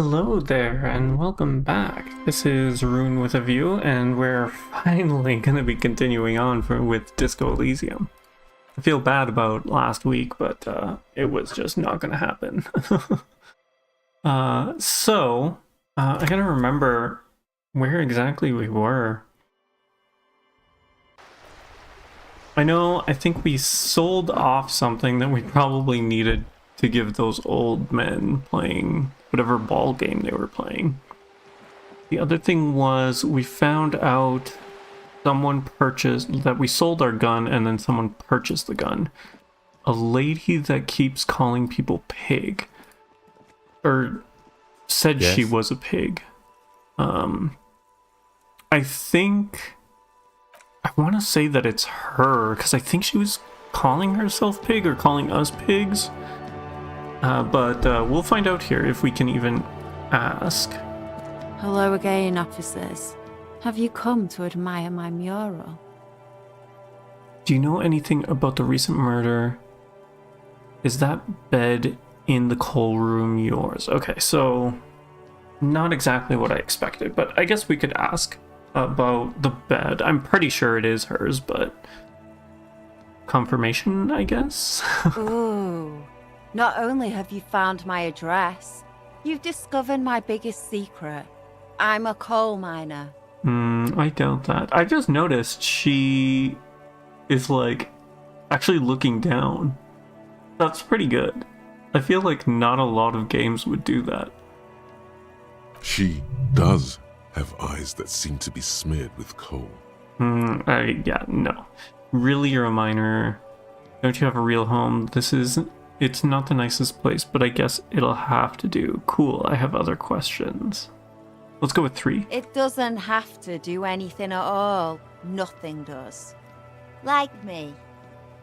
Hello there, and welcome back. This is Rune with a View, and we're finally going to be continuing on with Disco Elysium. I feel bad about last week, but it was just not going to happen. I gotta remember where exactly we were. I think we sold off something that we probably needed to give those old men playing whatever ball game they were playing. The other thing was we found out someone purchased that we sold our gun and then someone purchased the gun. A lady that keeps calling people pig. Or said Yes. she was a pig. I think I want to say that it's her because I think she was calling herself pig or calling us pigs. But we'll find out here if we can even ask. Hello again, officers. Have you come to admire my mural? Do you know anything about the recent murder? Is that bed in the coal room yours? Okay, so not exactly what I expected, but I guess we could ask about the bed. I'm pretty sure it is hers, but confirmation, I guess? Ooh. Not only have you found my address, you've discovered my biggest secret. I'm a coal miner. I doubt that. I just noticed she is like actually looking down. That's pretty good. I feel like not a lot of games would do that. She does have eyes that seem to be smeared with coal. Yeah, no. Really, you're a miner. Don't you have a real home? It's not the nicest place, but I guess it'll have to do. Cool, I have other questions. Let's go with 3. It doesn't have to do anything at all. Nothing does. Like me.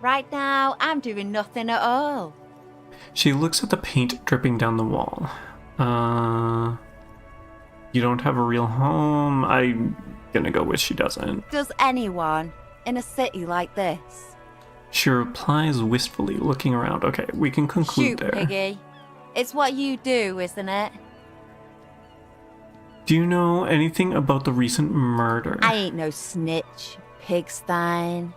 Right now, I'm doing nothing at all. She looks at the paint dripping down the wall. You don't have a real home? I'm gonna go with she doesn't. Does anyone in a city like this? She replies wistfully, looking around. Okay, we can conclude Shoot, there. Piggy. It's what you do, isn't it? Do you know anything about the recent murder? I ain't no snitch, pigstein.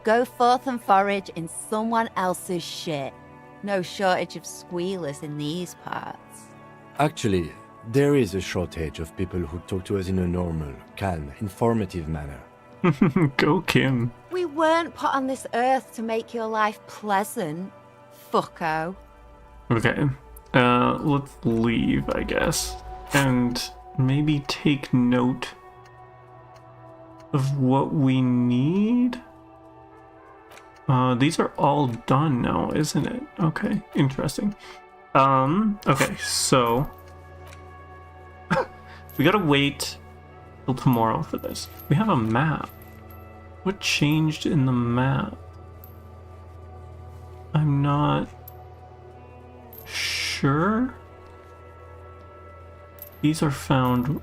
Go forth and forage in someone else's shit. No shortage of squealers in these parts. Actually, there is a shortage of people who talk to us in a normal, calm, informative manner. Go, Kim. We weren't put on this earth to make your life pleasant, fucko. Okay, let's leave, I guess. And maybe take note of what we need. These are all done now, isn't it? Okay, interesting. Okay, so we gotta wait till tomorrow for this. We have a map. What changed in the map? I'm not sure. These are found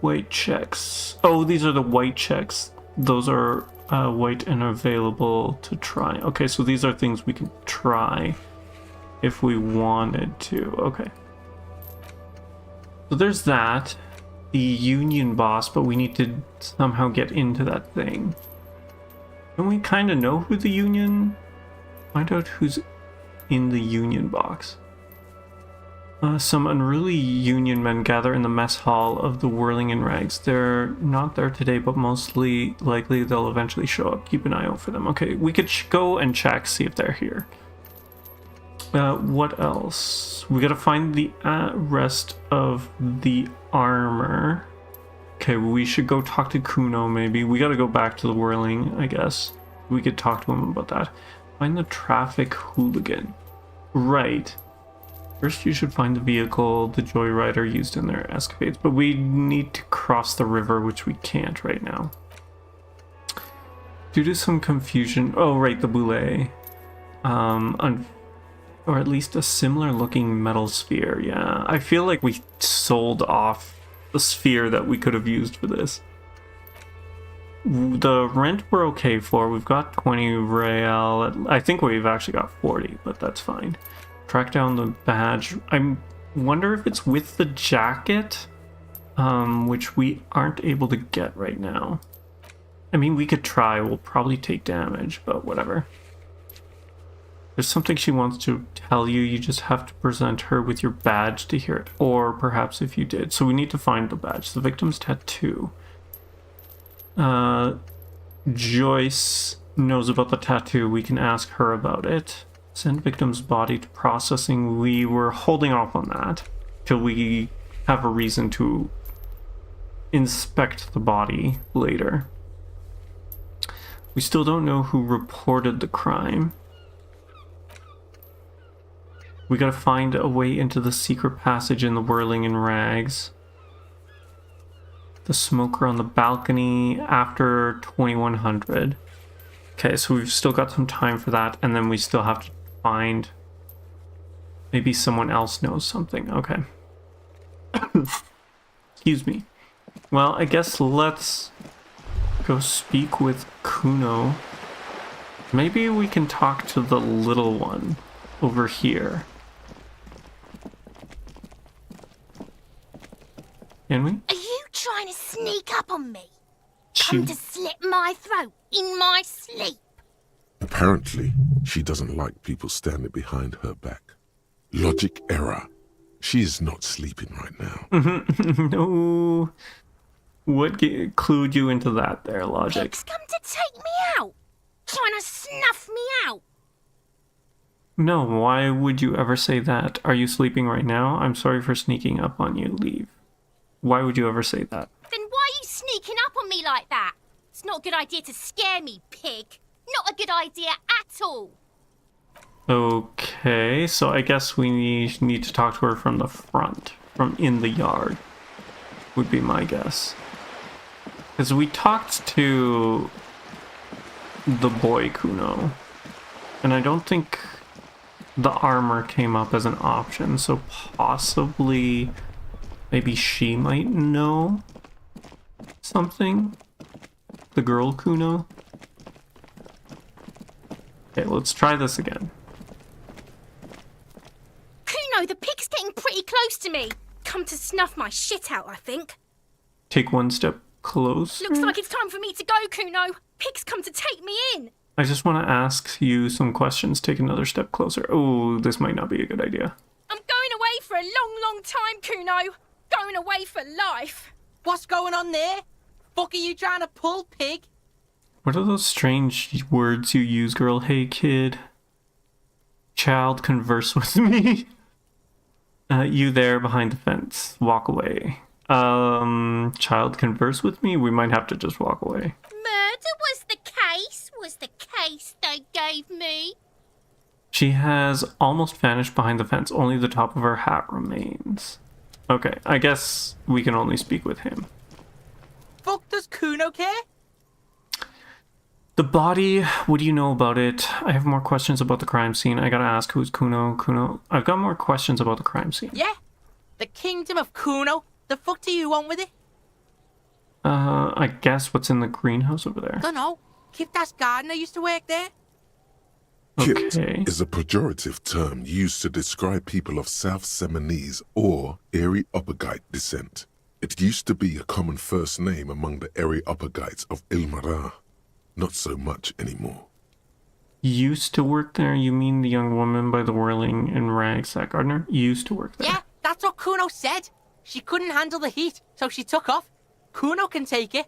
white checks. Oh, these are the white checks. Those are white and available to try. Okay, so these are things we can try if we wanted to. Okay. So there's that. The union boss, but we need to somehow get into that thing. Don't we kind of know who the union? Find out who's in the union box. Some unruly union men gather in the mess hall of the Whirling in Rags. They're not there today, but mostly likely they'll eventually show up. Keep an eye out for them. Okay, we could go and check, see if they're here. What else? We gotta find the rest of the armor. Okay, we should go talk to Kuno maybe. We gotta go back to the Whirling, I guess. We could talk to him about that. Find the traffic hooligan. Right. First, you should find the vehicle the joyrider used in their escapades, but we need to cross the river, which we can't right now. Due to some confusion... Oh, right, the boule. Or at least a similar looking metal sphere, yeah. I feel like we sold off the sphere that we could have used for this. The rent we're okay for. We've got 20 real. I think we've actually got 40, but that's fine. Track down the badge. I'm Wonder if it's with the jacket, which we aren't able to get right now. I mean, we could try. We'll probably take damage, but whatever. There's something she wants to tell you. You just have to present her with your badge to hear it. Or perhaps if you did. So we need to find the badge. The victim's tattoo. Joyce knows about the tattoo. We can ask her about it. Send victim's body to processing. We were holding off on that till we have a reason to inspect the body later. We still don't know who reported the crime. We gotta find a way into the secret passage in the whirling in rags. The smoker on the balcony after 2100. Okay, so we've still got some time for that, and then we still have to find... Maybe someone else knows something. Okay. Excuse me. Well, I guess let's go speak with Kuno. Maybe we can talk to the little one over here. Can we? Are you trying to sneak up on me? Come to slit my throat in my sleep? Apparently, she doesn't like people standing behind her back. Logic error. She is not sleeping right now. No. What clued you into that there, Logic? Pig's come to take me out. Trying to snuff me out. No, why would you ever say that? Are you sleeping right now? I'm sorry for sneaking up on you. Leave. Why would you ever say that? Then why are you sneaking up on me like that? It's not a good idea to scare me, pig. Not a good idea at all. Okay, so I guess we need to talk to her from the front, from in the yard, would be my guess. Because we talked to the boy Kuno, and I don't think the armor came up as an option, so possibly maybe she might know something? The girl Kuno? Okay, let's try this again. Kuno, the pig's getting pretty close to me. Come to snuff my shit out, I think. Take one step closer. Looks like it's time for me to go, Kuno. Pig's come to take me in. I just want to ask you some questions. Take another step closer. Oh, this might not be a good idea. I'm going away for a long, long time, Kuno. Going away for life. What's going on there? Fuck are you trying to pull, pig? What are those strange words you use, girl? Hey, kid. Child, converse with me. You there behind the fence. Walk away. Child, converse with me? We might have to just walk away. Murder was the case they gave me. She has almost vanished behind the fence. Only the top of her hat remains. Okay, I guess we can only speak with him. Fuck does Kuno care? The body, what do you know about it? I have more questions about the crime scene. I gotta ask, who's Kuno? Kuno? I've got more questions about the crime scene. Yeah? The kingdom of Kuno? The fuck do you want with it? I guess what's in the greenhouse over there. Dunno. Kiptas gardener used to work there. Kipt Okay. is a pejorative term used to describe people of South Seminese or Erie-Uppergite descent. It used to be a common first name among the Erie-Uppergites of Ilmara. Not so much anymore. Used to work there? You mean the young woman by the whirling in rags, that gardener? Used to work there. Yeah, that's what Kuno said. She couldn't handle the heat, so she took off. Kuno can take it.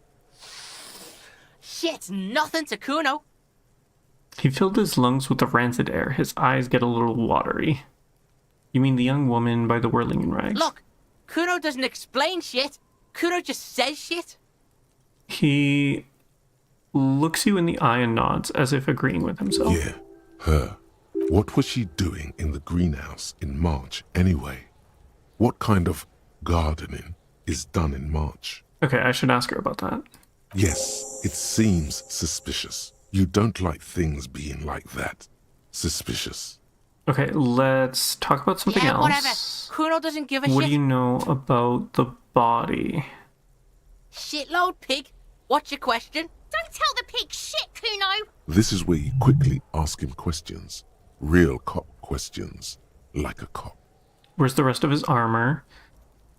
Shit's nothing to Kuno. He filled his lungs with the rancid air. His eyes get a little watery. You mean the young woman by the whirling in rags? Look, Kuno doesn't explain shit. Kuno just says shit. He looks you in the eye and nods as if agreeing with himself. Yeah, her. What was she doing in the greenhouse in March anyway? What kind of gardening is done in March? Okay, I should ask her about that. Yes, it seems suspicious. You don't like things being like that. Suspicious. Okay, let's talk about something Yeah, else. whatever. Kuno doesn't give a What shit. do you know about the body? Shitload, pig. What's your question? Don't tell the pig shit, Kuno. This is where you quickly ask him questions. Real cop questions. Like a cop. Where's the rest of his armor?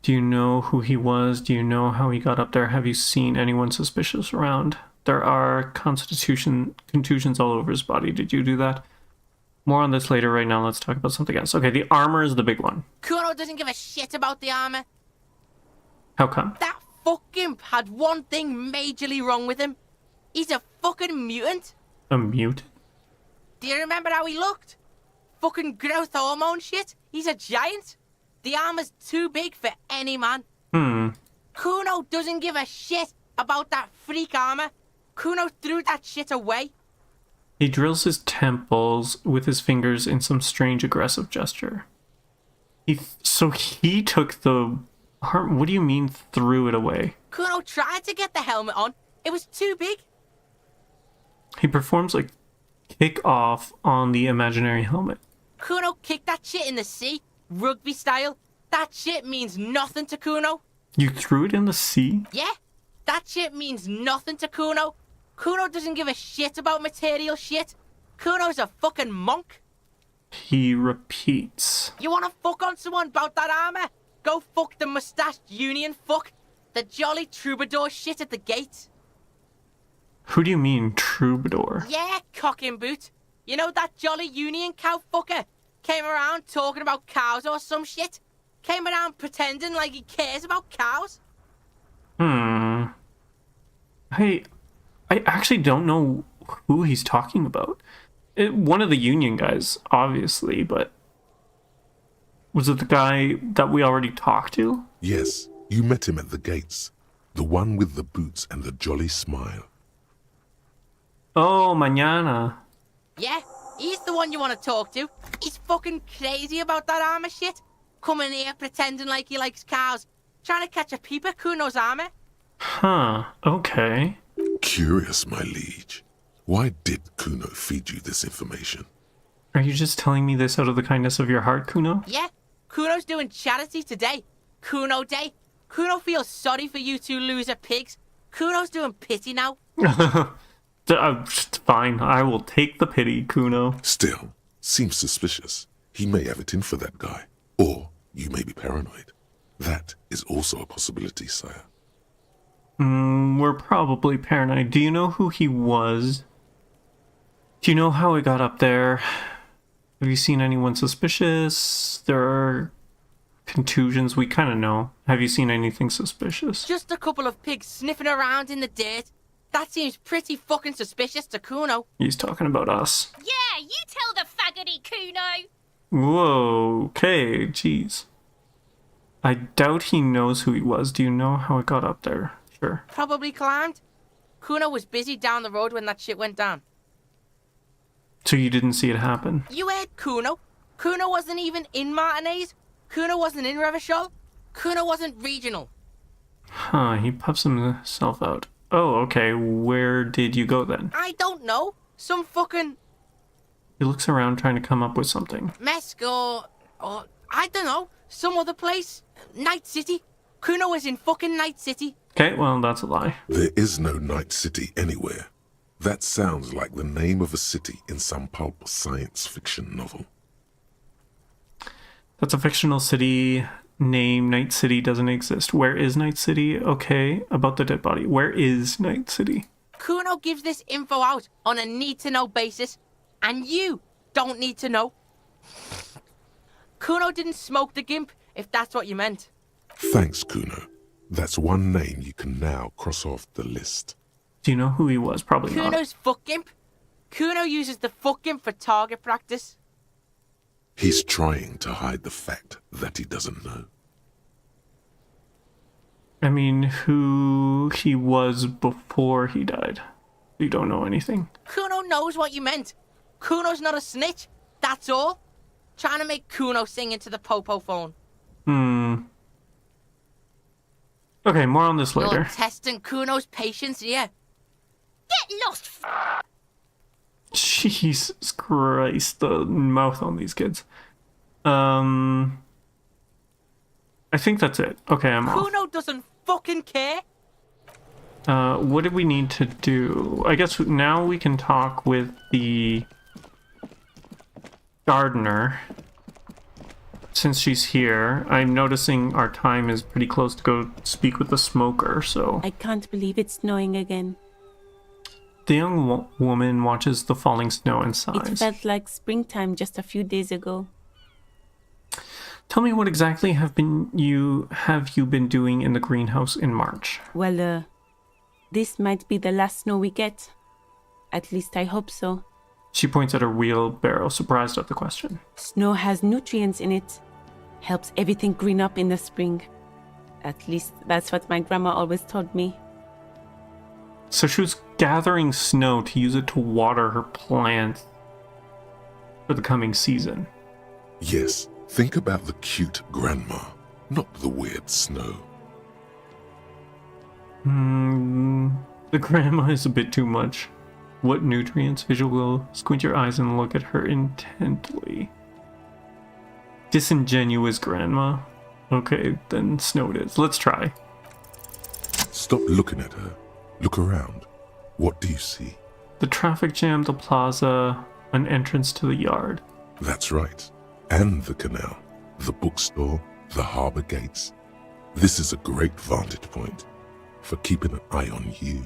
Do you know who he was? Do you know how he got up there? Have you seen anyone suspicious around? There are contusions all over his body. Did you do that? More on this later. Right now, let's talk about something else. Okay, the armor is the big one. Kuno doesn't give a shit about the armor. How come? That fucking had one thing majorly wrong with him. He's a fucking mutant. A mutant? Do you remember how he looked? Fucking growth hormone shit. He's a giant. The armor's too big for any man. Kuno doesn't give a shit about that freak armor. Kuno threw that shit away. He drills his temples with his fingers in some strange aggressive gesture. So he took the... What do you mean threw it away? Kuno tried to get the helmet on. It was too big. He performs a kick off on the imaginary helmet. Kuno kicked that shit in the sea, rugby style. That shit means nothing to Kuno. You threw it in the sea? Yeah, that shit means nothing to Kuno. Kuno doesn't give a shit about material shit. Kuno's a fucking monk. He repeats. You wanna fuck on someone about that armor? Go fuck the mustached union fuck. The jolly troubadour shit at the gate. Who do you mean, troubadour? Yeah, cocking boot. You know that jolly union cow fucker? Came around talking about cows or some shit? Came around pretending like he cares about cows? Hey, I actually don't know who he's talking about. One of the union guys, obviously, but... Was it the guy that we already talked to? Yes, you met him at the gates. The one with the boots and the jolly smile. Oh, Mañana. Yeah, he's the one you want to talk to. He's fucking crazy about that armor shit. Coming here pretending like he likes cows. Trying to catch a peep at Kuno's armor. Huh, okay. Curious, my liege. Why did Kuno feed you this information? Are you just telling me this out of the kindness of your heart, Kuno? Yeah, Kuno's doing charity today. Kuno Day. Kuno feels sorry for you two loser pigs. Kuno's doing pity now. Fine, I will take the pity, Kuno. Still, seems suspicious. He may have it in for that guy. Or you may be paranoid. That is also a possibility, sire. We're probably paranoid. Do you know who he was? Do you know how he got up there? Have you seen anyone suspicious? There are contusions, we kind of know. Have you seen anything suspicious? Just a couple of pigs sniffing around in the dirt. That seems pretty fucking suspicious to Kuno. He's talking about us. Yeah, you tell the faggoty Kuno. Whoa, okay, jeez. I doubt he knows who he was. Do you know how it got up there? Sure. Probably climbed. Kuno was busy down the road when that shit went down. So you didn't see it happen? You heard Kuno. Kuno wasn't even in Martinez. Kuno wasn't in Revachol. Kuno wasn't regional. Huh, he puffs himself out. Oh, okay, where did you go then? I don't know. Some fucking He looks around trying to come up with something. Mesk or I don't know. Some other place. Night City. Kuno was in fucking Night City. Okay, well, that's a lie. There is no Night City anywhere. That sounds like the name of a city in some pulp science fiction novel. That's a fictional city name. Night City doesn't exist. Where is Night City? Okay, about the dead body. Where is Night City? Kuno gives this info out on a need-to-know basis, and you don't need to know. Kuno didn't smoke the gimp, if that's what you meant. Thanks, Kuno. That's one name you can now cross off the list. Do you know who he was? Probably not. Kuno's fuck gimp. Kuno uses the fuck gimp for target practice. He's trying to hide the fact that he doesn't know. I mean, who he was before he died. You don't know anything. Kuno knows what you meant. Kuno's not a snitch, that's all. Trying to make Kuno sing into the popo phone. Okay, more on this later. You're testing Kuno's patience here. Get lost, Jesus Christ, the mouth on these kids. I think that's it. Okay, I'm off. Kuno doesn't fucking care. What do we need to do? I guess now we can talk with the gardener. since she's here, I'm noticing our time is pretty close to go speak with the smoker, so... I can't believe it's snowing again. The young woman watches the falling snow and sighs. It felt like springtime just a few days ago. Tell me, what exactly have you been doing in the greenhouse in March? Well, this might be the last snow we get. At least I hope so. She points at her wheelbarrow, surprised at the question. Snow has nutrients in it. Helps everything green up in the spring. At least that's what my grandma always told me. So she was gathering snow to use it to water her plants for the coming season. Yes, think about the cute grandma, not the weird snow. The grandma is a bit too much. What nutrients? Visual. Squint your eyes and look at her intently. Disingenuous grandma. Okay, then snow it is. Let's try. Stop looking at her. Look around. What do you see? The traffic jam, the plaza, an entrance to the yard. That's right. And the canal, the bookstore, the harbour gates. This is a great vantage point for keeping an eye on you.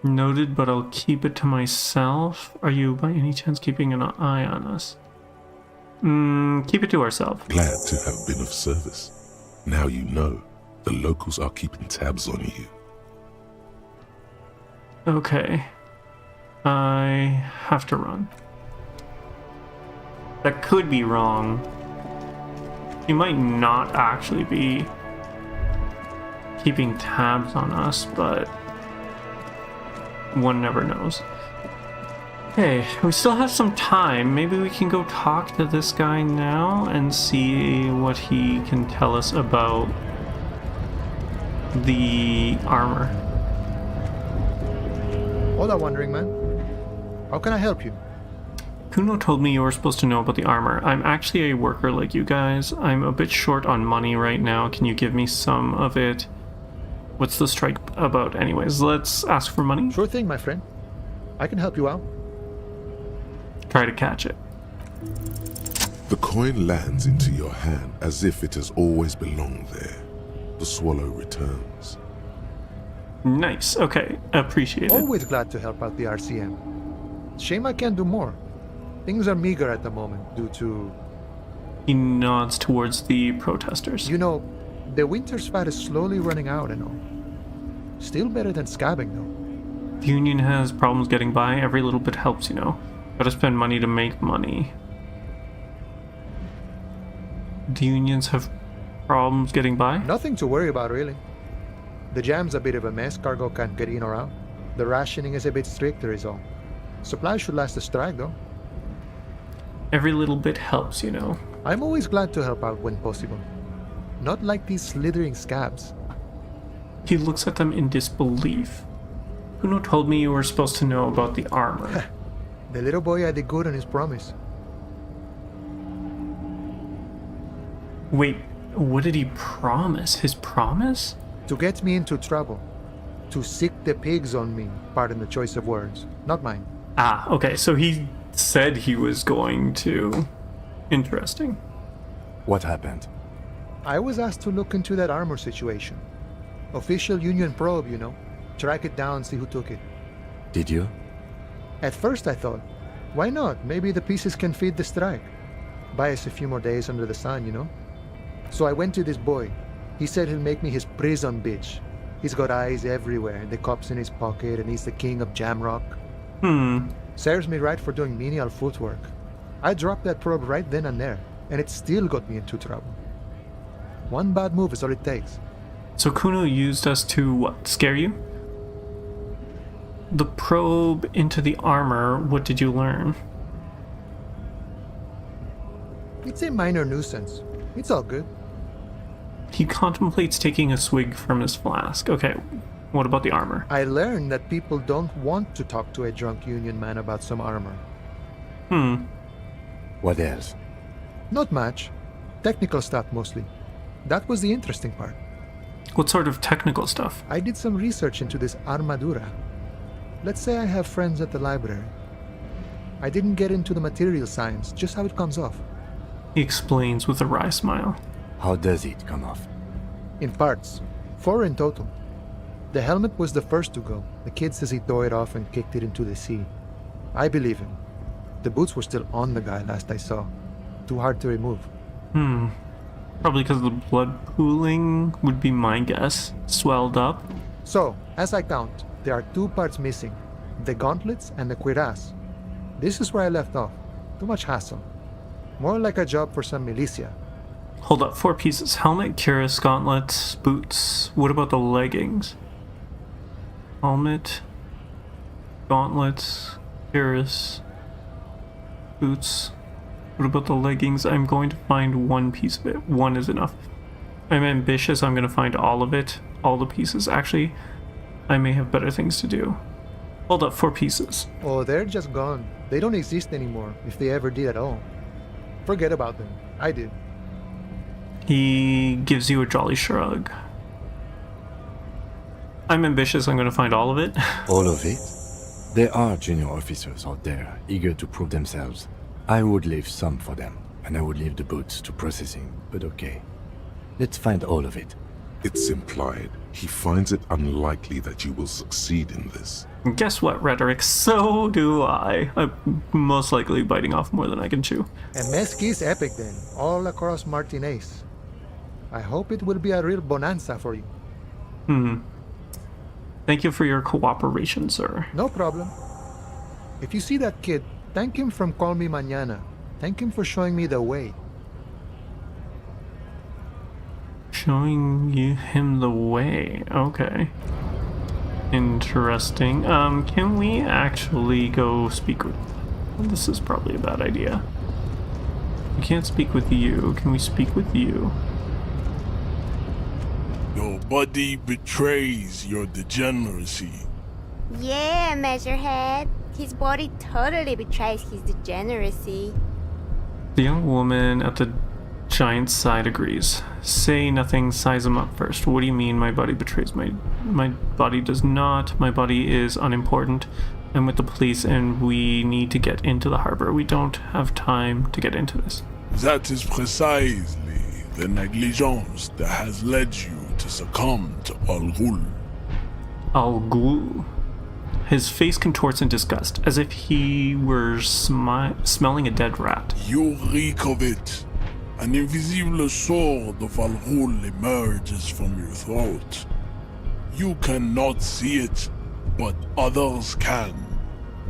Noted, but I'll keep it to myself. Are you by any chance keeping an eye on us? Keep it to ourselves. Glad to have been of service. Now you know the locals are keeping tabs on you. Okay. I have to run. That could be wrong. You might not actually be keeping tabs on us, but one never knows. Hey, we still have some time. Maybe we can go talk to this guy now and see what he can tell us about the armor. Hola, wandering man. How can I help you? Kuno told me you were supposed to know about the armor. I'm actually a worker like you guys. I'm a bit short on money right now. Can you give me some of it? What's the strike about anyways? Let's ask for money. Sure thing, my friend. I can help you out. Try to catch it. The coin lands into your hand as if it has always belonged there. The swallow returns. Nice. Okay. Appreciate it. Always glad to help out the RCM. Shame I can't do more. Things are meager at the moment due to... He nods towards the protesters. You know, the winter's fat is slowly running out and all. Still better than scabbing, though. The union has problems getting by. Every little bit helps, you know. Gotta spend money to make money. The unions have problems getting by? Nothing to worry about, really. The jam's a bit of a mess. Cargo can't get in or out. The rationing is a bit stricter is all. Supplies should last the strike, though. Every little bit helps, you know. I'm always glad to help out when possible. Not like these slithering scabs. He looks at them in disbelief. Kuno told me you were supposed to know about the armor. The little boy had the good on his promise. Wait, what did he promise? His promise? To get me into trouble. To sick the pigs on me. Pardon the choice of words. Not mine. Ah, okay, so he said he was going to. Interesting. What happened? I was asked to look into that armor situation. Official union probe, you know. Track it down, see who took it. Did you? At first I thought, why not? Maybe the pieces can feed the strike. Buy us a few more days under the sun, you know? So I went to this boy. He said he'll make me his prison bitch. He's got eyes everywhere, the cops in his pocket, and he's the king of Jamrock. Serves me right for doing menial footwork. I dropped that probe right then and there, and it still got me into trouble. One bad move is all it takes. So Kuno used us to, what, scare you? The probe into the armor, what did you learn? It's a minor nuisance. It's all good. He contemplates taking a swig from his flask. Okay, what about the armor? I learned that people don't want to talk to a drunk union man about some armor. What else? Not much. Technical stuff mostly. That was the interesting part. What sort of technical stuff? I did some research into this armadura. Let's say I have friends at the library. I didn't get into the material science, just how it comes off. He explains with a wry smile. How does it come off? In parts. 4 in total. The helmet was the first to go. The kid says he tore it off and kicked it into the sea. I believe him. The boots were still on the guy last I saw. Too hard to remove. Probably because of the blood pooling would be my guess. Swelled up. So, as I count, there are 2 parts missing. The gauntlets and the cuirass. This is where I left off. Too much hassle. More like a job for some militia. Hold up, 4 pieces. Helmet, cuirass, gauntlets, boots. What about the leggings? Helmet, gauntlets, cuirass, boots. What about the leggings? I'm going to find 1 piece of it. 1 is enough. I'm ambitious. I'm going to find all of it. All the pieces. Actually, I may have better things to do. Hold up, 4 pieces. Oh, they're just gone. They don't exist anymore, if they ever did at all. Forget about them. I did. He gives you a jolly shrug. I'm ambitious. I'm going to find all of it. All of it? There are junior officers out there, eager to prove themselves. I would leave some for them, and I would leave the boots to processing, but okay. Let's find all of it. It's implied. He finds it unlikely that you will succeed in this. Guess what, Rhetoric? So do I. I'm most likely biting off more than I can chew. And Mesqui's epic then, all across Martinez. I hope it will be a real bonanza for you. Thank you for your cooperation, sir. No problem. If you see that kid, thank him from Call Me Mañana. Thank him for showing me the way. Showing him the way. Okay. Interesting. Can we actually go speak with... Well, this is probably a bad idea. We can't speak with you. Can we speak with you? Your body betrays your degeneracy. Yeah, Measurehead. His body totally betrays his degeneracy. The young woman at the giant's side agrees. Say nothing, size him up first. What do you mean my body betrays my body does not. My body is unimportant. I'm with the police and we need to get into the harbor. We don't have time to get into this. That is precisely the negligence that has led you to succumb to Allegro. Allegro. His face contorts in disgust, as if he were smelling a dead rat. You reek of it. An invisible sword of Allegro emerges from your throat. You cannot see it, but others can.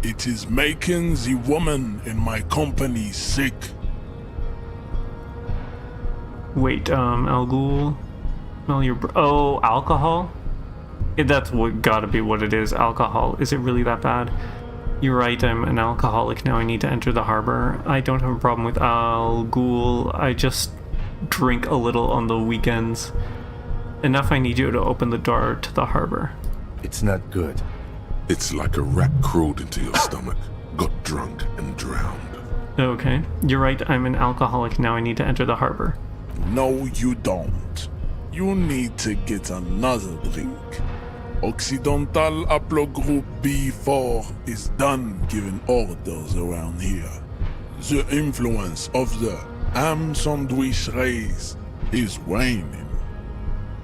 It is making the woman in my company sick. Wait, Allegro? Smell your oh, alcohol? That's what gotta be what it is, alcohol. Is it really that bad? You're right, I'm an alcoholic now. I need to enter the harbor. I don't have a problem with Allegro. I just drink a little on the weekends. Enough I need you to open the door to the harbor. It's not good. It's like a rat crawled into your stomach, got drunk and drowned. Okay, you're right, I'm an alcoholic now. I need to enter the harbor. No, you don't. You need to get another drink. Occidental Haplogroup B4 is done giving orders around here. The influence of the ham sandwich race is waning.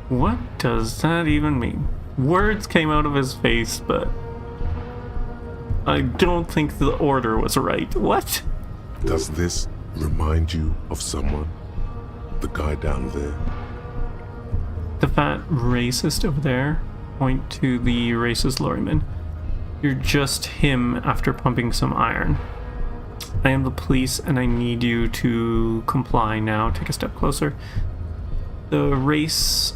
What does that even mean? Words came out of his face, but I don't think the order was right. What? Does this remind you of someone? The guy down there? The fat racist over there? Point to the racist lorryman. You're just him after pumping some iron. I am the police and I need you to comply now. Take a step closer. The race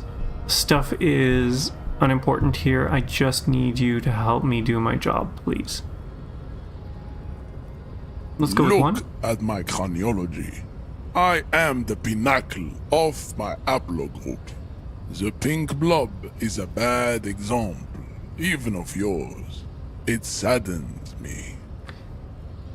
stuff is unimportant here. I just need you to help me do my job, please. Let's go with one. Look at my craniology. I am the pinnacle of my haplogroup. The pink blob is a bad example, even of yours. It saddens me.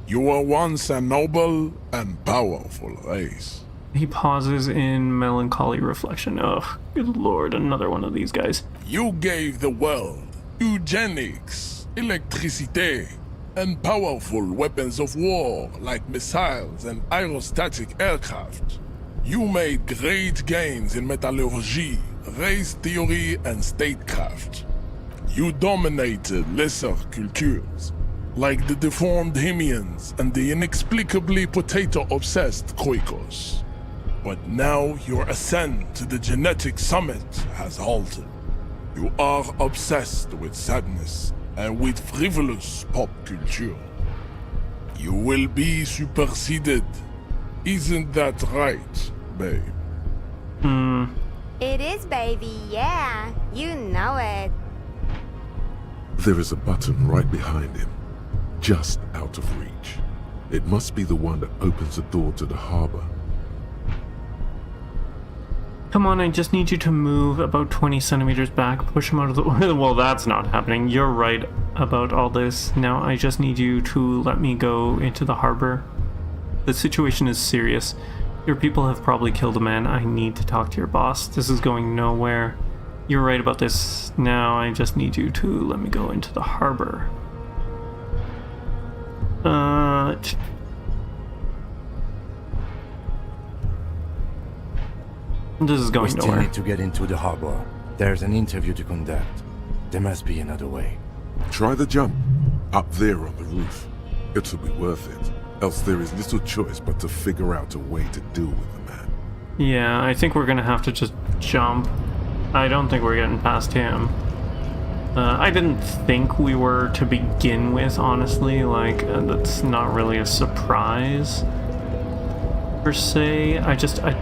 You were once a noble and powerful race. He pauses in melancholy reflection. Oh, good lord, another one of these guys. You gave the world eugenics, electricité, and powerful weapons of war like missiles and aerostatic aircraft. You made great gains in metallurgy, race theory, and statecraft. You dominated lesser cultures, like the deformed Himians and the inexplicably potato-obsessed Khoikos. But now your ascent to the genetic summit has halted. You are obsessed with sadness and with frivolous pop culture. You will be superseded. Isn't that right, babe? It is, baby, yeah. You know it. There is a button right behind him, just out of reach. It must be the one that opens the door to the harbor. Come on, I just need you to move about 20 centimeters back, push him out of the... Well, that's not happening. You're right about all this. Now I just need you to let me go into the harbor. The situation is serious. Your people have probably killed a man. I need to talk to your boss. This is going nowhere. You're right about this. Now I just need you to let me go into the harbor. This is going we still nowhere. need to get into the harbor. There's an interview to conduct. There must be another way. Try the jump, up there on the roof. It'll be worth it, else there is little choice but to figure out a way to deal with the man. Yeah, I think we're gonna have to just jump. I don't think we're getting past him. I didn't think we were to begin with, honestly. Like, that's not really a surprise, per se. I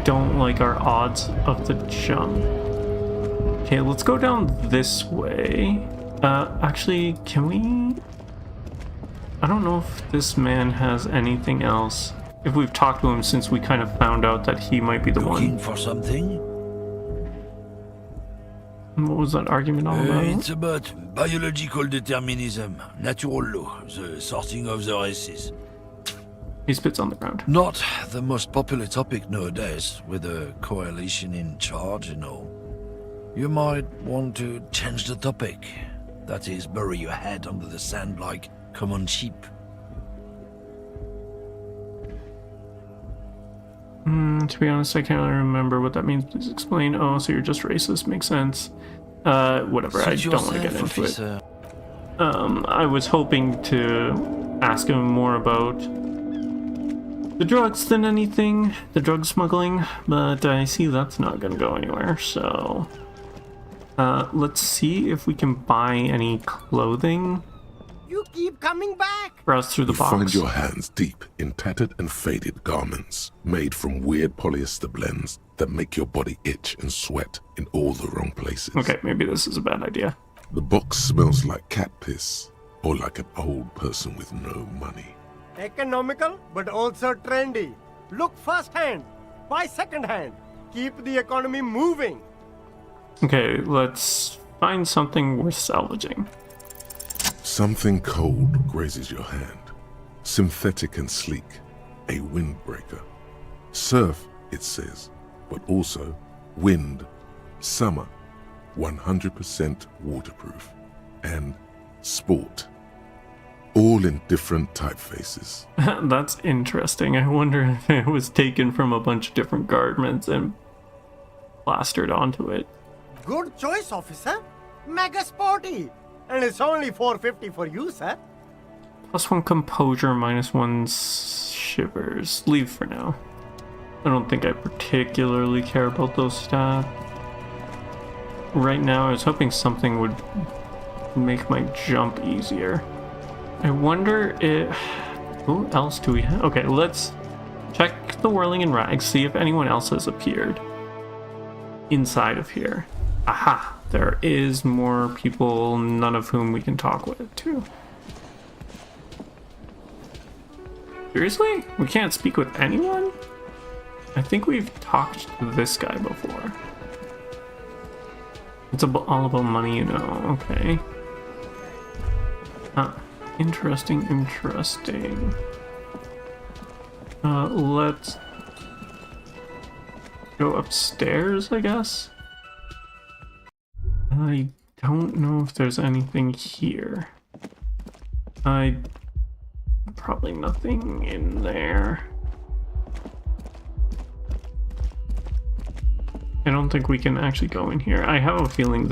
don't like our odds of the jump. Okay, let's go down this way. Actually, can we... I don't know if this man has anything else. If we've talked to him since we kind of found out that he might be the one. Looking for something? What was that argument all about? It's about biological determinism, natural law, the sorting of the races. He spits on the ground. Not the most popular topic nowadays, with a coalition in charge, you know. You might want to change the topic. That is, bury your head under the sand like common sheep. To be honest, I can't really remember what that means. Please explain. Oh, so you're just racist. Makes sense. Whatever. I don't want to get into it. I was hoping to ask him more about the drugs than anything, the drug smuggling, but I see that's not going to go anywhere, so... let's see if we can buy any clothing. You keep coming back! Browse through the You box. find your hands deep in tattered and faded garments made from weird polyester blends that make your body itch and sweat in all the wrong places. Okay, maybe this is a bad idea. The box smells like cat piss or like an old person with no money. Economical, but also trendy. Look first hand, buy second hand. Keep the economy moving. Okay, let's find something worth salvaging. Something cold grazes your hand. Synthetic and sleek. A windbreaker. Surf, it says, but also wind, summer, 100% waterproof, and sport. All in different typefaces. That's interesting. I wonder if it was taken from a bunch of different garments and plastered onto it. Good choice, officer. Mega sporty. And it's only $4.50 for you, sir. +1 composure, -1 shivers. Leave for now. I don't think I particularly care about those stats. Right now, I was hoping something would make my jump easier. I wonder if... Who else do we have? Okay, let's check the Whirling in Rags, see if anyone else has appeared inside of here. Aha! There is more people, none of whom we can talk with, too. Seriously? We can't speak with anyone? I think we've talked to this guy before. It's all about money, you know. Okay. Huh. Interesting, interesting. Let's go upstairs, I guess. I don't know if there's anything here. I probably nothing in there. I don't think we can actually go in here. I have a feeling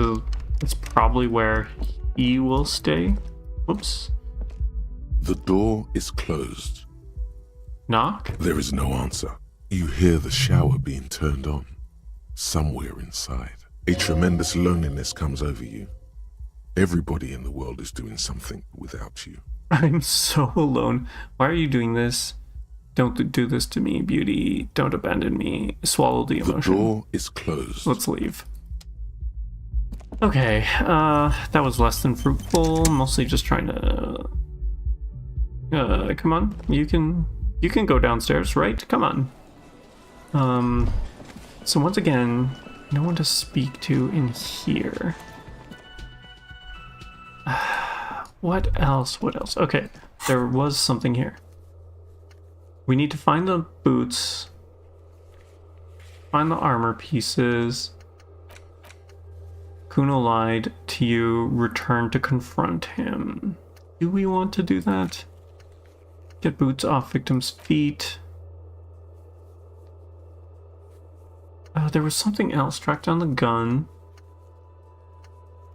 it's probably where he will stay. Whoops. The door is closed. Knock? There is no answer. You hear the shower being turned on. Somewhere inside, a tremendous loneliness comes over you. Everybody in the world is doing something without you. I'm so alone. Why are you doing this? Don't do this to me, beauty. Don't abandon me. Swallow the emotion. The door is closed. Let's leave. Okay, that was less than fruitful. Mostly just trying to... come on. You can go downstairs, right? Come on. So once again, no one to speak to in here. What else? What else? Okay, there was something here. We need to find the boots, find the armor pieces. Kuno lied to you, return to confront him. Do we want to do that? Get boots off victim's feet. There was something else. Track down the gun.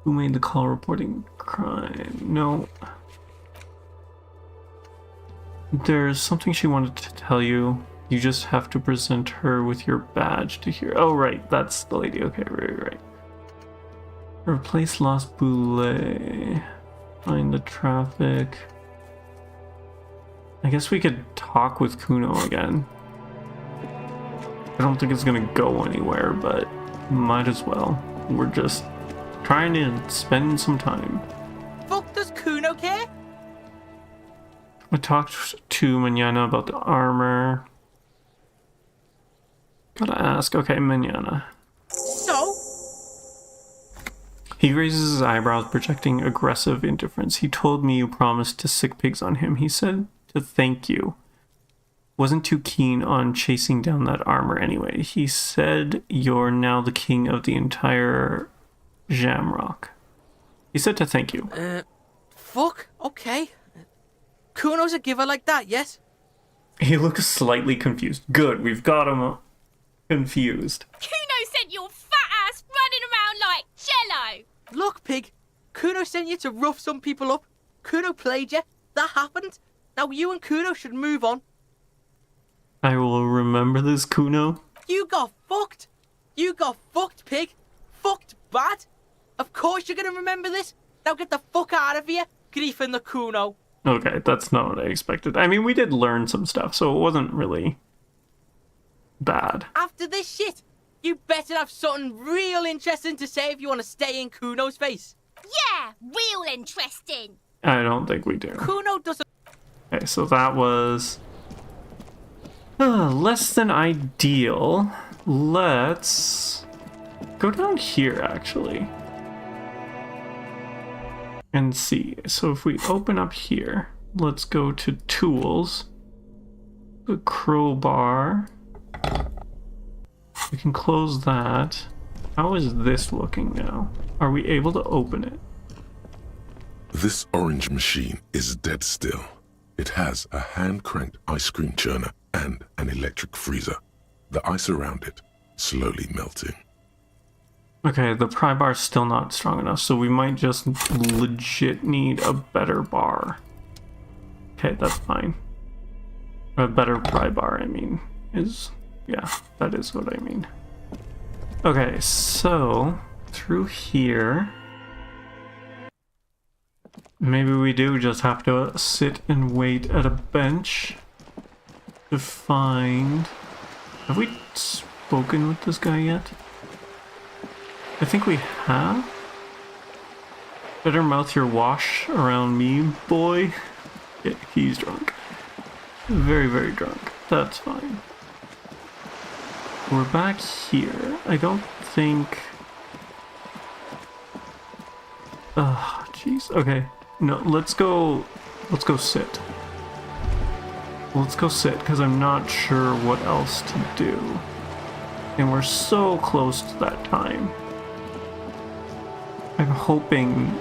Who made the call reporting crime? No. There's something she wanted to tell you. You just have to present her with your badge to hear. Oh, right. That's the lady. Okay, right. Replace lost boulet. Find the traffic. I guess we could talk with Kuno again. I don't think it's gonna go anywhere, but might as well. We're just trying to spend some time. Fuck does Kuno care? I talked to Manana about the armor. Gotta ask. Okay, Manana. So? He raises his eyebrows, projecting aggressive indifference. He told me you promised to sick pigs on him. He said to thank you. Wasn't too keen on chasing down that armor anyway. He said you're now the king of the entire Jamrock. He said to thank you. Fuck, okay. Kuno's a giver like that, yes? He looks slightly confused. Good, we've got him confused. Kuno sent your fat ass running around like jello. Look, pig. Kuno sent you to rough some people up. Kuno played you. That happened. Now you and Kuno should move on. I will remember this, Kuno. You got fucked. You got fucked, pig. Fucked bad. Of course you're gonna remember this. Now get the fuck out of here, griefing the Kuno. Okay, that's not what I expected. I mean, we did learn some stuff, so it wasn't really bad. After this shit, you better have something real interesting to say if you want to stay in Kuno's face. Yeah, real interesting. I don't think we do. Kuno doesn't... Okay, so that was less than ideal. Let's go down here, actually. And see. So if we open up here, let's go to tools. The crowbar. We can close that. How is this looking now? Are we able to open it? This orange machine is dead still. It has a hand-cranked ice cream churner and an electric freezer. The ice around it slowly melting. Okay, the pry bar's still not strong enough, so we might just legit need a better bar. Okay, that's fine. A better pry bar, I mean, is... yeah, that is what I mean. Okay, so through here... maybe we do just have to sit and wait at a bench to find... have we spoken with this guy yet? I think we have. Better mouth your wash around me, boy. Yeah, he's drunk. Very, very drunk. That's fine. We're back here. I don't think... oh, jeez. Okay. No, let's go sit. Let's go sit, because I'm not sure what else to do. And we're so close to that time. I'm hoping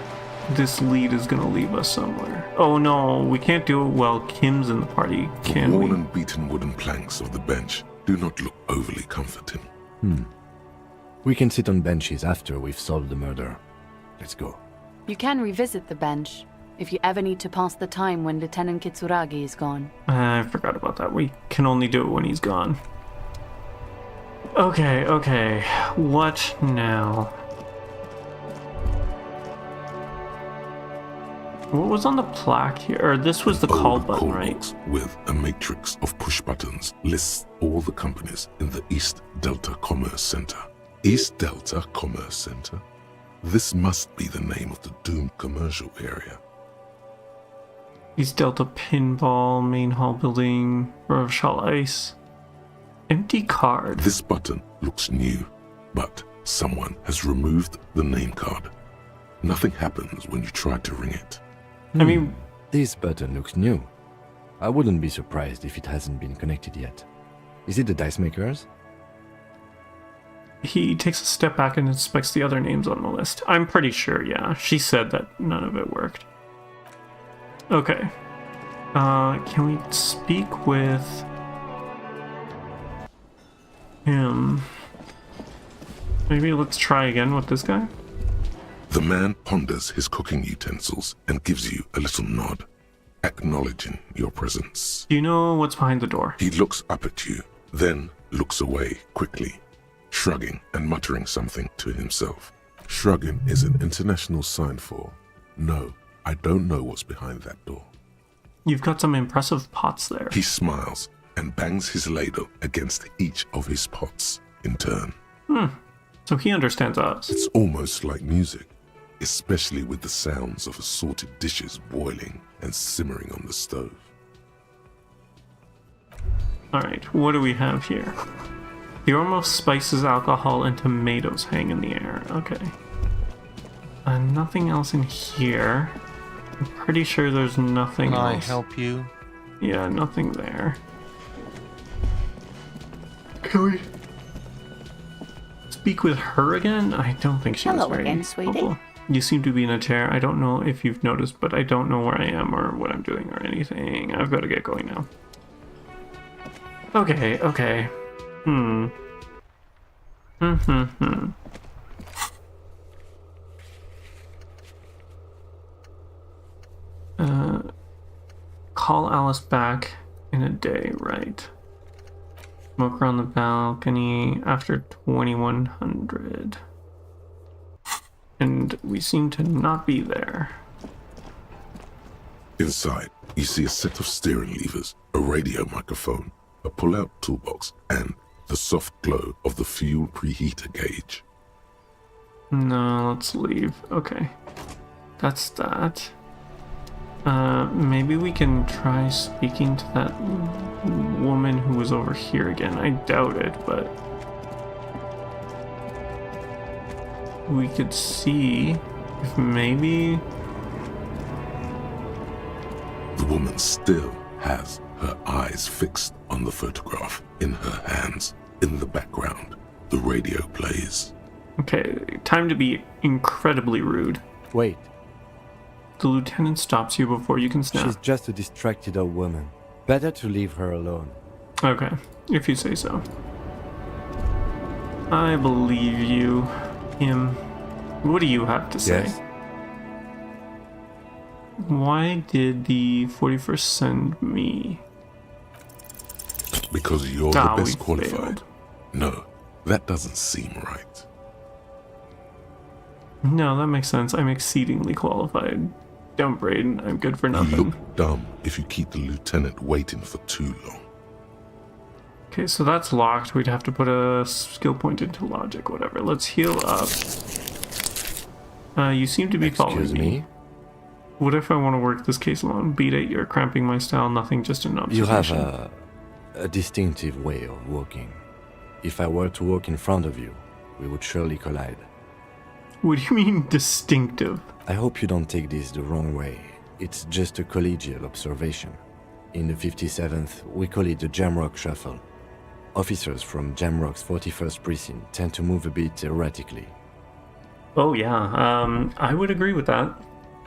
this lead is gonna leave us somewhere. Oh no, we can't do it while Kim's in the party, The can worn we? and beaten wooden planks of the bench do not look overly comforting. We can sit on benches after we've solved the murder. Let's go. You can revisit the bench if you ever need to pass the time when Lieutenant Kitsuragi is gone. I forgot about that. We can only do it when he's gone. Okay. What now? What was on the plaque here? Or this was the call Old button, call right? box with a matrix of push buttons lists all the companies in the East Delta Commerce Center. East Delta Commerce Center? This must be the name of the doomed commercial area. East Delta Pinball, Main Hall Building, Rochelle Ice. Empty card. This button looks new, but someone has removed the name card. Nothing happens when you try to ring it. I mean, This button looks new. I wouldn't be surprised if it hasn't been connected yet. Is it the dice makers? he takes a step back and inspects the other names on the list. I'm pretty sure, yeah. She said that none of it worked. Okay. Can we speak with him? Maybe let's try again with this guy. The man ponders his cooking utensils and gives you a little nod, acknowledging your presence. Do you know what's behind the door? He looks up at you, then looks away quickly, shrugging and muttering something to himself. Shrugging is an international sign for, no, I don't know what's behind that door. You've got some impressive pots there. He smiles and bangs his ladle against each of his pots in turn. So he understands us. It's almost like music, especially with the sounds of assorted dishes boiling and simmering on the stove. Alright, what do we have here? The aroma of spices, alcohol, and tomatoes hang in the air. Okay. Nothing else in here. I'm pretty sure there's nothing Can I else. help you? Yeah, nothing there. Can we speak with her again? I don't think she was Hello very again, sweetie. helpful. You seem to be in a chair. I don't know if you've noticed, but I don't know where I am or what I'm doing or anything. I've got to get going now. Okay. Call Alice back in a day, right? Smoke around the balcony after 2100. And we seem to not be there. Inside, you see a set of steering levers, a radio microphone, a pull-out toolbox, and the soft glow of the fuel preheater gauge. No, let's leave. Okay. That's that. Maybe we can try speaking to that woman who was over here again. I doubt it, but we could see if maybe... The woman still has her eyes fixed on the photograph in her hands. In the background, the radio plays. Okay, time to be incredibly rude. Wait, The lieutenant stops you before you can snap. she's just a distracted old woman. Better to leave her alone. Okay, if you say so. I believe you, him. What do you have to say? Yes? Why did the 41st send me? Because you're Ah, the we best qualified. failed. No, that doesn't seem right. No, that makes sense. I'm exceedingly qualified. Don't Braden, I'm good for You nothing. look dumb if you keep the lieutenant waiting for too long. Okay, so that's locked. We'd have to put a skill point into logic, whatever. Let's heal up. You seem to be following Excuse me? What if I want to work this case alone? Beat it, you're cramping my style, nothing, just an You observation. have a distinctive way of walking. If I were to walk in front of you, we would surely collide. What do you mean, distinctive? I hope you don't take this the wrong way. It's just a collegial observation. In the 57th, we call it the Jamrock Shuffle. Officers from Jamrock's 41st Precinct tend to move a bit erratically. Oh yeah, I would agree with that.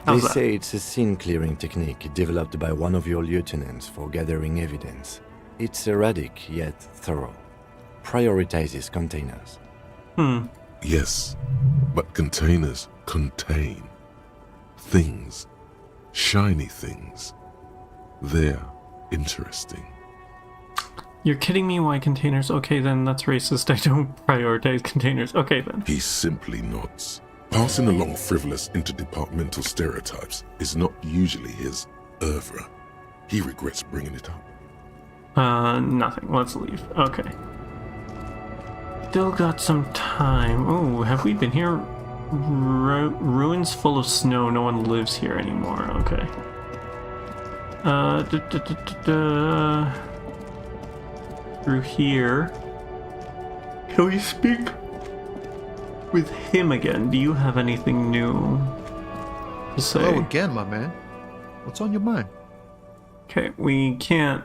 They How's that? say it's a scene-clearing technique developed by one of your lieutenants for gathering evidence. It's erratic, yet thorough. Prioritizes containers. Yes, but containers contain things. Shiny things. They're interesting. You're kidding me? Why containers? Okay, then that's racist. I don't prioritize containers. Okay, then. He simply nods. Passing along frivolous interdepartmental stereotypes is not usually his oeuvre. He regrets bringing it up. Nothing. Let's leave. Okay. Still got some time. Oh, have we been here? Ruins full of snow. No one lives here anymore. Okay. Through here. Can we speak with him again? Do you have anything new to say? Hello again, my man. What's on your mind? Okay, we can't.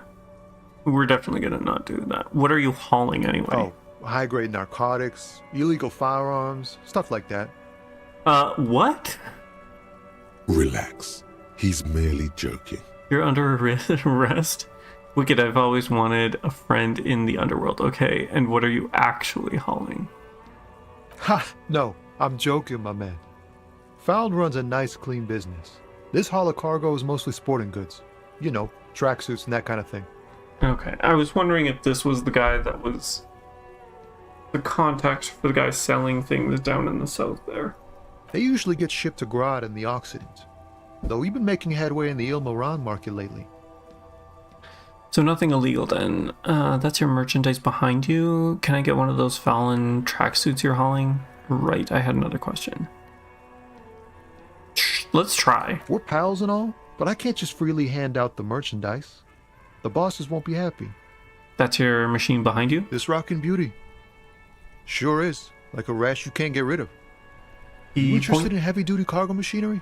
We're definitely gonna not do that. What are you hauling anyway? Oh, high-grade narcotics, illegal firearms, stuff like that. What? Relax. He's merely joking. You're under arrest? Wicked, I've always wanted a friend in the underworld. Okay, and what are you actually hauling? Ha! No, I'm joking, my man. Found runs a nice, clean business. This haul of cargo is mostly sporting goods. You know, tracksuits and that kind of thing. Okay, I was wondering if this was the guy that was the contact for the guy selling things down in the south there. They usually get shipped to Grad and the Occident, though we've been making headway in the Ilmaran market lately. So nothing illegal then. That's your merchandise behind you. Can I get one of those Fallon tracksuits you're hauling? Right, I had another question. Let's try. We're pals and all, but I can't just freely hand out the merchandise. The bosses won't be happy. That's your machine behind you? This rockin' beauty. Sure is. Like a rash you can't get rid of. You interested in heavy-duty cargo machinery?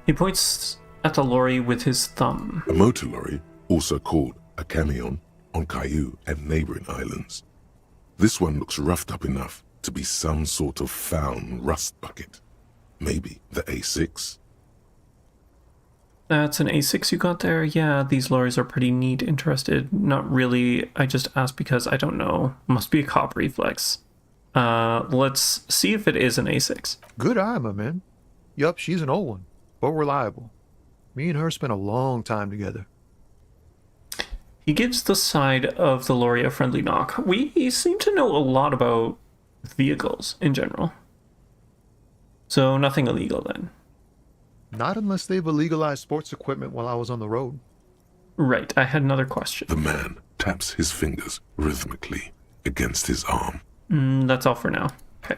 He points at the lorry with his thumb. A motor lorry, also called a camion, on Caillou and neighboring islands. This one looks roughed up enough to be some sort of found rust bucket. Maybe the A6? That's an A6 you got there? Yeah, these lorries are pretty neat. Interested? Not really. I just asked because I don't know. Must be a cop reflex. Let's see if it is an A6. Good eye, my man. Yup, she's an old one, but reliable. Me and her spent a long time together. He gives the side of the lorry a friendly knock. We seem to know a lot about vehicles in general. So nothing illegal then. Not unless they've illegalized sports equipment while I was on the road. Right, I had another question. The man taps his fingers rhythmically against his arm. That's all for now. Okay.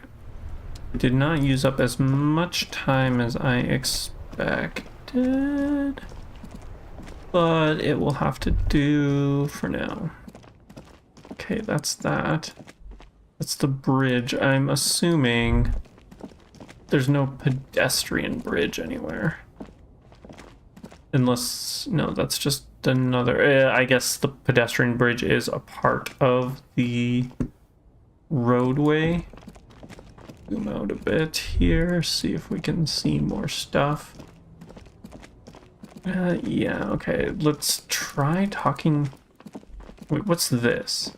Did not use up as much time as I expected, but it will have to do for now. Okay, that's that. That's the bridge. I'm assuming there's no pedestrian bridge anywhere. Unless, no, that's just another, I guess the pedestrian bridge is a part of the roadway. Zoom out a bit here, see if we can see more stuff. Yeah, okay, let's try talking. Wait, what's this?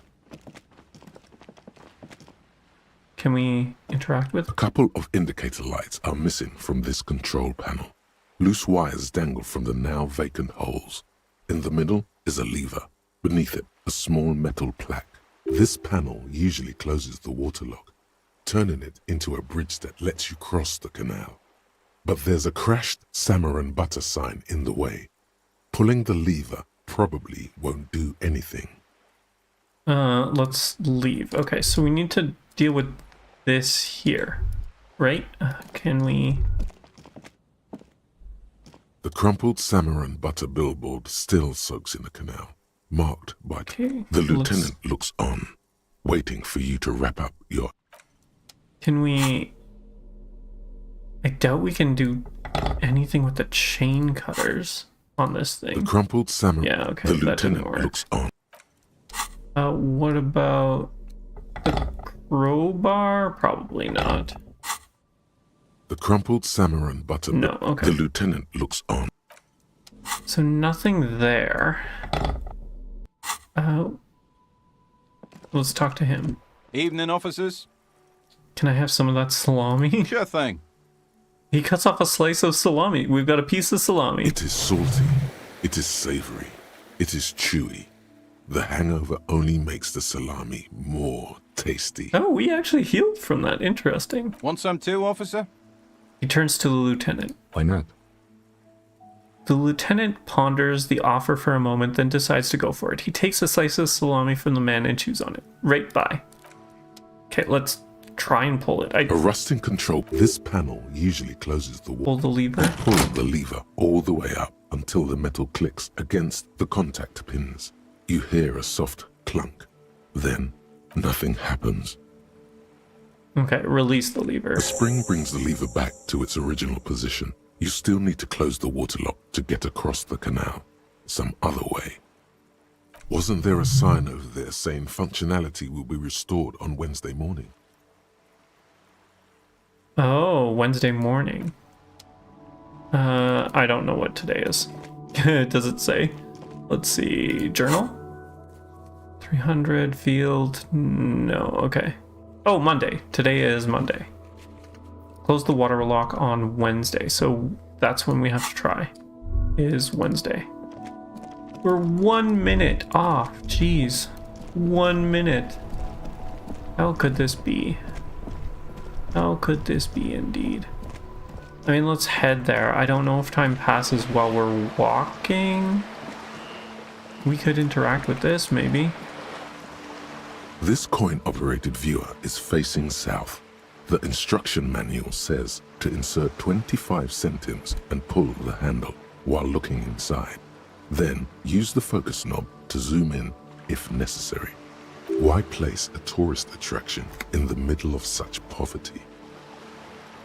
Can we interact with? A couple of indicator lights are missing from this control panel. Loose wires dangle from the now vacant holes. In the middle is a lever. Beneath it, a small metal plaque. This panel usually closes the waterlock, turning it into a bridge that lets you cross the canal. But there's a crashed salmon butter sign in the way. Pulling the lever probably won't do anything. Let's leave. Okay, so we need to deal with this here, right? Can we? The crumpled salmon butter billboard still soaks in the canal, marked by... Okay, the lieutenant looks on, waiting for you to wrap up your... Can we... I doubt we can do anything with the chain cutters on this thing. The crumpled salmon... Yeah, okay, the that didn't lieutenant work. looks on. What about the crowbar? Probably not. The crumpled Samaran butter. No, okay. The lieutenant looks on. So nothing there. Let's talk to him. Evening, officers. Can I have some of that salami? Sure thing. He cuts off a slice of salami. We've got a piece of salami. It is salty. It is savory. It is chewy. The hangover only makes the salami more tasty. Oh, we actually healed from that. Interesting. Want some too, officer? He turns to the lieutenant. Why not? The lieutenant ponders the offer for a moment, then decides to go for it. He takes a slice of salami from the man and chews on it. Right by. Okay, let's try and pull it. A rusting control. This panel usually closes the wall. Pull the lever. Pull the lever all the way up until the metal clicks against the contact pins. You hear a soft clunk. Then nothing happens. Okay, release the lever. The spring brings the lever back to its original position. You still need to close the waterlock to get across the canal. Some other way. Wasn't there a sign over there saying functionality will be restored on Wednesday morning? Oh, Wednesday morning. I don't know what today is. Does it say? Let's see. Journal? 300 field. No, okay. Oh, Monday. Today is Monday. Close the water lock on Wednesday. So that's when we have to try. Is Wednesday. We're 1 minute off. Jeez. 1 minute. How could this be? How could this be indeed? I mean, let's head there. I don't know if time passes while we're walking. We could interact with this, maybe. This coin-operated viewer is facing south. The instruction manual says to insert 25 centimes and pull the handle while looking inside. Then use the focus knob to zoom in if necessary. Why place a tourist attraction in the middle of such poverty?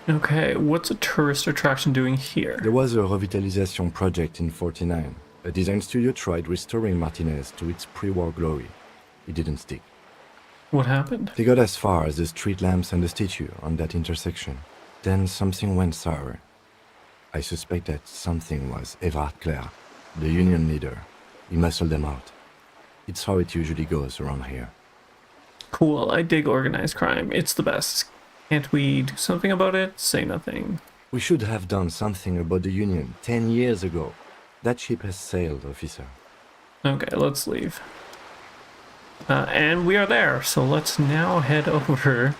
Okay, what's a tourist attraction doing here? There was a revitalization project in 49. A design studio tried restoring Martinez to its pre-war glory. It didn't stick. What happened? They got as far as the street lamps and the statue on that intersection. Then something went sour. I suspect that something was Everard Clare, the union leader. He muscled them out. It's how it usually goes around here. Cool, I dig organized crime. It's the best. Can't we do something about it? Say nothing. We should have done something about the union 10 years ago. That ship has sailed, officer. Okay, let's leave. And we are there, so let's now head over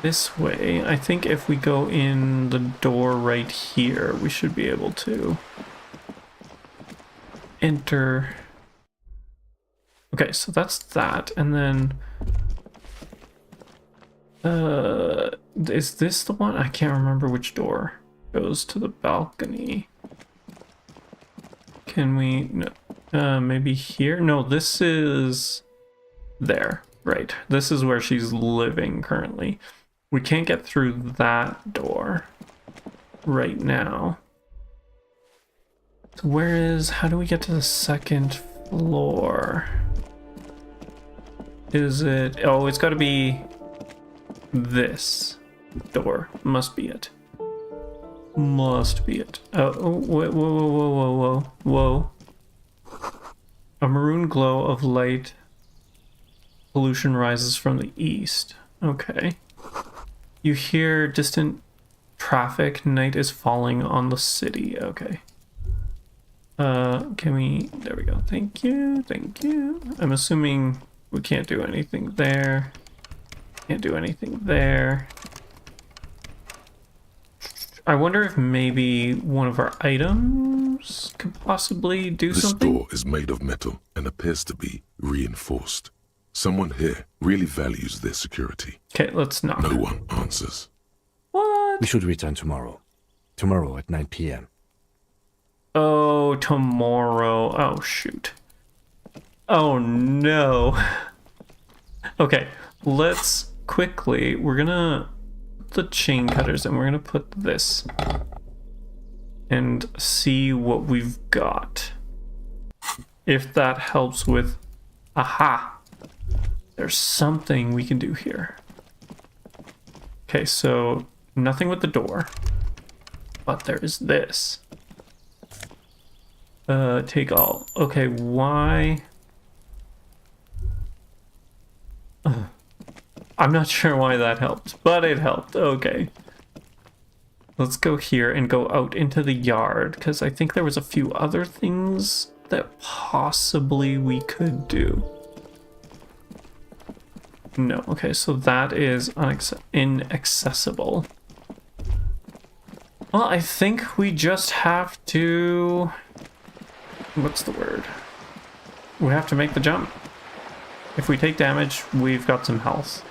this way. I think if we go in the door right here, we should be able to enter. Okay, so that's that, and then is this the one? I can't remember which door goes to the balcony. Can we, no, maybe here? No, this is there, right? This is where she's living currently. We can't get through that door right now. So how do we get to the second floor? Is it, oh, it's got to be this door. Must be it. Must be it. Oh, whoa, whoa, whoa, whoa, whoa, whoa. A maroon glow of light pollution rises from the east. Okay. You hear distant traffic. Night is falling on the city. Okay. Can we, there we go. Thank you, thank you. I'm assuming we can't do anything there. Can't do anything there. I wonder if maybe one of our items could possibly do something. This door is made of metal and appears to be reinforced. Someone here really values their security. Okay, let's knock. No one answers. What? We should return tomorrow. Tomorrow at 9 p.m. Oh, tomorrow. Oh, shoot. Oh, no. Okay, let's quickly, we're gonna put the chain cutters and we're gonna put this and see what we've got. If that helps with, aha, there's something we can do here. Okay, so Nothing with the door. But there's this. Take all. Okay, why? I'm not sure why that helped, but it helped. Okay. Let's go here and go out into the yard, because I think there was a few other things that possibly we could do. No, okay, so that is inaccessible. Well, I think we just have to... What's the word? We have to make the jump. If we take damage, we've got some health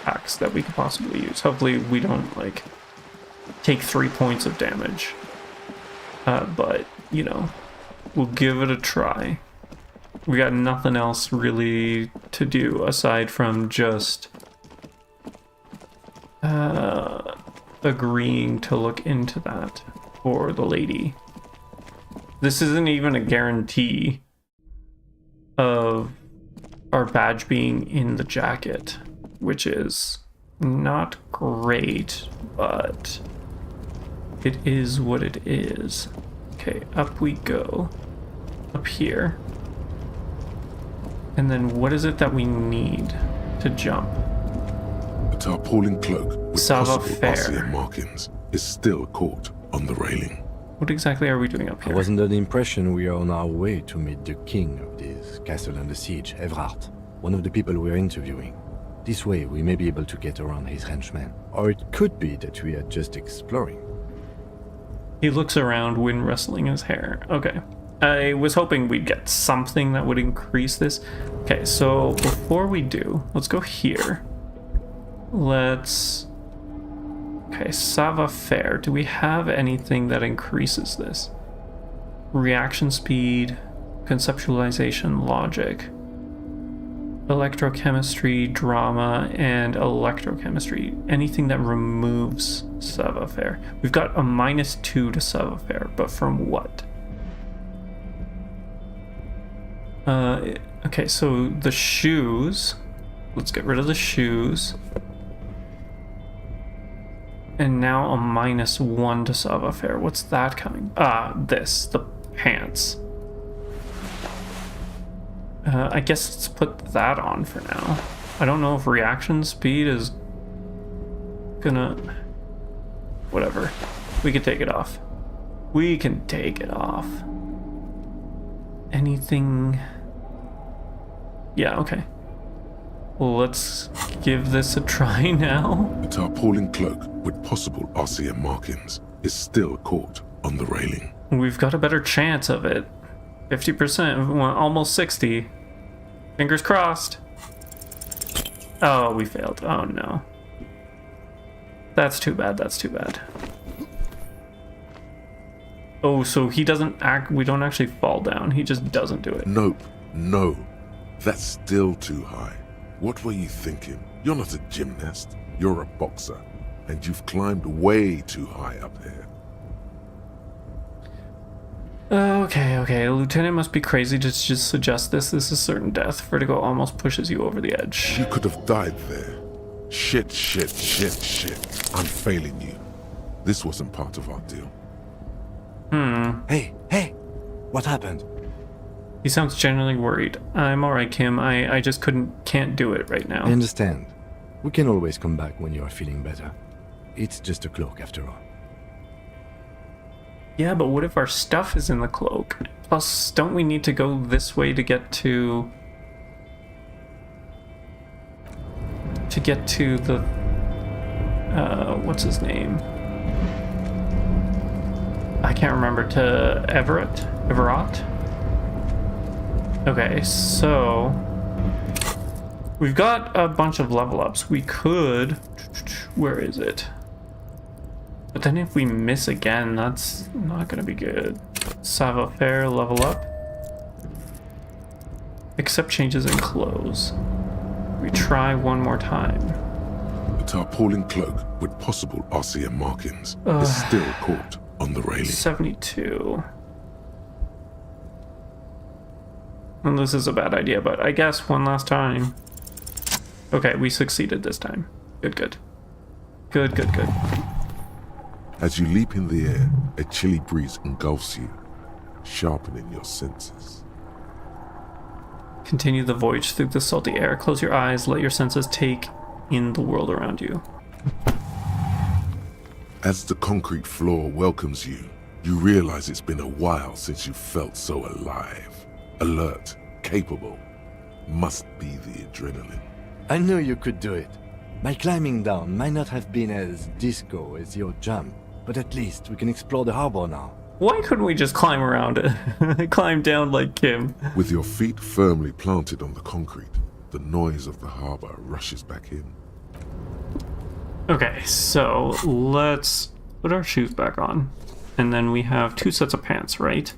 packs that we could possibly use. Hopefully we don't, like, take 3 points of damage. But, you know, we'll give it a try. We got nothing else really to do aside from just agreeing to look into that for the lady. This isn't even a guarantee of our badge being in the jacket, which is not great, but it is what it is. Okay, up we go. Up here. And then what is it that we need to jump? A tarpaulin cloak with Sava possible Fair. RCM markings is still caught on the railing. What exactly are we doing up here? I was under the impression we are on our way to meet the king of this castle under siege, Evrard, one of the people we're interviewing. This way we may be able to get around his henchmen. Or it could be that we are just exploring. He looks around, wind rustling his hair. Okay. I was hoping we'd get something that would increase this. Okay, so before we do, let's go here. Let's... Okay, Sava Fair. Do we have anything that increases this? Reaction speed, conceptualization, logic, electrochemistry, drama, and electrochemistry. Anything that removes Sava Fair. We've got a -2 to Sava Fair, but from what? Okay, so the shoes. Let's get rid of the shoes. And now a -1 to Sava Fair. What's that coming? This, the pants. I guess let's put that on for now. I don't know if reaction speed is gonna... Whatever. We can take it off. We can take it off. Anything... Yeah, okay. Let's give this a try now. A tarpaulin cloak with possible RCM markings is still caught on the railing. We've got a better chance of it. 50%, well, almost 60. Fingers crossed. Oh, we failed. Oh no. That's too bad, that's too bad. Oh, so he doesn't act, we don't actually fall down, he just doesn't do it. Nope, no. That's still too high. What were you thinking? You're not a gymnast, you're a boxer. And you've climbed way too high up here. Okay, Lieutenant must be crazy to just suggest this. This is certain death. Vertigo almost pushes you over the edge. You could have died there. Shit. I'm failing you. This wasn't part of our deal. Hey, what happened? He sounds genuinely worried. I'm alright, Kim. I just can't do it right now. I understand. We can always come back when you are feeling better. It's just a cloak after all. Yeah, but what if our stuff is in the cloak? Plus, don't we need to go this way to get to... the... what's his name? I can't remember. To Everett? Okay, so... We've got a bunch of level ups. We could... Where is it? But then if we miss again, that's not gonna be good. Sava Fair, level up. Accept changes in clothes. We try one more time. A tarpaulin cloak with possible RCM markings is still caught on the railing. 72. And this is a bad idea, but I guess one last time. Okay, we succeeded this time. Good. Good. As you leap in the air, a chilly breeze engulfs you, sharpening your senses. Continue the voyage through the salty air. Close your eyes, let your senses take in the world around you. As the concrete floor welcomes you, you realize it's been a while since you felt so alive, alert, capable. Must be the adrenaline. I knew you could do it. My climbing down might not have been as disco as your jump, but at least we can explore the harbor now. Why couldn't we just climb around it? Climb down like Kim. With your feet firmly planted on the concrete, the noise of the harbor rushes back in. Okay, so let's put our shoes back on. And then we have 2 sets of pants, right?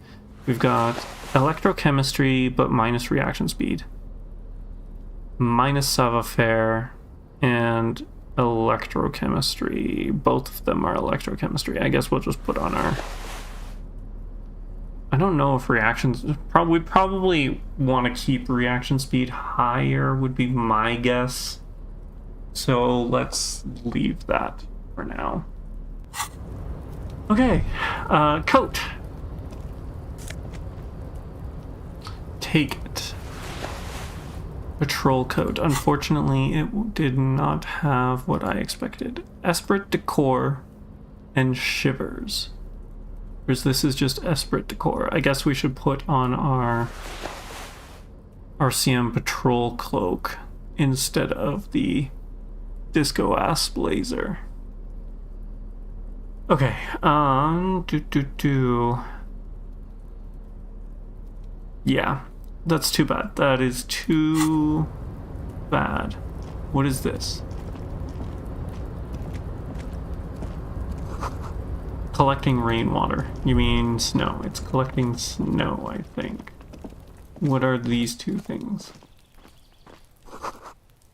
We've got electrochemistry, but minus reaction speed. Minus savoir-faire, and electrochemistry. Both of them are electrochemistry. I guess we'll just put on our... I don't know if reactions... we probably want to keep reaction speed higher, would be my guess. So let's leave that for now. Okay, coat. Take it. Patrol coat. Unfortunately, it did not have what I expected. Esprit de Corps and shivers. Whereas this is just Esprit de Corps. I guess we should put on our RCM patrol cloak instead of the disco ass blazer. Okay, yeah, that's too bad. That is too bad. What is this? Collecting rainwater. You mean snow. It's collecting snow, I think. What are these 2 things?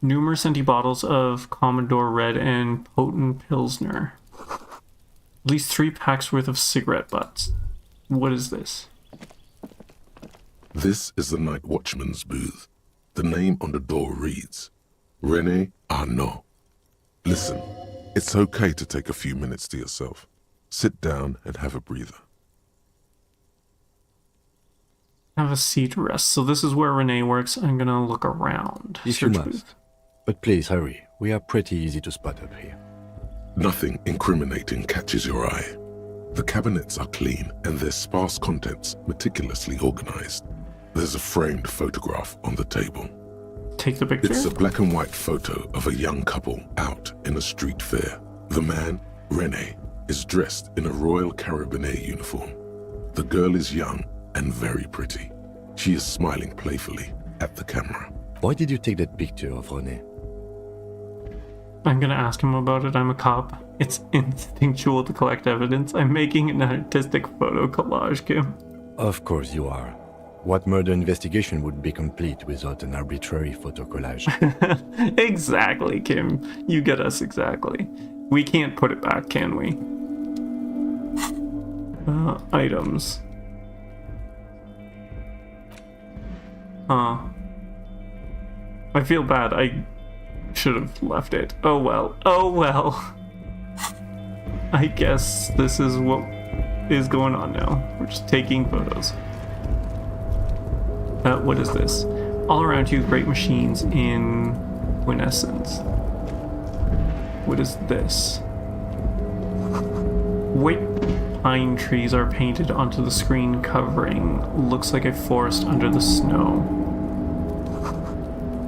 Numerous empty bottles of Commodore Red and Potent Pilsner. At least 3 packs worth of cigarette butts. What is this? This is the night watchman's booth. The name on the door reads, René Arnaud. Listen, it's okay to take a few minutes to yourself. Sit down and have a breather. Have a seat, rest. So this is where René works. I'm gonna look around. If you must. But please hurry. We are pretty easy to spot up here. Nothing incriminating catches your eye. The cabinets are clean and their sparse contents meticulously organized. There's a framed photograph on the table. Take the picture? It's a black and white photo of a young couple out in a street fair. The man, René, is dressed in a Royal Carabinier uniform. The girl is young and very pretty. She is smiling playfully at the camera. Why did you take that picture of René? I'm gonna ask him about it. I'm a cop. It's instinctual to collect evidence. I'm making an artistic photo collage, Kim. Of course you are. What murder investigation would be complete without an arbitrary photo collage? Exactly, Kim. You get us exactly. We can't put it back, can we? Items. I feel bad. I should have left it. Oh well. Oh well. I guess this is what is going on now. We're just taking photos. What is this? All around you, great machines in quintessence. What is this? White pine trees are painted onto the screen covering. Looks like a forest under the snow.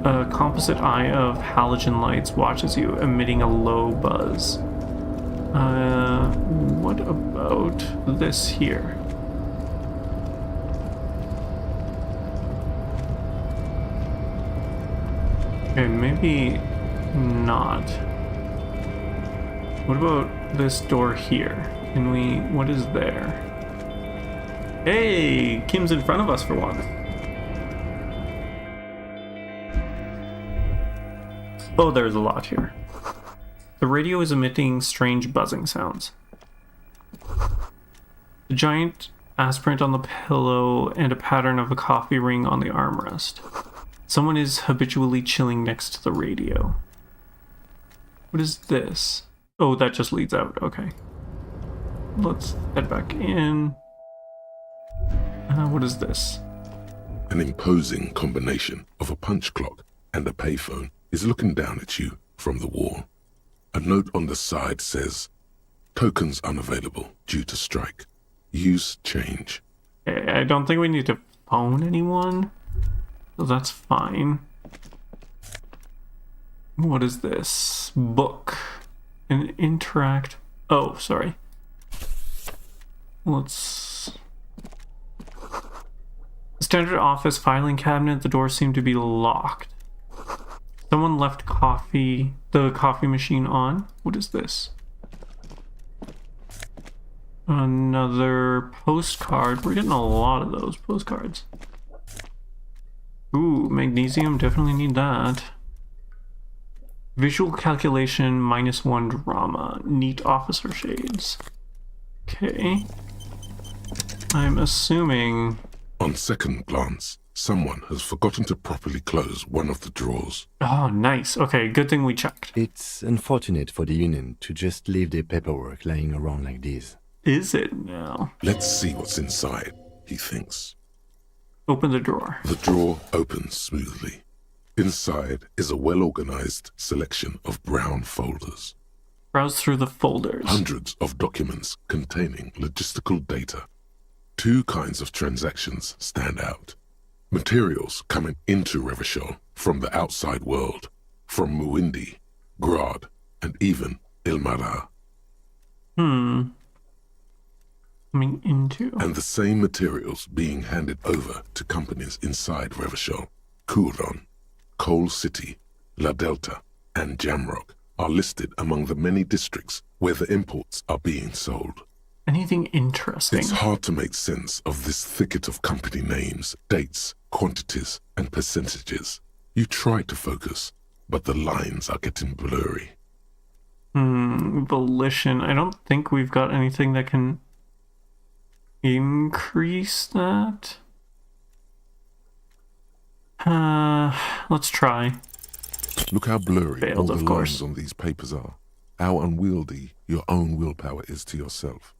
A composite eye of halogen lights watches you, emitting a low buzz. What about this here? Okay, maybe not. What about this door here? Can we... what is there? Hey! Kim's in front of us for once. Oh, there's a lot here. The radio is emitting strange buzzing sounds. The giant aspirant on the pillow and a pattern of a coffee ring on the armrest. Someone is habitually chilling next to the radio. What is this? Oh, that just leads out. Okay. let's head back in. What is this? An imposing combination of a punch clock and a payphone is looking down at you from the wall. A note on the side says, "Tokens unavailable due to strike. Use change." Okay, I don't think we need to phone anyone, so that's fine. What is this? Book. An interact. Oh, sorry. Let's. Standard office filing cabinet. The doors seem to be locked. Someone left the coffee machine on. What is this? Another postcard. We're getting a lot of those postcards. Ooh, magnesium. Definitely need that. Visual calculation -1 drama. Neat officer shades. Okay. I'm assuming... On second glance, someone has forgotten to properly close one of the drawers. Oh, nice. Okay, good thing we checked. It's unfortunate for the Union to just leave their paperwork lying around like this. Is it now? Let's see what's inside, he thinks. Open the drawer. The drawer opens smoothly. Inside is a well-organized selection of brown folders. Browse through the folders. Hundreds of documents containing logistical data. Two kinds of transactions stand out. Materials coming into Revachol from the outside world, from Muindi, Grad, and even Ilmara. Coming into. And the same materials being handed over to companies inside Revachol. Couron, Coal City, La Delta, and Jamrock are listed among the many districts where the imports are being sold. Anything interesting? It's hard to make sense of this thicket of company names, dates, quantities, and percentages. You try to focus, but the lines are getting blurry. Volition. I don't think we've got anything that can increase that. Let's try. Look how blurry Failed, all the of lines course. on these papers are. How unwieldy your own willpower is to yourself.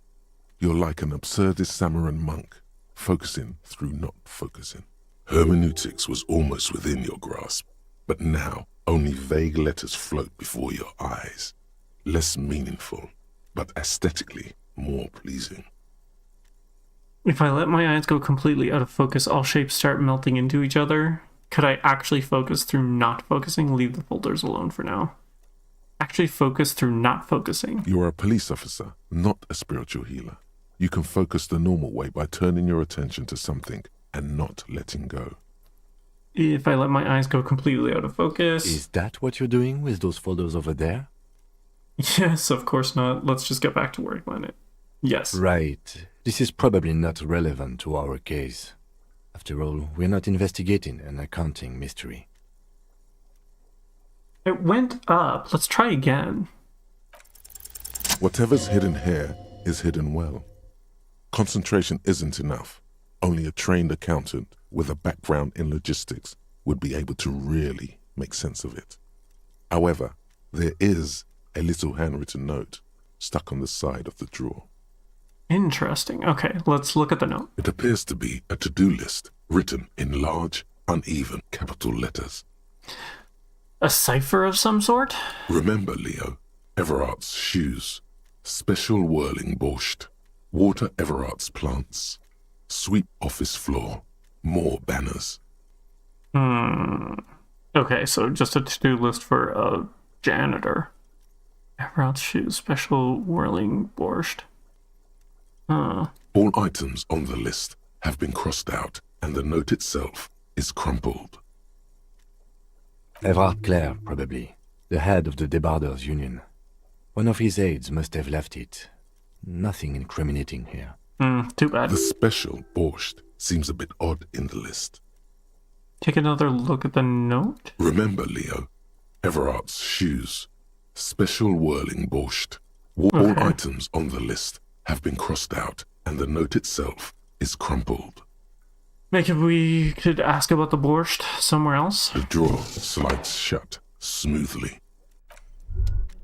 You're like an absurdist Samaran monk, focusing through not focusing. Hermeneutics was almost within your grasp, but now only vague letters float before your eyes. Less meaningful, but aesthetically more pleasing. If I let my eyes go completely out of focus, all shapes start melting into each other. Could I actually focus through not focusing? Leave the folders alone for now. Actually focus through not focusing. You are a police officer, not a spiritual healer. You can focus the normal way by turning your attention to something and not letting go. If I let my eyes go completely out of focus... Is that what you're doing with those folders over there? Yes, of course not. Let's just get back to work, Planet. Yes. Right. This is probably not relevant to our case. After all, we're not investigating an accounting mystery. It went up. Let's try again. Whatever's hidden here is hidden well. Concentration isn't enough. Only a trained accountant with a background in logistics would be able to really make sense of it. However, there is a little handwritten note stuck on the side of the drawer. Interesting. Okay, let's look at the note. It appears to be a to-do list written in large, uneven capital letters. A cipher of some sort? Remember, Leo, Everard's shoes, special whirling borscht, water Everard's plants, sweep office floor, more banners. Okay, so just a to-do list for a janitor. Everard's shoes, special whirling borscht. All items on the list have been crossed out, and the note itself is crumpled. Everard Clare, probably. The head of the Debarders Union. One of his aides must have left it. Nothing incriminating here. Too bad. The special borscht seems a bit odd in the list. Take another look at the note. Remember, Leo, Everard's shoes, special whirling borscht. All items on the list have been crossed out, and the note itself is crumpled. Maybe we could ask about the borscht somewhere else. The drawer slides shut smoothly.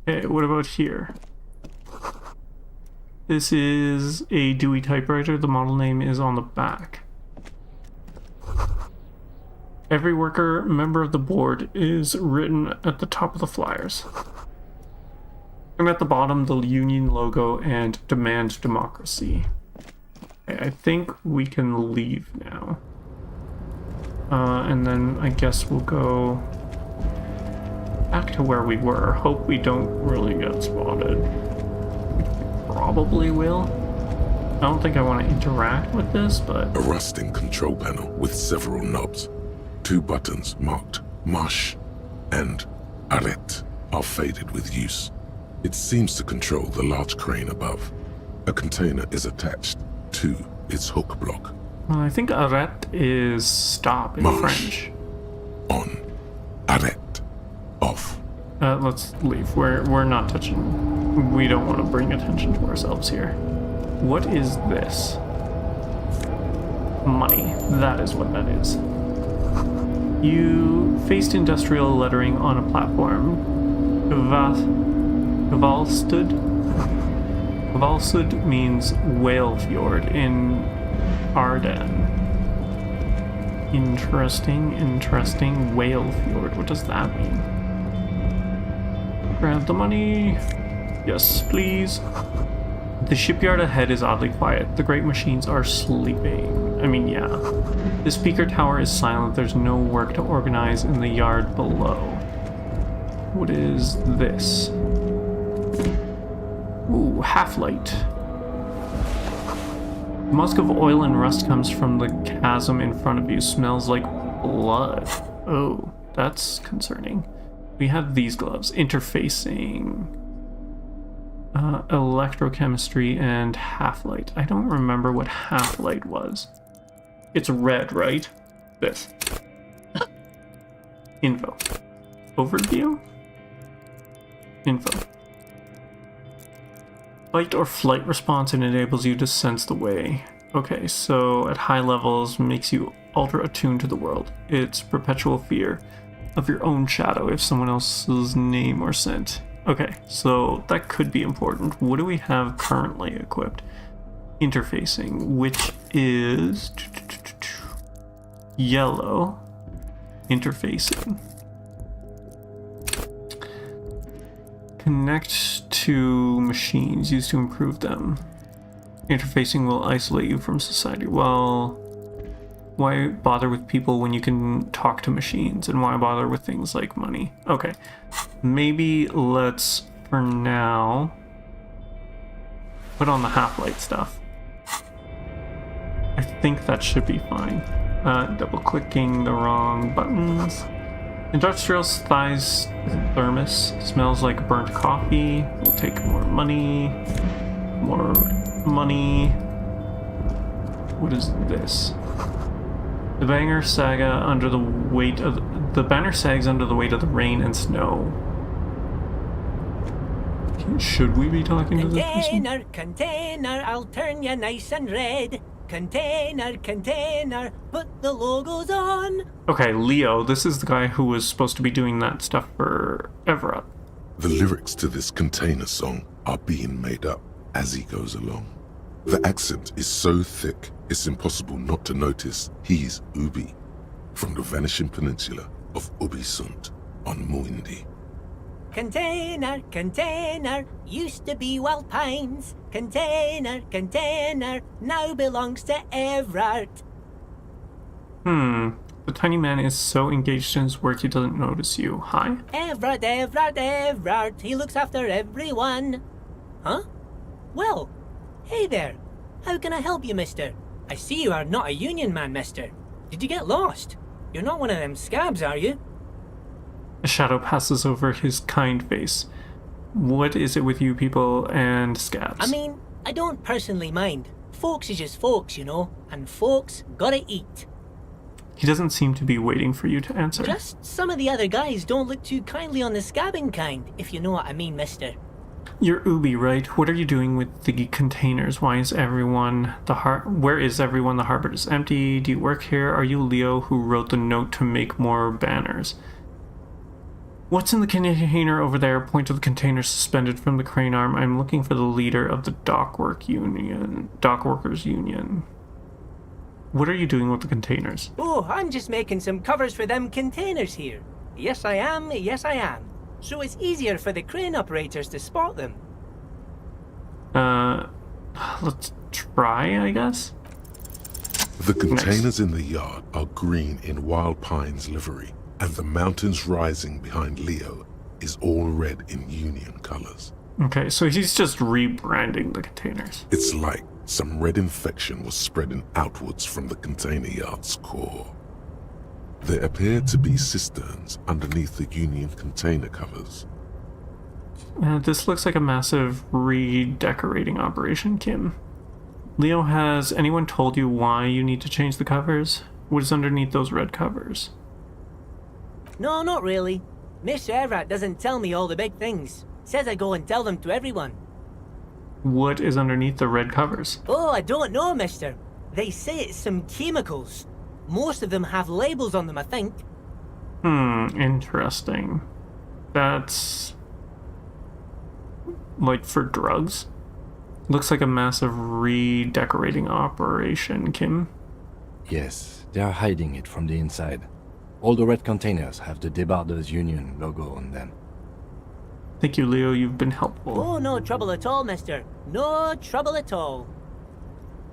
Okay, what about here? This is a Dewey typewriter. The model name is on the back. Every worker member of the board is written at the top of the flyers. And at the bottom, the union logo and demand democracy. Okay, I think we can leave now. And then I guess we'll go back to where we were. Hope we don't really get spotted. Probably will. I don't think I want to interact with this, but... A rusting control panel with several knobs. 2 buttons marked Marche and Arrête are faded with use. It seems to control the large crane above. A container is attached to its hook block. Well, I think Arrête is stop in French. On. Arrête. Off. Let's leave. We're not touching. We don't want to bring attention to ourselves here. What is this? Money. That is what that is. You faced industrial lettering on a platform. Kvalstud means whale fjord in Ardennes. Interesting. Whale fjord. What does that mean? Grab the money. Yes, please. The shipyard ahead is oddly quiet. The great machines are sleeping. I mean, yeah. The speaker tower is silent. There's no work to organize in the yard below. What is this? Ooh, half-light. The musk of oil and rust comes from the chasm in front of you. Smells like blood. Oh, that's concerning. We have these gloves. Interfacing. Electrochemistry and half-light. I don't remember what half-light was. It's red, right? This. Info. Overview? Info. Fight or flight response and enables you to sense the way. Okay, so at high levels makes you ultra attuned to the world. It's perpetual fear of your own shadow if someone else's name or scent. Okay, so that could be important. What do we have currently equipped? Interfacing, which is yellow. Interfacing. Connect to machines used to improve them. Interfacing will isolate you from society. Well, why bother with people when you can talk to machines? And why bother with things like money? Okay, maybe let's, for now, put on the half-light stuff. I think that should be fine. Double-clicking the wrong buttons. Industrial size thermos smells like burnt coffee. We'll take more money. More money. What is this? The banner sags under the weight of the rain and snow. Should we be talking to this person? Container, I'll turn you nice and red. Container, put the logos on. Okay, Leo, this is the guy who was supposed to be doing that stuff for Everett. The lyrics to this container song are being made up as he goes along. The accent is so thick, it's impossible not to notice he's Ubi, from the vanishing peninsula of Ubisund on Muindi. Container, used to be Wild Pines. Container, now belongs to Everett. The tiny man is so engaged in his work he doesn't notice you. Hi? Everett, he looks after everyone. Huh? Well, hey there. How can I help you, mister? I see you are not a union man, mister. Did you get lost? You're not one of them scabs, are you? A shadow passes over his kind face. What is it with you people and scabs? I mean, I don't personally mind. Folks is just folks, you know, and folks gotta eat. He doesn't seem to be waiting for you to answer. Just some of the other guys don't look too kindly on the scabbing kind, if you know what I mean, mister. You're Ubi, right? What are you doing with the containers? Where is everyone? The harbor is empty. Do you work here? Are you Leo who wrote the note to make more banners? What's in the container over there? Point to the container suspended from the crane arm. I'm looking for the leader of the dockworkers union. What are you doing with the containers? Oh, I'm just making some covers for them containers here. Yes, I am. Yes, I am. So it's easier for the crane operators to spot them. Let's try, I guess. The containers in the yard are green in Wild Pine's livery, and the mountains rising behind Leo is all red in Union colors. Okay, so he's just rebranding the containers. It's like some red infection was spreading outwards from the container yard's core. There appear to be cisterns underneath the Union container covers. This looks like a massive redecorating operation, Kim. Leo, has anyone told you why you need to change the covers? What is underneath those red covers? No, not really. Mr. Everett doesn't tell me all the big things. Says I go and tell them to everyone. What is underneath the red covers? Oh, I don't know, mister. They say it's some chemicals. Most of them have labels on them, I think. Interesting. That's... like for drugs? Looks like a massive redecorating operation, Kim. Yes, they are hiding it from the inside. All the red containers have the Debarders Union logo on them. Thank you, Leo. You've been helpful. Oh, no trouble at all, mister. No trouble at all.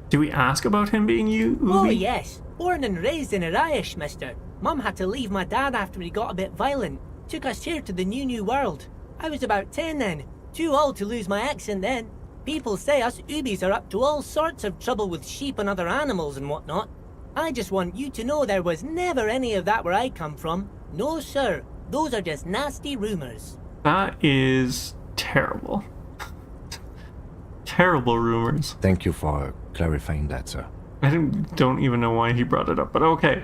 Do we ask about him being you? Oh, yes. Born and raised in Arish, mister. Mum had to leave my dad after he got a bit violent. Took us here to the new world. I was about 10 then. Too old to lose my accent then. People say us Ubis are up to all sorts of trouble with sheep and other animals and whatnot. I just want you to know there was never any of that where I come from. No, sir. Those are just nasty rumors. That is terrible. Terrible rumors. Thank you for clarifying that, sir. I don't even know why he brought it up, but okay.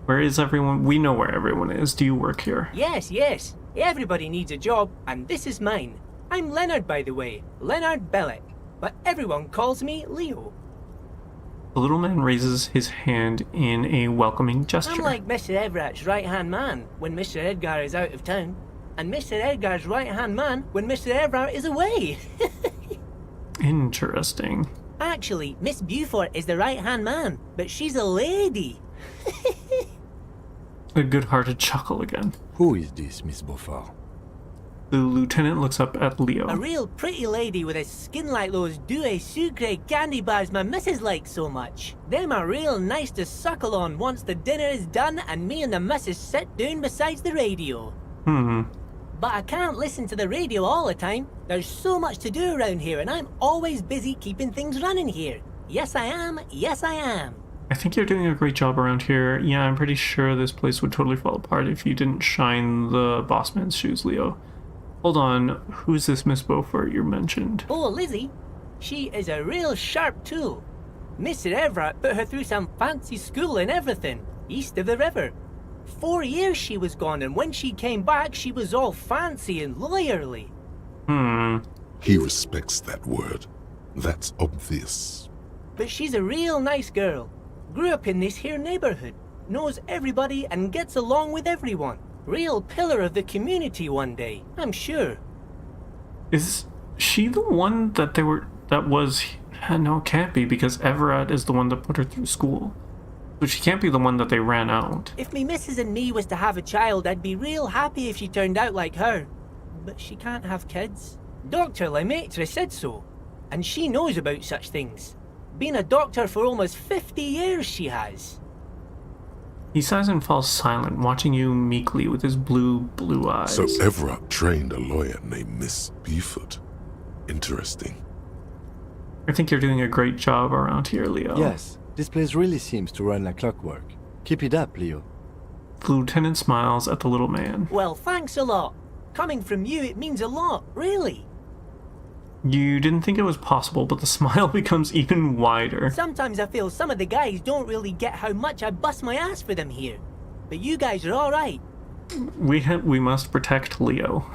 Where is everyone? We know where everyone is. Do you work here? Yes, yes. Everybody needs a job, and this is mine. I'm Leonard, by the way. Leonard Bellick. But everyone calls me Leo. The little man raises his hand in a welcoming gesture. I'm like Mr. Everett's right-hand man when Mr. Edgar is out of town, and Mr. Edgar's right-hand man when Mr. Everett is away. Interesting. Actually, Miss Beaufort is the right-hand man, but she's a lady. A good-hearted chuckle again. Who is this, Miss Beaufort? The lieutenant looks up at Leo. A real pretty lady with a skin like those douce sucre candy bars my missus likes so much. Them are real nice to suckle on once the dinner is done and me and the missus sit down beside the radio. But I can't listen to the radio all the time. There's so much to do around here and I'm always busy keeping things running here. Yes, I am. Yes, I am. I think you're doing a great job around here. Yeah, I'm pretty sure this place would totally fall apart if you didn't shine the boss man's shoes, Leo. Hold on, who's this Miss Beaufort you mentioned? Oh, Lizzie. She is a real sharp tool. Mr. Everett put her through some fancy school and everything, east of the river. 4 years she was gone, and when she came back, she was all fancy and lawyerly. He respects that word. That's obvious. But she's a real nice girl. Grew up in this here neighborhood. Knows everybody and gets along with everyone. Real pillar of the community one day, I'm sure. Is she the one that no, it can't be, because Everett is the one that put her through school. So she can't be the one that they ran out. If me missus and me was to have a child, I'd be real happy if she turned out like her. But she can't have kids. Dr. Lemaitre said so. And she knows about such things. Been a doctor for almost 50 years she has. He sighs and falls silent, watching you meekly with his blue eyes. So Everett trained a lawyer named Miss Beaufort. Interesting. I think you're doing a great job around here, Leo. Yes, this place really seems to run like clockwork. Keep it up, Leo. The lieutenant smiles at the little man. Well, thanks a lot. Coming from you, it means a lot, really. You didn't think it was possible, but the smile becomes even wider. Sometimes I feel some of the guys don't really get how much I bust my ass for them here. But you guys are alright. We must protect Leo.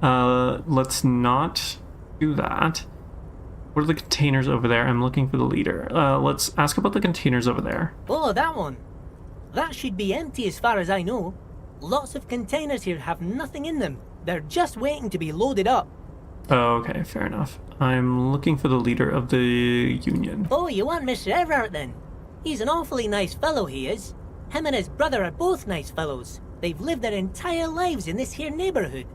Let's not do that. What are the containers over there? I'm looking for the leader. Let's ask about the containers over there. Oh, that one. That should be empty as far as I know. Lots of containers here have nothing in them. They're just waiting to be loaded up. Oh, okay, fair enough. I'm looking for the leader of the union. Oh, you want Mr. Everard then? He's an awfully nice fellow, he is. Him and his brother are both nice fellows. They've lived their entire lives in this here neighborhood.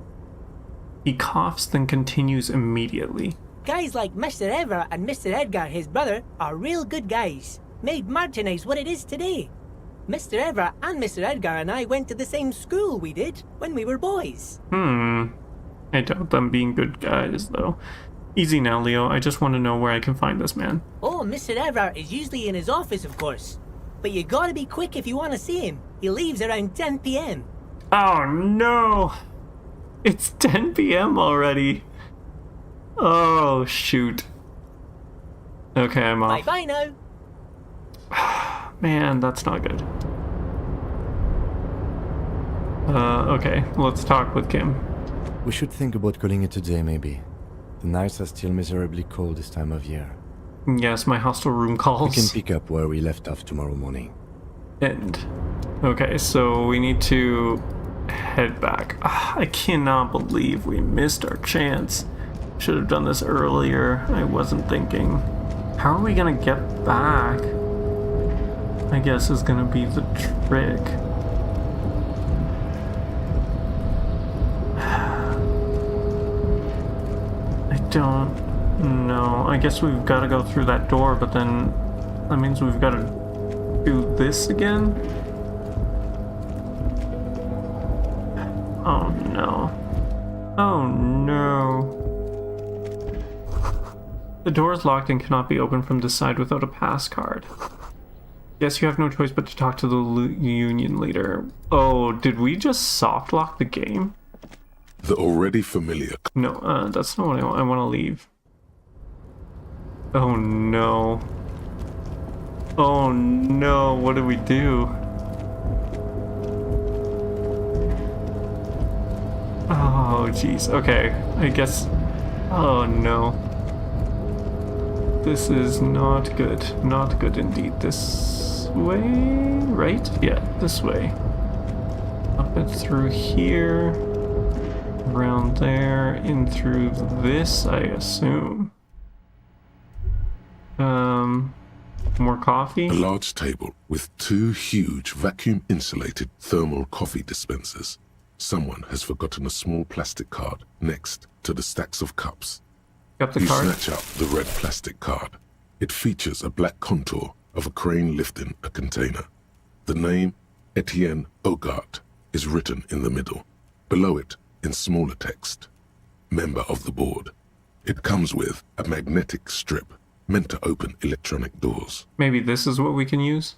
He coughs, then continues immediately. Guys like Mr. Everard and Mr. Edgar, his brother, are real good guys. Made Martinez what it is today. Mr. Everard and Mr. Edgar and I went to the same school we did when we were boys. I doubt them being good guys, though. Easy now, Leo. I just want to know where I can find this man. Oh, Mr. Everard is usually in his office, of course. But you gotta be quick if you want to see him. He leaves around 10 p.m. Oh, no! It's 10 p.m. already. Oh, shoot. Okay, I'm off. Bye-bye now. Man, that's not good. Okay, let's talk with Kim. We should think about calling it a day, maybe. The nights are still miserably cold this time of year. Yes, my hostel room calls. We can pick up where we left off tomorrow morning. End. Okay, so we need to head back. I cannot believe we missed our chance. Should have done this earlier. I wasn't thinking. How are we gonna get back? I guess is gonna be the trick. I don't know. I guess we've got to go through that door, but then that means we've got to do this again? Oh no. Oh no. The door is locked and cannot be opened from this side without a pass card. Yes, you have no choice but to talk to the union leader. Oh, did we just soft lock the game? The already familiar. No, that's not what I want. I want to leave. Oh no. Oh no, what do we do? Oh jeez, okay. I guess... Oh no. This is not good. Not good indeed. This way? Right? Yeah, this way. Up and through here. Around there. In through this, I assume. More coffee? A large table with 2 huge vacuum-insulated thermal coffee dispensers. Someone has forgotten a small plastic card next to the stacks of cups. Got the You card? snatch out the red plastic card. It features a black contour of a crane lifting a container. The name, Etienne Hogarth, is written in the middle. Below it, in smaller text, member of the board. It comes with a magnetic strip meant to open electronic doors. Maybe this is what we can use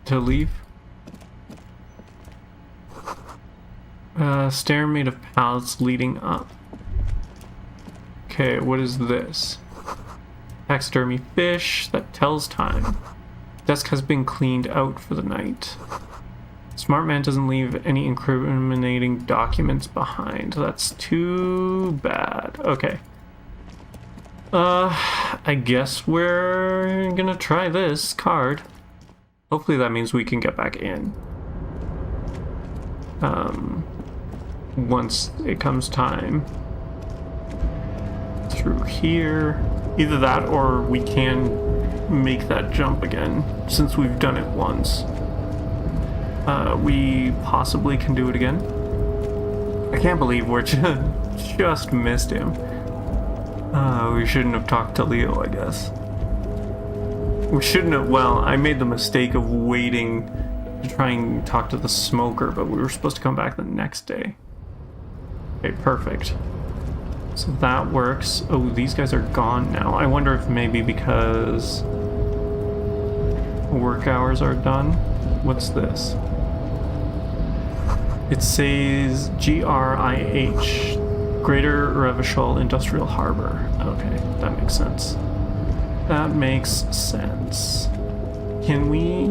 to leave. Stair made of pallets leading up. Okay, what is this? Taxidermy fish that tells time. Desk has been cleaned out for the night. Smart man doesn't leave any incriminating documents behind. That's too bad. Okay. I guess we're gonna try this card. Hopefully that means we can get back in. Once it comes time. Through here. Either that or we can make that jump again, since we've done it once. We possibly can do it again. I can't believe we're just missed him. We shouldn't have talked to Leo, I guess. We shouldn't have, well, I made the mistake of waiting to try and talk to the smoker, but we were supposed to come back the next day. Okay, perfect. So that works. Oh, these guys are gone now. I wonder if maybe because work hours are done. What's this? It says GRIH, Greater Revachol Industrial Harbor. Okay, that makes sense. That makes sense. Can we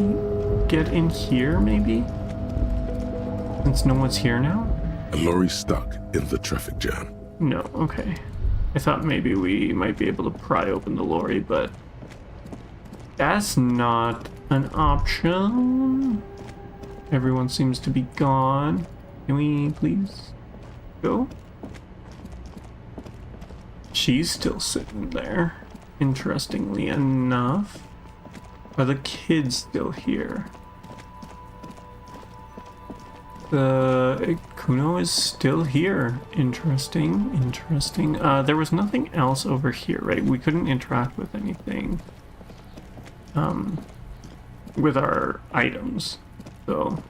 get in here, maybe? Since no one's here now? A lorry stuck in the traffic jam. No, okay. I thought maybe we might be able to pry open the lorry, but that's not an option. Everyone seems to be gone. Can we please go? She's still sitting there, interestingly enough. Are the kids still here? The Kuno is still here. Interesting. There was nothing else over here, right? We couldn't interact with anything. With our items. So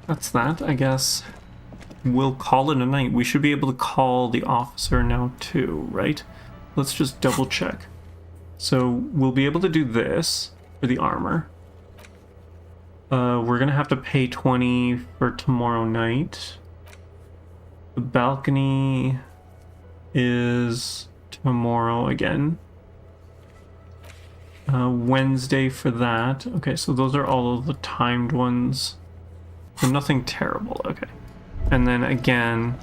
that's that, I guess. We'll call it a night. We should be able to call the officer now too, right? Let's just double check. So we'll be able to do this for the armor. We're gonna have to pay 20 for tomorrow night. The balcony is tomorrow again. Wednesday for that. Okay, so those are all of the timed ones. So nothing terrible, okay. And then again,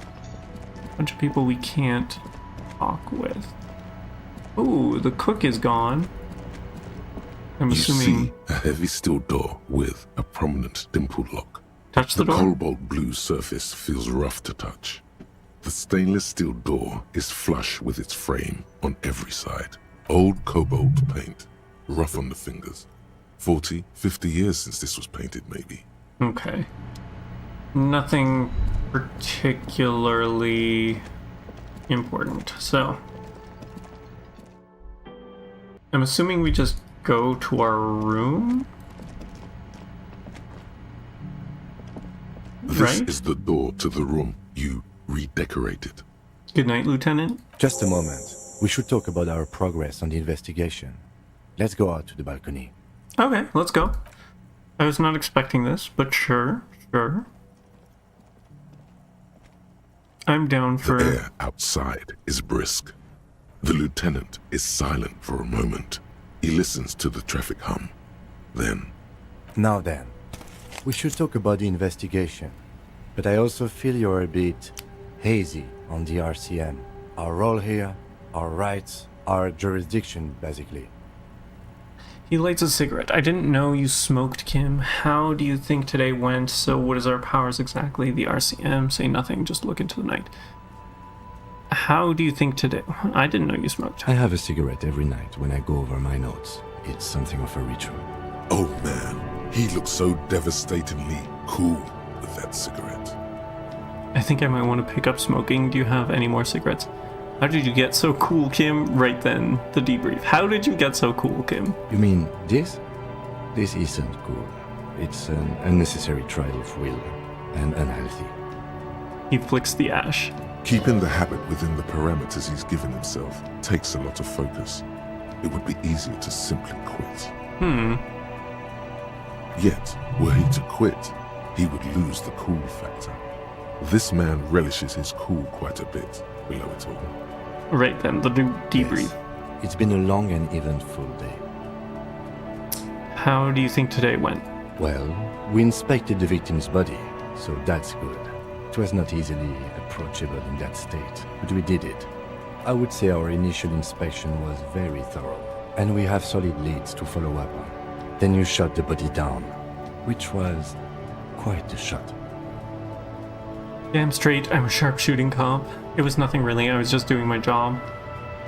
a bunch of people we can't talk with. Ooh, the cook is gone. I'm assuming... You see a heavy steel door with a prominent dimple lock. Touch the door? Cobalt blue surface feels rough to touch. The stainless steel door is flush with its frame on every side. Old cobalt paint, rough on the fingers. 40, 50 years since this was painted, maybe. Okay. Nothing particularly important, so... I'm assuming we just go to our room? This is the door to the room you redecorated. Good night, Lieutenant. Just a moment. We should talk about our progress on the investigation. Let's go out to the balcony. Okay, let's go. I was not expecting this, but sure. I'm down for... The air outside is brisk. The lieutenant is silent for a moment. He listens to the traffic hum. Then... Now then, we should talk about the investigation. But I also feel you're a bit hazy on the RCM. Our role here, our rights, our jurisdiction, basically. He lights a cigarette. I didn't know you smoked, Kim. How do you think today went? So what is our powers exactly? The RCM? Say nothing, just look into the night. How do you think today... I didn't know you smoked. I have a cigarette every night when I go over my notes. It's something of a ritual. Oh man, he looks so devastatingly cool with that cigarette. I think I might want to pick up smoking. Do you have any more cigarettes? How did you get so cool, Kim? Right then, the debrief. How did you get so cool, Kim? You mean this? This isn't cool. It's an unnecessary trial of will, and unhealthy. He flicks the ash. Keeping the habit within the parameters he's given himself takes a lot of focus. It would be easier to simply quit. Yet, were he to quit, he would lose the cool factor. This man relishes his cool quite a bit below it all. Right then, the debrief. Yes. It's been a long and eventful day. How do you think today went? Well, we inspected the victim's body, so that's good. It was not easily approachable in that state, but we did it. I would say our initial inspection was very thorough, and we have solid leads to follow up on. Then you shot the body down, which was quite a shot. Damn straight, I'm a sharpshooting cop. It was nothing really, I was just doing my job.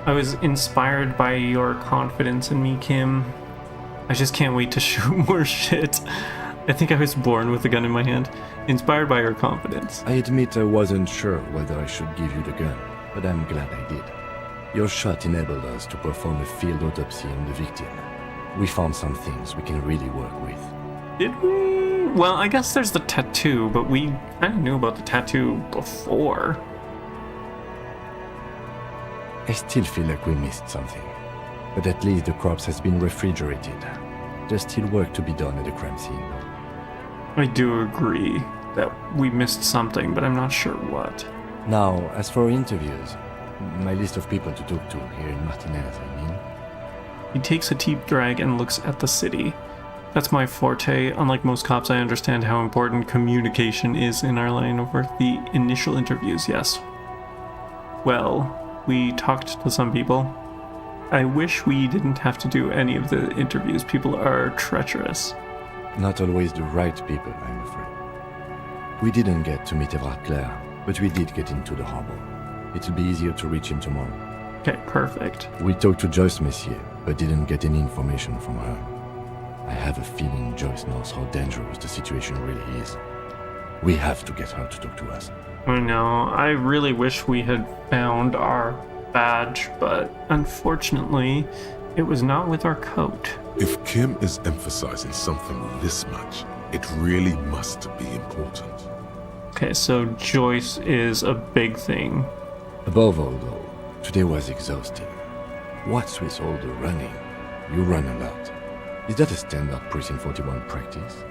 I was inspired by your confidence in me, Kim. I just can't wait to shoot more shit. I think I was born with a gun in my hand, inspired by your confidence. I admit I wasn't sure whether I should give you the gun, but I'm glad I did. Your shot enabled us to perform a field autopsy on the victim. We found some things we can really work with. Did we? Well, I guess there's the tattoo, but we kind of knew about the tattoo before. I still feel like we missed something. But at least the corpse has been refrigerated. There's still work to be done at the crime scene. I do agree that we missed something, but I'm not sure what. Now, as for interviews, my list of people to talk to here in Martinez, I mean. He takes a deep drag and looks at the city. That's my forte. Unlike most cops, I understand how important communication is in our line of work. The initial interviews, yes. Well, we talked to some people. I wish we didn't have to do any of the interviews. People are treacherous. Not always the right people, I'm afraid. We didn't get to meet Evrard Claire, but we did get into the harbor. It'll be easier to reach him tomorrow. Okay, perfect. We talked to Joyce Messier, but didn't get any information from her. I have a feeling Joyce knows how dangerous the situation really is. We have to get her to talk to us. I know, I really wish we had found our badge, but unfortunately, it was not with our coat. If Kim is emphasizing something this much, it really must be important. Okay, so Joyce is a big thing. Above all, though, today was exhausting. What's with all the running? You run a lot. Is that a standard Precinct 41 practice?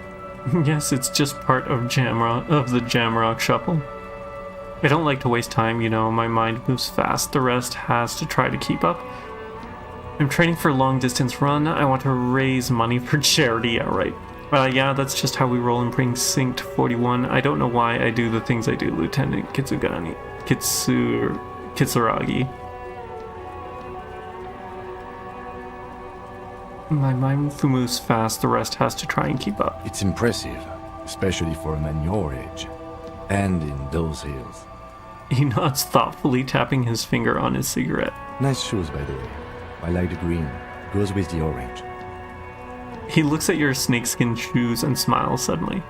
Yes, it's just part of the Jamrock Shuffle. I don't like to waste time, you know, my mind moves fast, the rest has to try to keep up. I'm training for a long distance run, I want to raise money for charity, yeah, right. Yeah, that's just how we roll in Precinct 41. I don't know why I do the things I do, Lieutenant Kitsuragi. My mind moves fast, the rest has to try and keep up. It's impressive, especially for a man your age. And in those hills. He nods thoughtfully, tapping his finger on his cigarette. Nice shoes, by the way. I like the green. Goes with the orange. He looks at your snakeskin shoes and smiles suddenly.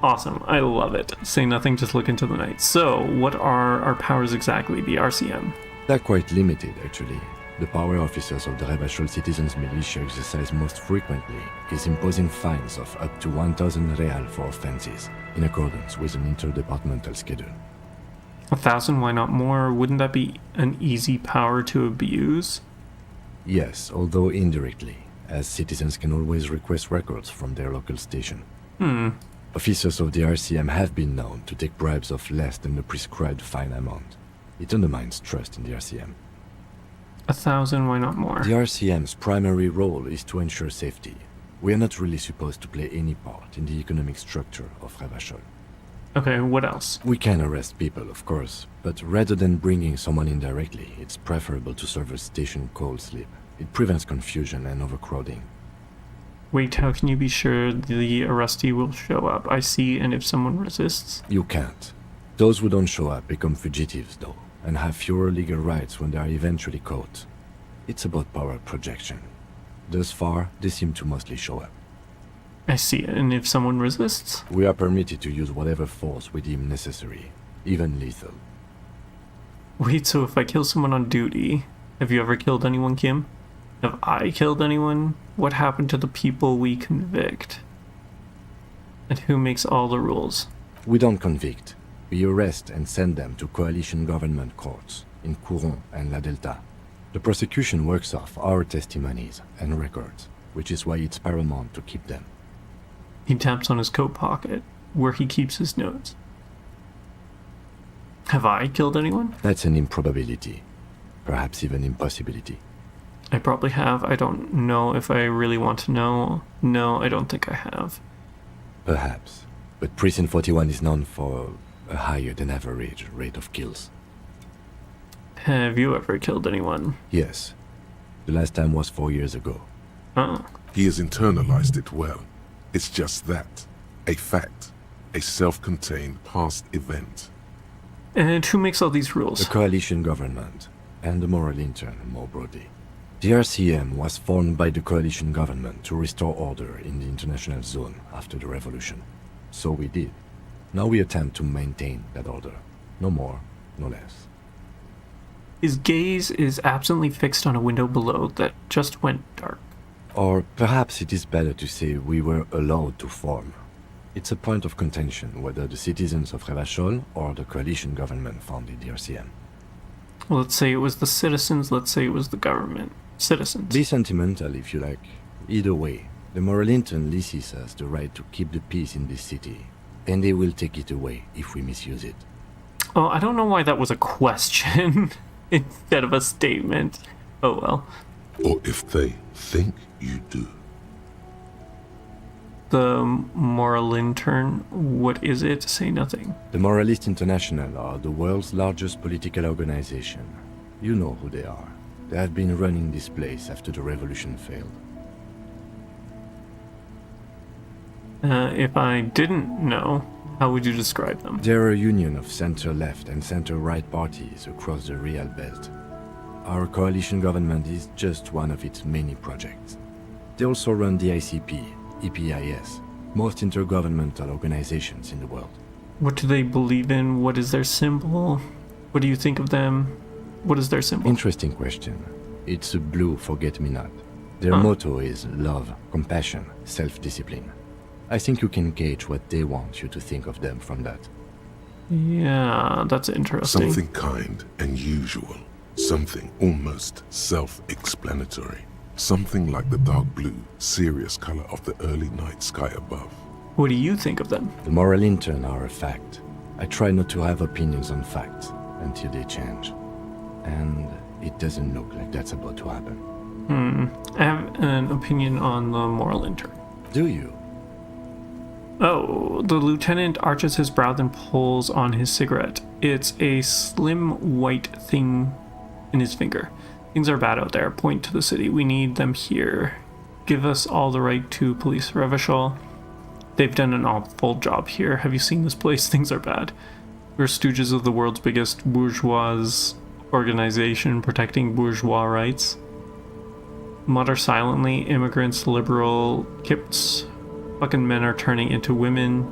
Awesome, I love it. Say nothing, just look into the night. So, what are our powers exactly, the RCM? They're quite limited, actually. The power officers of the Rebachol Citizens Militia exercise most frequently is imposing fines of up to 1,000 real for offenses, in accordance with an interdepartmental schedule. 1,000, why not more? Wouldn't that be an easy power to abuse? Yes, although indirectly, as citizens can always request records from their local station. Officers of the RCM have been known to take bribes of less than the prescribed fine amount. It undermines trust in the RCM. 1,000, why not more? The RCM's primary role is to ensure safety. We are not really supposed to play any part in the economic structure of Rebachol. Okay, what else? We can arrest people, of course, but rather than bringing someone in directly, it's preferable to serve a station cold sleep. It prevents confusion and overcrowding. Wait, how can you be sure the arrestee will show up? I see, and if someone resists? You can't. Those who don't show up become fugitives, though, and have fewer legal rights when they are eventually caught. It's about power projection. Thus far, they seem to mostly show up. I see, and if someone resists? We are permitted to use whatever force we deem necessary, even lethal. Wait, so if I kill someone on duty, have you ever killed anyone, Kim? Have I killed anyone? What happened to the people we convict? And who makes all the rules? We don't convict. We arrest and send them to coalition government courts in Couron and La Delta. The prosecution works off our testimonies and records, which is why it's paramount to keep them. He taps on his coat pocket, where he keeps his notes. Have I killed anyone? That's an improbability. Perhaps even impossibility. I probably have. I don't know if I really want to know. No, I don't think I have. Perhaps. But Precinct 41 is known for a higher than average rate of kills. Have you ever killed anyone? Yes. The last time was 4 years ago. Oh. He has internalized it well. It's just that. A fact. A self-contained past event. And who makes all these rules? The coalition government, and the moral intern more broadly. The RCM was formed by the coalition government to restore order in the international zone after the revolution. So we did. Now we attempt to maintain that order. No more, no less. His gaze is absently fixed on a window below that just went dark. Or perhaps it is better to say we were allowed to form. It's a point of contention whether the citizens of Rebachol or the coalition government founded the RCM. Well, let's say it was the citizens, let's say it was the government. Citizens. Be sentimental if you like. Either way, the moral intern leases us the right to keep the peace in this city, and they will take it away if we misuse it. Oh, I don't know why that was a question instead of a statement. Oh well. Or if they think you do. The moral intern, what is it? Say nothing. The Moralist International are the world's largest political organization. You know who they are. They have been running this place after the revolution failed. If I didn't know, how would you describe them? They're a union of center-left and center-right parties across the Real Belt. Our coalition government is just one of its many projects. They also run the ICP, EPIS, most intergovernmental organizations in the world. What do they believe in? What is their symbol? What do you think of them? What is their symbol? Interesting question. It's a blue forget-me-not. Their motto is love, compassion, self-discipline. I think you can gauge what they want you to think of them from that. Yeah, that's interesting. Something kind and usual. Something almost self-explanatory. Something like the dark blue, serious color of the early night sky above. What do you think of them? The moral intern are a fact. I try not to have opinions on facts until they change. And it doesn't look like that's about to happen. I have an opinion on the moral intern. Do you? Oh, the lieutenant arches his brow and pulls on his cigarette. It's a slim white thing in his finger. Things are bad out there. Point to the city. We need them here. Give us all the right to police Revachol. They've done an awful job here. Have you seen this place? Things are bad. We're stooges of the world's biggest bourgeois organization protecting bourgeois rights. Mutter silently. Immigrants, liberal, kips. Fucking men are turning into women.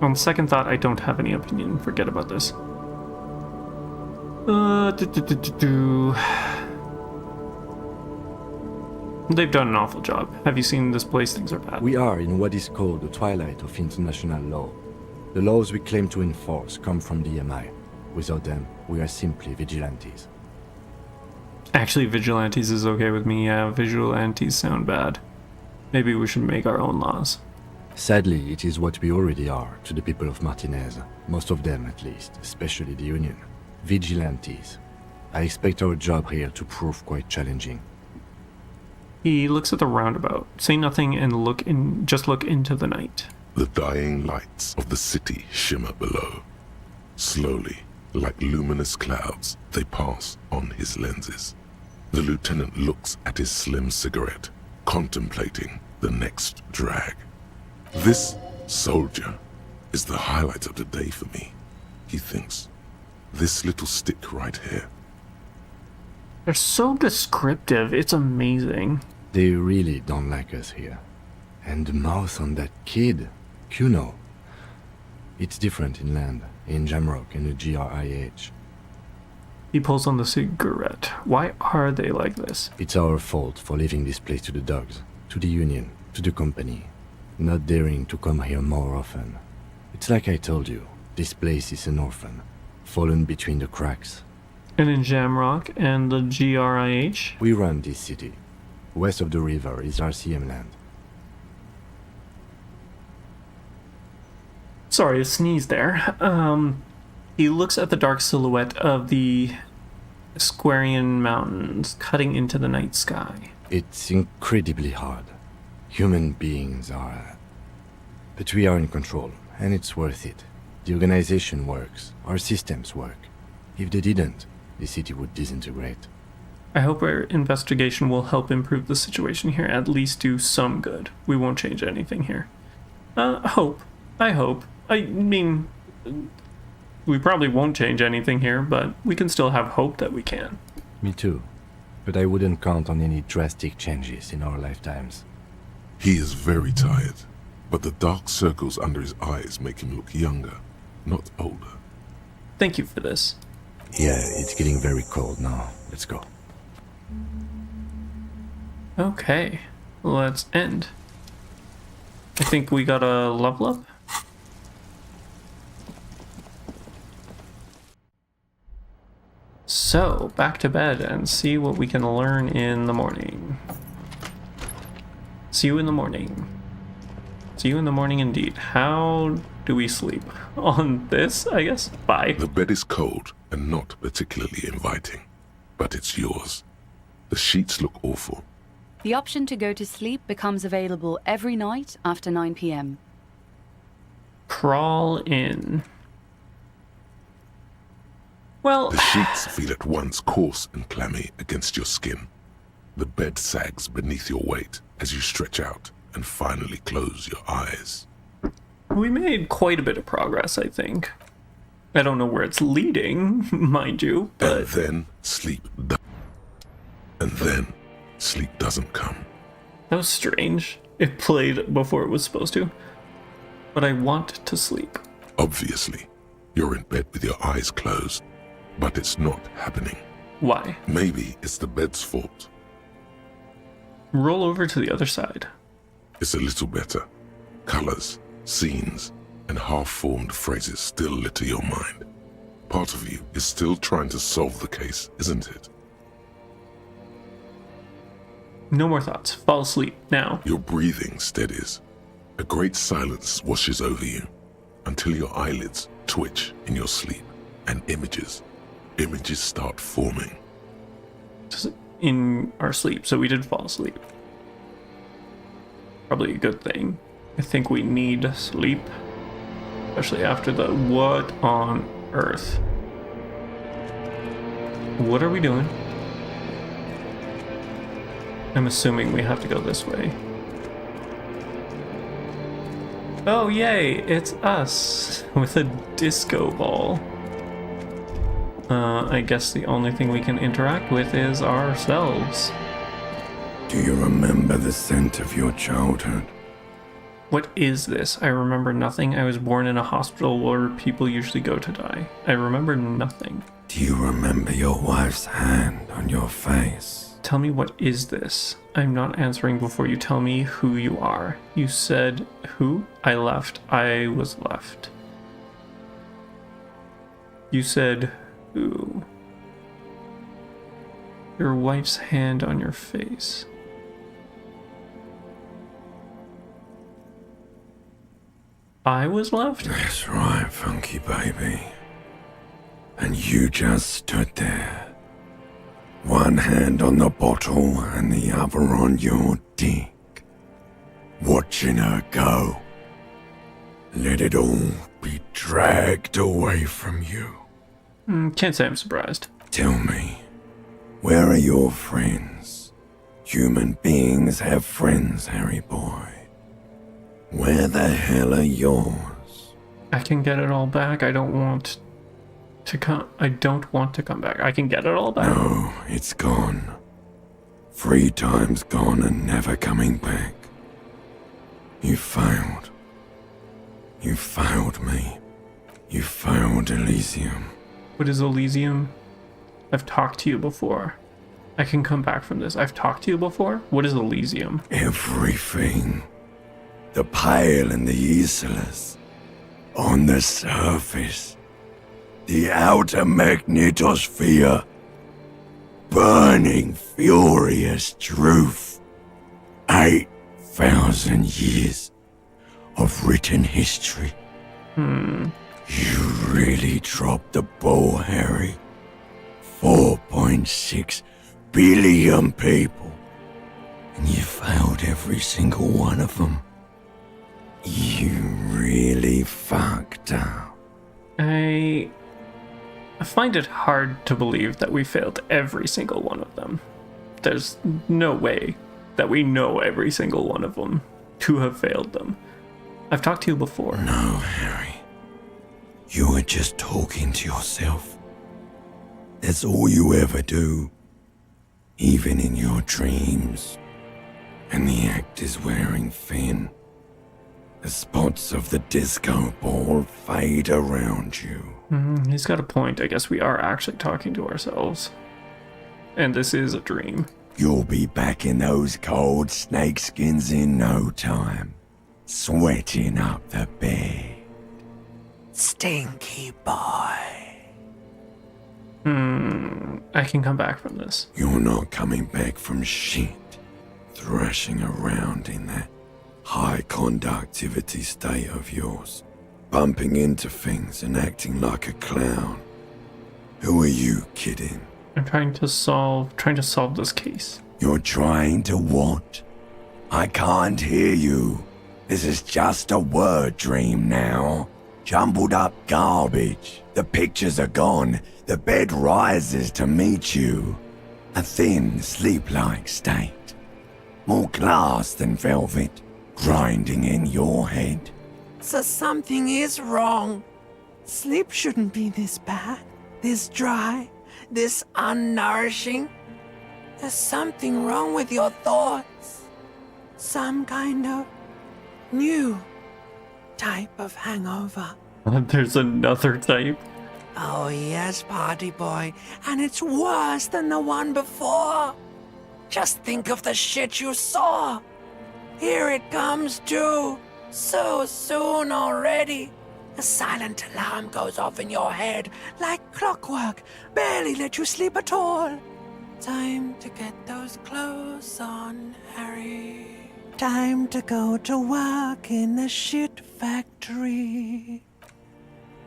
On second thought, I don't have any opinion. Forget about this. They've done an awful job. Have you seen this place? Things are bad. We are in what is called the twilight of international law. The laws we claim to enforce come from the MI. Without them, we are simply vigilantes. Actually, vigilantes is okay with me. Yeah, vigilantes sound bad. Maybe we should make our own laws. Sadly, it is what we already are to the people of Martinez. Most of them, at least, especially the Union. Vigilantes. I expect our job here to prove quite challenging. He looks at the roundabout. Say nothing and just look into the night. The dying lights of the city shimmer below. Slowly, like luminous clouds, they pass on his lenses. The lieutenant looks at his slim cigarette, contemplating the next drag. This soldier is the highlight of the day for me, he thinks. This little stick right here. They're so descriptive. It's amazing. They really don't like us here. And the mouth on that kid, Kuno. It's different in land, in Jamrock and the GRIH. He pulls on the cigarette. Why are they like this? It's our fault for leaving this place to the dogs, to the Union, to the company. Not daring to come here more often. It's like I told you, this place is an orphan, fallen between the cracks. And in Jamrock and the GRIH? We run this city. West of the river is RCM land. Sorry, a sneeze there. He looks at the dark silhouette of the Squarian Mountains cutting into the night sky. It's incredibly hard. Human beings are... But we are in control, and it's worth it. The organization works. Our systems work. If they didn't, the city would disintegrate. I hope our investigation will help improve the situation here, at least do some good. We won't change anything here. I hope. I mean, we probably won't change anything here, but we can still have hope that we can. Me too. But I wouldn't count on any drastic changes in our lifetimes. He is very tired, but the dark circles under his eyes make him look younger, not older. Thank you for this. Yeah, it's getting very cold now. Let's go. Okay, let's end. I think we got a level up. So, back to bed and see what we can learn in the morning. See you in the morning. See you in the morning indeed. How do we sleep? On this, I guess? Bye. The bed is cold and not particularly inviting, but it's yours. The sheets look awful. The option to go to sleep becomes available every night after 9 p.m. Crawl in. Well... The sheets feel at once coarse and clammy against your skin. The bed sags beneath your weight as you stretch out and finally close your eyes. We made quite a bit of progress, I think. I don't know where it's leading, mind you, but... And then sleep doesn't come. That was strange. It played before it was supposed to. But I want to sleep. Obviously, you're in bed with your eyes closed, but it's not happening. Why? Maybe it's the bed's fault. Roll over to the other side. It's a little better. Colors, scenes, and half-formed phrases still litter your mind. Part of you is still trying to solve the case, isn't it? No more thoughts. Fall asleep, now. Your breathing steadies. A great silence washes over you, until your eyelids twitch in your sleep, and images start forming. In our sleep, so we did fall asleep. Probably a good thing. I think we need sleep, especially after the what on earth. What are we doing? I'm assuming we have to go this way. Oh yay, it's us with a disco ball. I guess the only thing we can interact with is ourselves. Do you remember the scent of your childhood? What is this? I remember nothing. I was born in a hospital where people usually go to die. I remember nothing. Do you remember your wife's hand on your face? Tell me, what is this? I'm not answering before you tell me who you are. You said who? I left. I was left. You said who? Your wife's hand on your face. I was left? That's right, funky baby. And you just stood there. One hand on the bottle and the other on your dick. Watching her go. Let it all be dragged away from you. Can't say I'm surprised. Tell me, where are your friends? Human beings have friends, Harry boy. Where the hell are yours? I can get it all back. I don't want to come back. I can get it all back. No, it's gone. 3 times gone and never coming back. You failed. You failed me. You failed Elysium. What is Elysium? I've talked to you before. I can come back from this. I've talked to you before? What is Elysium? Everything. The pale and the Isolus. On the surface. The outer magnetosphere. Burning, furious truth. 8,000 years of written history. You really dropped the ball, Harry. 4.6 billion people. And you failed every single one of them. You really fucked up. I find it hard to believe that we failed every single one of them. There's no way that we know every single one of them to have failed them. I've talked to you before. No, Harry. You were just talking to yourself. That's all you ever do. Even in your dreams. And the act is wearing thin. The spots of the disco ball fade around you. He's got a point. I guess we are actually talking to ourselves. And this is a dream. You'll be back in those cold snakeskins in no time. Sweating up the bed. Stinky boy. I can come back from this. You're not coming back from shit. Thrashing around in that high conductivity state of yours. Bumping into things and acting like a clown. Who are you kidding? I'm trying to solve this case. You're trying to what? I can't hear you. This is just a word dream now. Jumbled up garbage. The pictures are gone. The bed rises to meet you. A thin, sleep-like state. More glass than velvet, grinding in your head. So something is wrong. Sleep shouldn't be this bad, this dry, this unnourishing. There's something wrong with your thoughts. Some kind of new type of hangover. There's another type. Oh yes, party boy, and it's worse than the one before. Just think of the shit you saw. Here it comes too. So soon already. A silent alarm goes off in your head like clockwork, barely let you sleep at all. Time to get those clothes on, Harry. Time to go to work in the shit factory.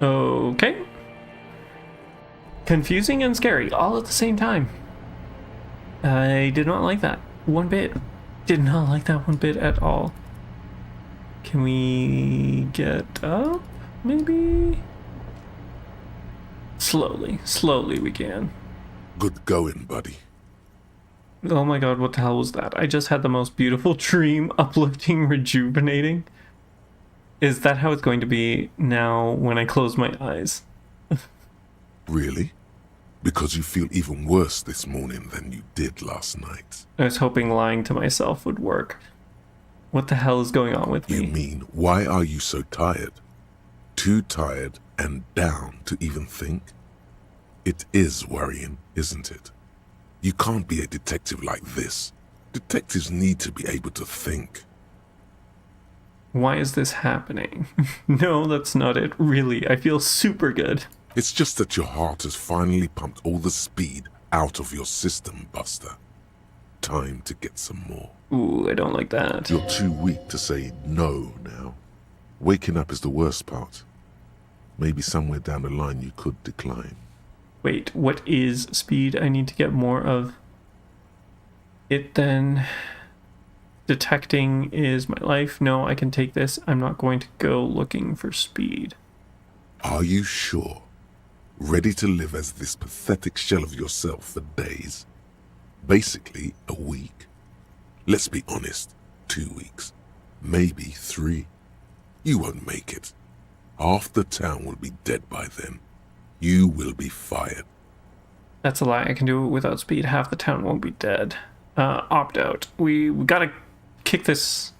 Okay. Confusing and scary all at the same time. I did not like that one bit. Did not like that one bit at all. Can we get up? Maybe? Slowly we can. Good going, buddy. Oh my god, what the hell was that? I just had the most beautiful dream, uplifting, rejuvenating. Is that how it's going to be now when I close my eyes? Really? Because you feel even worse this morning than you did last night. I was hoping lying to myself would work. What the hell is going on with me? You mean, why are you so tired? Too tired and down to even think? It is worrying, isn't it? You can't be a detective like this. Detectives need to be able to think. Why is this happening? No, that's not it. Really, I feel super good. It's just that your heart has finally pumped all the speed out of your system, Buster. Time to get some more. Ooh, I don't like that. You're too weak to say no now. Waking up is the worst part. Maybe somewhere down the line you could decline. Wait, what is speed? I need to get more of it then. Detecting is my life. No, I can take this. I'm not going to go looking for speed. Are you sure? Ready to live as this pathetic shell of yourself for days? Basically, a week. Let's be honest, 2 weeks. Maybe 3. You won't make it. Half the town will be dead by then. You will be fired. That's a lie. I can do it without speed. Half the town won't be dead. Opt out. We gotta kick this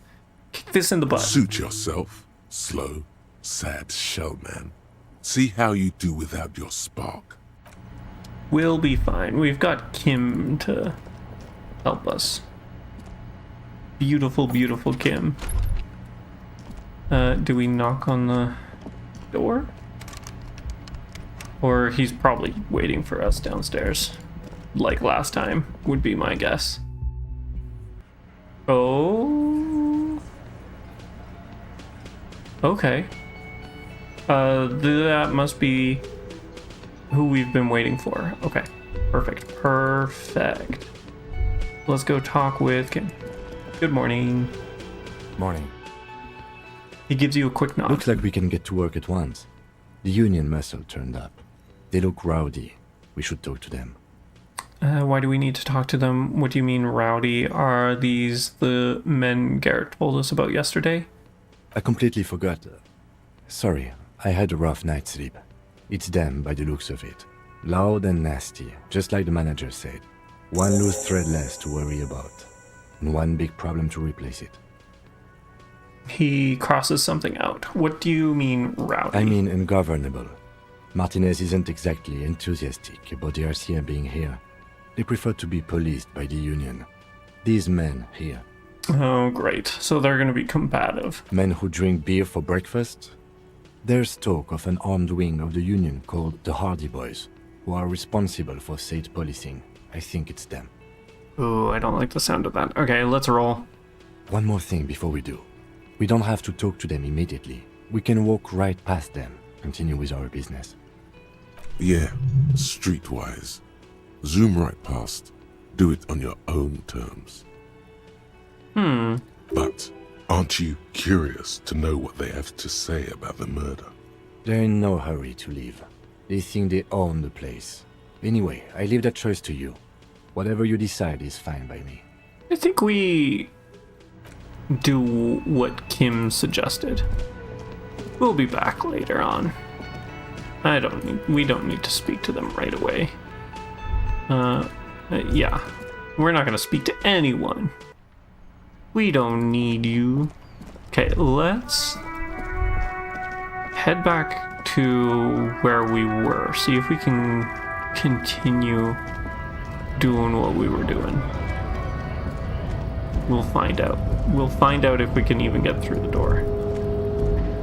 in the butt. Suit yourself. Slow, sad shell man. See how you do without your spark. We'll be fine. We've got Kim to help us. Beautiful, beautiful Kim. Do we knock on the door? Or he's probably waiting for us downstairs. Like last time, would be my guess. Oh. Okay. That must be who we've been waiting for. Okay. Perfect. Let's go talk with Kim. Good morning. Morning. He gives you a quick nod. Looks like we can get to work at once. The Union muscle turned up. They look rowdy. We should talk to them. Why do we need to talk to them? What do you mean rowdy? Are these the men Garrett told us about yesterday? I completely forgot. Sorry, I had a rough night's sleep. It's them by the looks of it. Loud and nasty, just like the manager said. One loose thread less to worry about. And one big problem to replace it. He crosses something out. What do you mean rowdy? I mean ungovernable. Martinez isn't exactly enthusiastic about the RCM being here. They prefer to be policed by the Union. These men here. Oh, great. So they're going to be combative. Men who drink beer for breakfast? There's talk of an armed wing of the Union called the Hardy Boys, who are responsible for state policing. I think it's them. Ooh, I don't like the sound of that. Okay, let's roll. One more thing before we do. We don't have to talk to them immediately. We can walk right past them, continue with our business. Yeah, streetwise. Zoom right past. Do it on your own terms. But aren't you curious to know what they have to say about the murder? They're in no hurry to leave. They think they own the place. Anyway, I leave that choice to you. Whatever you decide is fine by me. I think we do what Kim suggested. We'll be back later on. We don't need to speak to them right away. Yeah. We're not gonna speak to anyone. We don't need you. Okay, let's head back to where we were. See if we can continue doing what we were doing. We'll find out. We'll find out if we can even get through the door.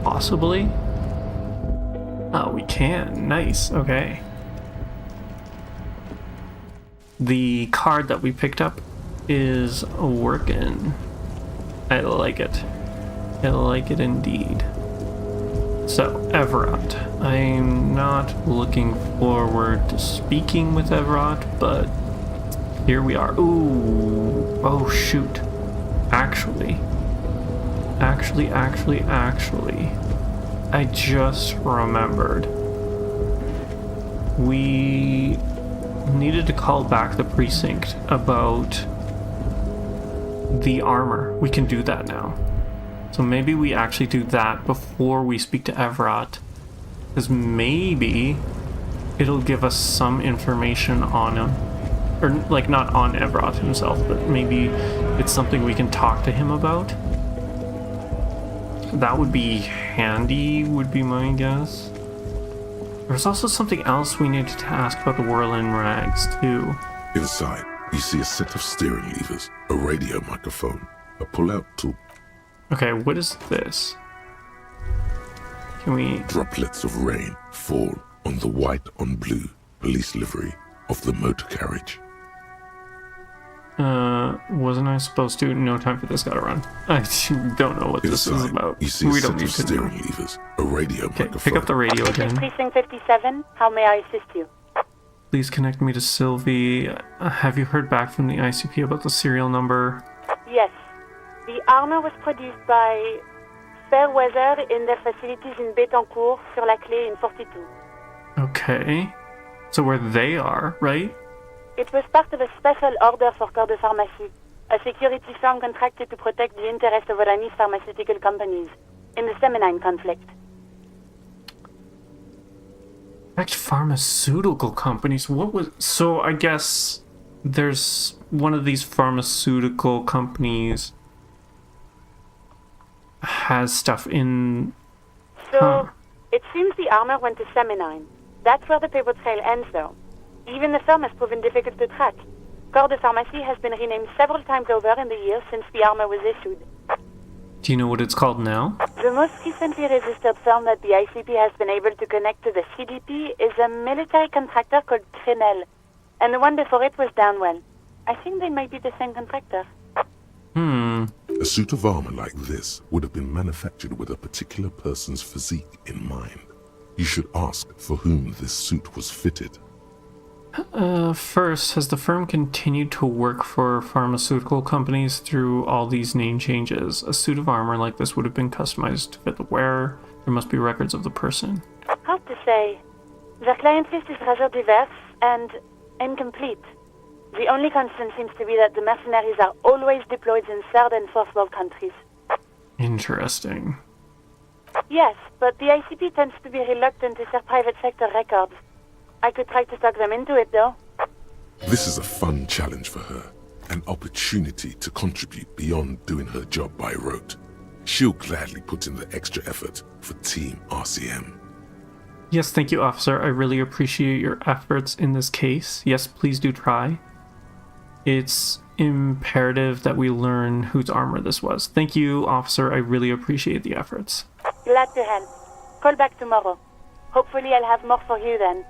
Possibly. Oh, we can. Nice. Okay. The card that we picked up is working. I like it. I like it indeed. So, Everett. I'm not looking forward to speaking with Everett, but here we are. Ooh. Oh, shoot. Actually, I just remembered. We needed to call back the precinct about the armor. We can do that now. So maybe we actually do that before we speak to Everett, because maybe it'll give us some information on him. Or, like, not on Everett himself, but maybe it's something we can talk to him about. That would be handy, would be my guess. There's also something else we needed to ask about the whirling rags, too. Inside, you see a set of steering levers, a radio microphone, a pull-out tool. Okay, what is this? Can we... Droplets of rain fall on the white on blue police livery of the motor carriage. Wasn't I supposed to? No time for this, gotta run. I don't know what this is about. You see We a don't set need of to know. steering levers, a radio Okay, microphone. pick up the radio again. Precinct 57, how may I assist you? Please connect me to Sylvie. Have you heard back from the ICP about the serial number? Yes. The armor was produced by Fairweather in their facilities in Betancourt sur la Clé in 42. Okay. So where they are, right? It was part of a special order for Corps de Pharmacie, a security firm contracted to protect the interests of Oranese pharmaceutical companies in the Semenine conflict. Protect pharmaceutical companies? What was... So I guess there's one of these pharmaceutical companies has stuff in... So, it seems the armor went to Semenine. That's where the paper trail ends, though. Even the firm has proven difficult to track. Corps de Pharmacie has been renamed several times over in the years since the armor was issued. Do you know what it's called now? The most recently registered firm that the ICP has been able to connect to the CDP is a military contractor called Trinell, and the one before it was Downwell. I think they might be the same contractor. A suit of armor like this would have been manufactured with a particular person's physique in mind. You should ask for whom this suit was fitted. First, has the firm continued to work for pharmaceutical companies through all these name changes? A suit of armor like this would have been customized to fit the wearer. There must be records of the person. Hard to say. Their client list is rather diverse and incomplete. The only constant seems to be that the mercenaries are always deployed in third and fourth world countries. Interesting. Yes, but the ICP tends to be reluctant to share private sector records. I could try to talk them into it, though. This is a fun challenge for her, an opportunity to contribute beyond doing her job by rote. She'll gladly put in the extra effort for Team RCM. Yes, thank you, officer. I really appreciate your efforts in this case. Yes, please do try. It's imperative that we learn whose armor this was. Thank you, officer. I really appreciate the efforts. Glad to help. Call back tomorrow. Hopefully I'll have more for you then.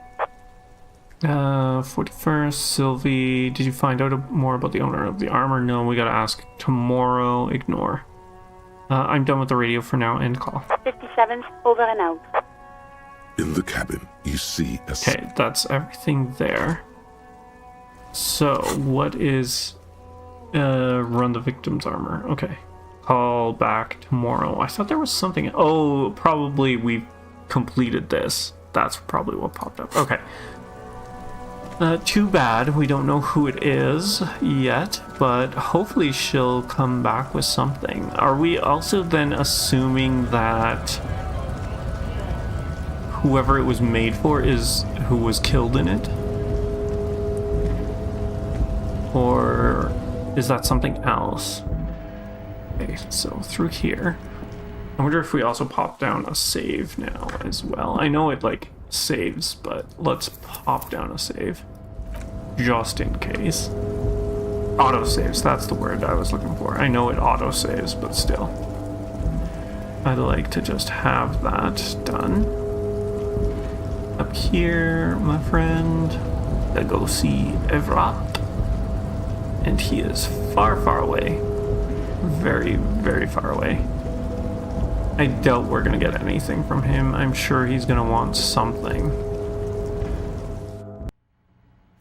41st, Sylvie, did you find out more about the owner of the armor? No, we gotta ask tomorrow. Ignore. I'm done with the radio for now. End call. 57's over and out. In the cabin, you see a... Okay, that's everything there. So, what is... run the victim's armor. Okay. Call back tomorrow. I thought there was something... Oh, probably we completed this. That's probably what popped up. Okay. Too bad. We don't know who it is yet, but hopefully she'll come back with something. Are we also then assuming that whoever it was made for is who was killed in it? Or is that something else? Okay, so through here. I wonder if we also pop down a save now as well. I know it like saves, but let's pop down a save. Just in case. Auto saves, that's the word I was looking for. I know it auto saves, but still. I'd like to just have that done. Up here, my friend. I go see Evrat. And he is far, far away. Very, very far away. I doubt we're gonna get anything from him. I'm sure he's gonna want something.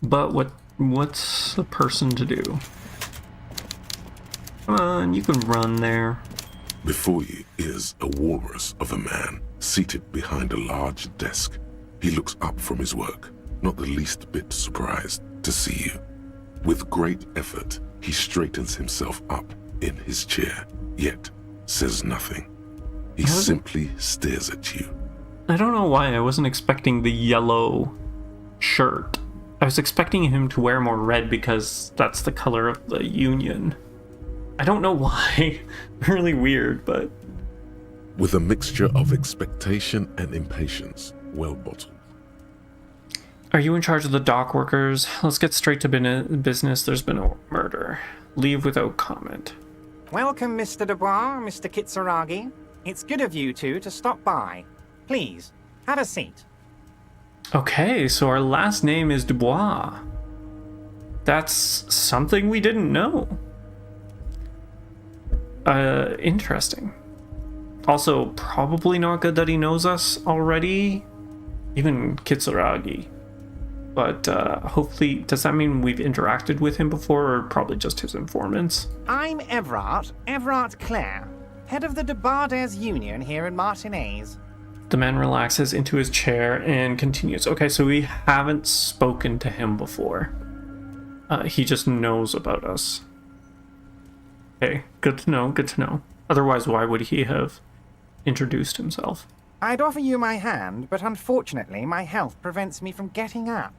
But what's a person to do? Come on, you can run there. Before you is a walrus of a man seated behind a large desk. He looks up from his work, not the least bit surprised to see you. With great effort, he straightens himself up in his chair, yet says nothing. He simply stares at you. I don't know why I wasn't expecting the yellow shirt. I was expecting him to wear more red because that's the color of the Union. I don't know why. Really weird, but... With a mixture of expectation and impatience, well bottled. Are you in charge of the dock workers? Let's get straight to business. There's been a murder. Leave without comment. Welcome, Mr. Dubois, Mr. Kitsuragi. It's good of you two to stop by. Please, have a seat. Okay, so our last name is Dubois. That's something we didn't know. Interesting. Also, probably not good that he knows us already. Even Kitsuragi. But hopefully, does that mean we've interacted with him before, or probably just his informants? I'm Evrat Clare, head of the Debarders Union here in Martinez. The man relaxes into his chair and continues. Okay, so we haven't spoken to him before. He just knows about us. Okay, good to know, good to know. Otherwise, why would he have introduced himself? I'd offer you my hand, but unfortunately my health prevents me from getting up.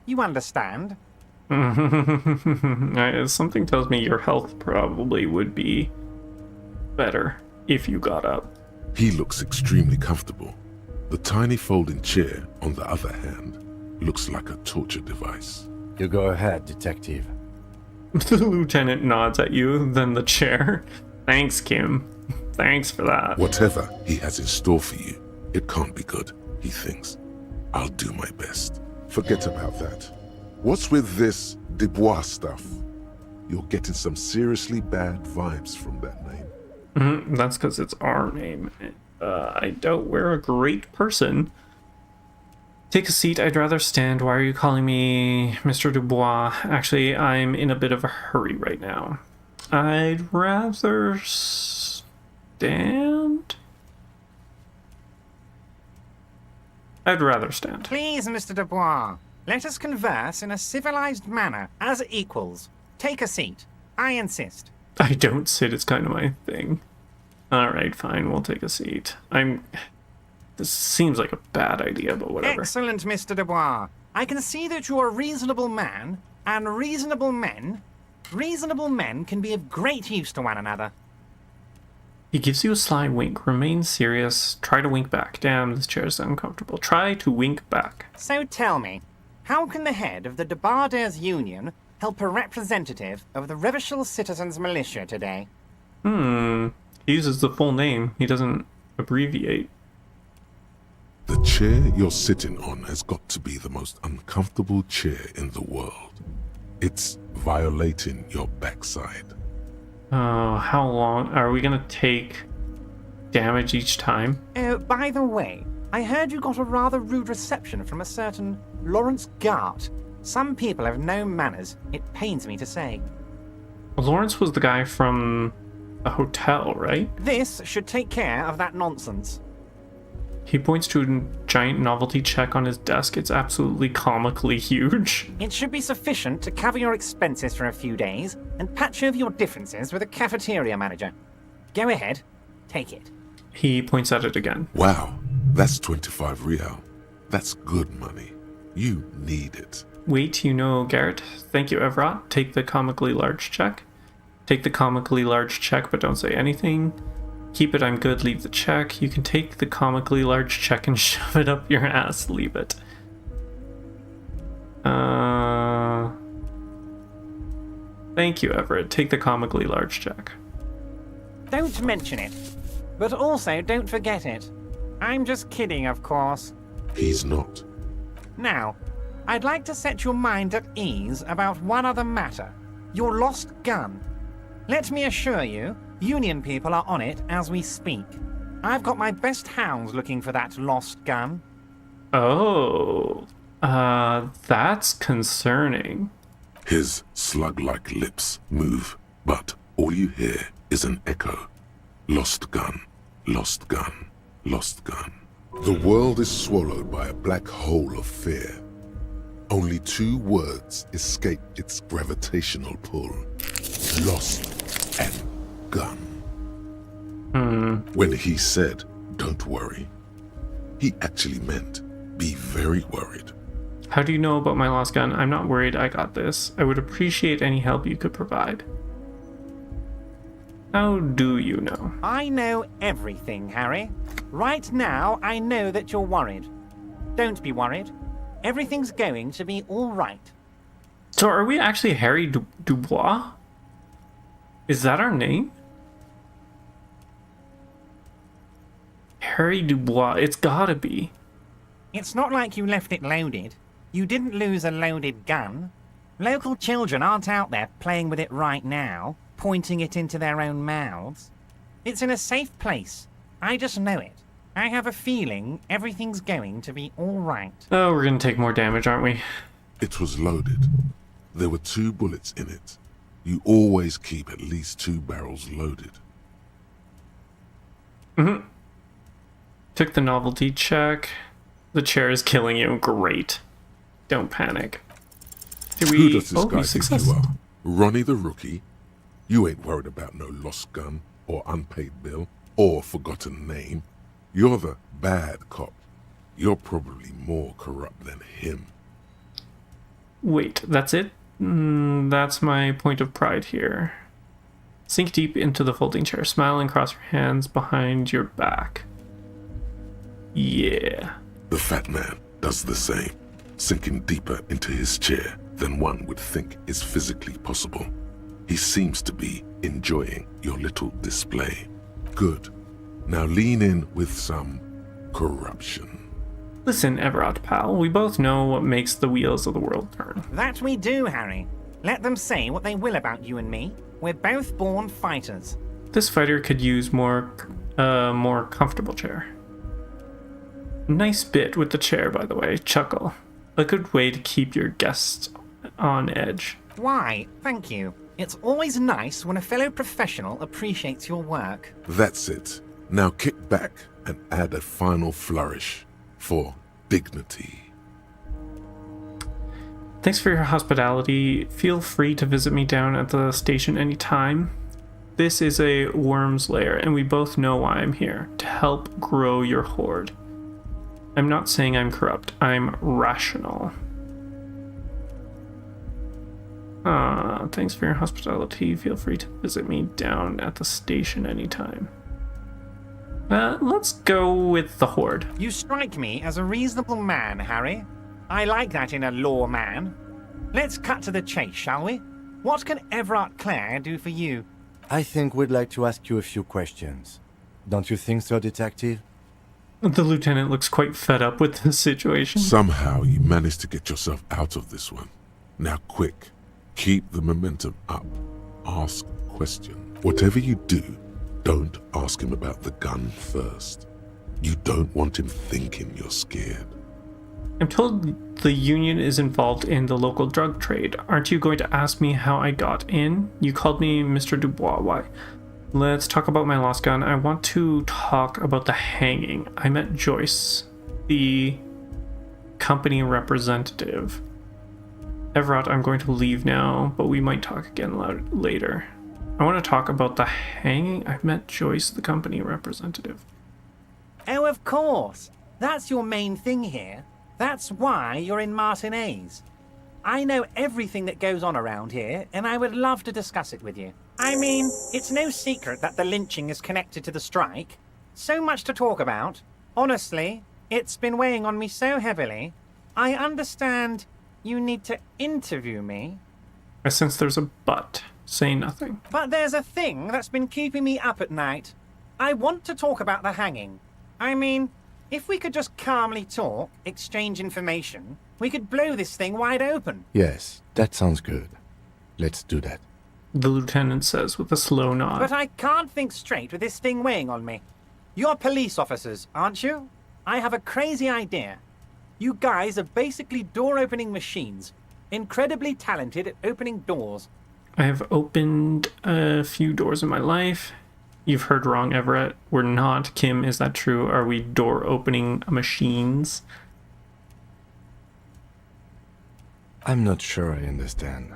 You understand? Something tells me your health probably would be better if you got up. He looks extremely comfortable. The tiny folding chair, on the other hand, looks like a torture device. You go ahead, detective. The lieutenant nods at you, then the chair. Thanks, Kim. Thanks for that. Whatever he has in store for you, it can't be good, he thinks. I'll do my best. Forget about that. What's with this Dubois stuff? You're getting some seriously bad vibes from that name. That's because it's our name. I doubt we're a great person. Take a seat, I'd rather stand. Why are you calling me Mr. Dubois? Actually, I'm in a bit of a hurry right now. I'd rather stand? I'd rather stand. Please, Mr. Dubois, let us converse in a civilized manner, as equals. Take a seat. I insist. I don't sit, it's kind of my thing. Alright, fine, we'll take a seat. This seems like a bad idea, but whatever. Excellent, Mr. Dubois. I can see that you're a reasonable man, and reasonable men can be of great use to one another. He gives you a sly wink. Remain serious. Try to wink back. Damn, this chair is uncomfortable. Try to wink back. So tell me, how can the head of the Debarders Union help a representative of the Revachol Citizens Militia today? He uses the full name. He doesn't abbreviate. The chair you're sitting on has got to be the most uncomfortable chair in the world. It's violating your backside. Oh, how long? Are we gonna take damage each time? By the way, I heard you got a rather rude reception from a certain Lawrence Gart. Some people have no manners, it pains me to say. Lawrence was the guy from the hotel, right? This should take care of that nonsense. He points to a giant novelty check on his desk. It's absolutely comically huge. It should be sufficient to cover your expenses for a few days and patch over your differences with a cafeteria manager. Go ahead, take it. He points at it again. Wow, that's 25 real. That's good money. You need it. Wait, you know, Garrett. Thank you, Everett. Take the comically large check. Take the comically large check, but don't say anything. Keep it, I'm good, leave the check. You can take the comically large check and shove it up your ass, leave it. Thank you, Everett. Take the comically large check. Don't mention it. But also, don't forget it. I'm just kidding, of course. He's not. Now, I'd like to set your mind at ease about one other matter. Your lost gun. Let me assure you, Union people are on it as we speak. I've got my best hounds looking for that lost gun. Oh, that's concerning. His slug-like lips move, but all you hear is an echo. Lost gun, lost gun, lost gun. The world is swallowed by a black hole of fear. Only 2 words escape its gravitational pull. Lost and gun. When he said, don't worry, he actually meant, be very worried. How do you know about my lost gun? I'm not worried, I got this. I would appreciate any help you could provide. How do you know? I know everything, Harry. Right now, I know that you're worried. Don't be worried. Everything's going to be all right. So are we actually Harry Dubois? Is that our name? Harry Dubois, it's gotta be. It's not like you left it loaded. You didn't lose a loaded gun. Local children aren't out there playing with it right now, pointing it into their own mouths. It's in a safe place. I just know it. I have a feeling everything's going to be all right. Oh, we're gonna take more damage, aren't we? It was loaded. There were 2 bullets in it. You always keep at least 2 barrels loaded. Took the novelty check. The chair is killing you. Great. Don't panic. Who does this guy think you are? Ronnie the Rookie? You ain't worried about no lost gun, or unpaid bill, or forgotten name. You're the bad cop. You're probably more corrupt than him. Wait, that's it? That's my point of pride here. Sink deep into the folding chair. Smile and cross your hands behind your back. Yeah. The fat man does the same, sinking deeper into his chair than one would think is physically possible. He seems to be enjoying your little display. Good. Now lean in with some corruption. Listen, Everett, pal, we both know what makes the wheels of the world turn. That we do, Harry. Let them say what they will about you and me. We're both born fighters. This fighter could use more comfortable chair. Nice bit with the chair, by the way. Chuckle. A good way to keep your guests on edge. Why, thank you. It's always nice when a fellow professional appreciates your work. That's it. Now kick back and add a final flourish for dignity. Thanks for your hospitality. Feel free to visit me down at the station anytime. This is a worm's lair, and we both know why I'm here. To help grow your horde. I'm not saying I'm corrupt. I'm rational. Thanks for your hospitality. Feel free to visit me down at the station anytime. Let's go with the horde. You strike me as a reasonable man, Harry. I like that in a lawman. Let's cut to the chase, shall we? What can Everett Clare do for you? I think we'd like to ask you a few questions. Don't you think so, Detective? The lieutenant looks quite fed up with the situation. Somehow you managed to get yourself out of this one. Now quick, keep the momentum up. Ask a question. Whatever you do, don't ask him about the gun first. You don't want him thinking you're scared. I'm told the union is involved in the local drug trade. Aren't you going to ask me how I got in? You called me Mr. Dubois. Why? Let's talk about my lost gun. I want to talk about the hanging. I met Joyce, the company representative. Everett, I'm going to leave now, but we might talk again later. I want to talk about the hanging. I've met Joyce, the company representative. Oh, of course. That's your main thing here. That's why you're in Martinez. I know everything that goes on around here, and I would love to discuss it with you. I mean, it's no secret that the lynching is connected to the strike. So much to talk about. Honestly, it's been weighing on me so heavily. I understand you need to interview me. I sense there's a but. Say nothing. But there's a thing that's been keeping me up at night. I want to talk about the hanging. I mean, if we could just calmly talk, exchange information, we could blow this thing wide open. Yes, that sounds good. Let's do that. The lieutenant says with a slow nod. But I can't think straight with this thing weighing on me. You're police officers, aren't you? I have a crazy idea. You guys are basically door-opening machines. Incredibly talented at opening doors. I have opened a few doors in my life. You've heard wrong, Everett. We're not. Kim, is that true? Are we door-opening machines? I'm not sure I understand.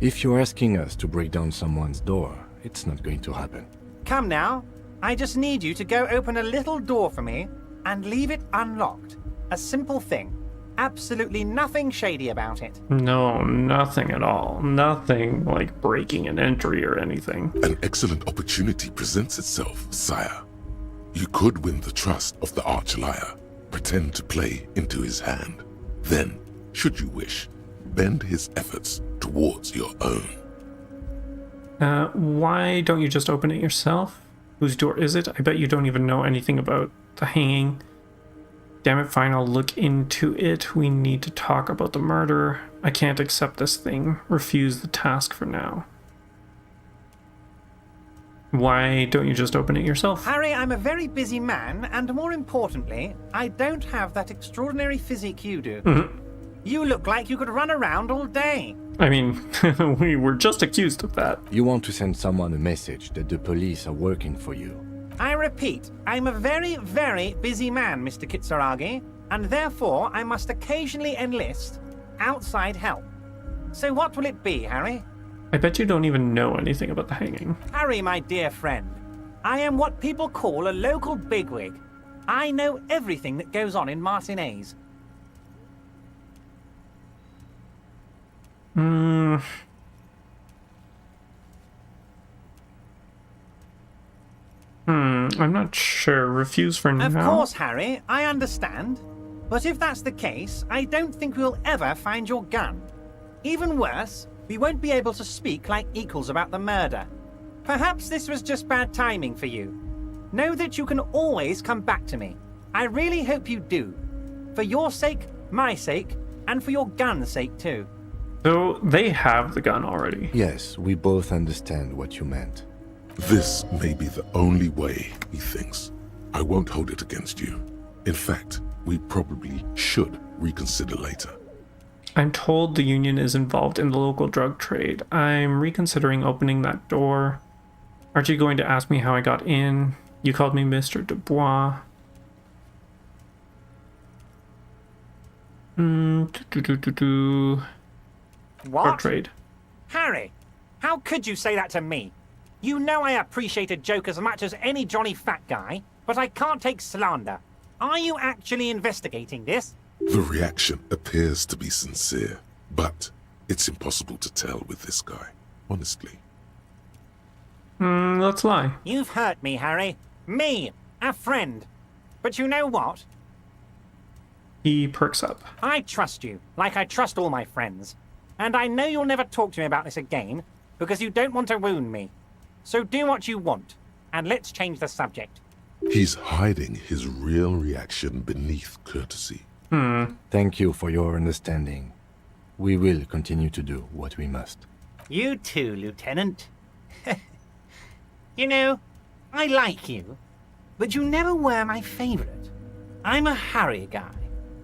If you're asking us to break down someone's door, it's not going to happen. Come now. I just need you to go open a little door for me and leave it unlocked. A simple thing. Absolutely nothing shady about it. No, nothing at all. Nothing like breaking an entry or anything. An excellent opportunity presents itself, sire. You could win the trust of the arch-liar, pretend to play into his hand. Then, should you wish, bend his efforts towards your own. Why don't you just open it yourself? Whose door is it? I bet you don't even know anything about the hanging. Damn it, fine, I'll look into it. We need to talk about the murder. I can't accept this thing. Refuse the task for now. Why don't you just open it yourself? Harry, I'm a very busy man, and more importantly, I don't have that extraordinary physique you do. Mm-hmm. You look like you could run around all day. I mean, we were just accused of that. You want to send someone a message that the police are working for you. I repeat, I'm a very, very busy man, Mr. Kitsuragi, and therefore I must occasionally enlist outside help. So what will it be, Harry? I bet you don't even know anything about the hanging. Harry, my dear friend, I am what people call a local bigwig. I know everything that goes on in Martinez. I'm not sure. Refuse for now. Of course, Harry, I understand. But if that's the case, I don't think we'll ever find your gun. Even worse, we won't be able to speak like equals about the murder. Perhaps this was just bad timing for you. Know that you can always come back to me. I really hope you do. For your sake, my sake, and for your gun's sake too. So they have the gun already. Yes, we both understand what you meant. This may be the only way, he thinks. I won't hold it against you. In fact, we probably should reconsider later. I'm told the union is involved in the local drug trade. I'm reconsidering opening that door. Aren't you going to ask me how I got in? You called me Mr. Dubois. What? Drug trade. Harry, how could you say that to me? You know I appreciate a joke as much as any Johnny Fat Guy, but I can't take slander. Are you actually investigating this? The reaction appears to be sincere, but it's impossible to tell with this guy, honestly. Let's lie. You've hurt me, Harry. Me, a friend. But you know what? He perks up. I trust you, like I trust all my friends. And I know you'll never talk to me about this again, because you don't want to wound me. So do what you want, and let's change the subject. He's hiding his real reaction beneath courtesy. Thank you for your understanding. We will continue to do what we must. You too, Lieutenant. You know, I like you, but you never were my favorite. I'm a Harry guy.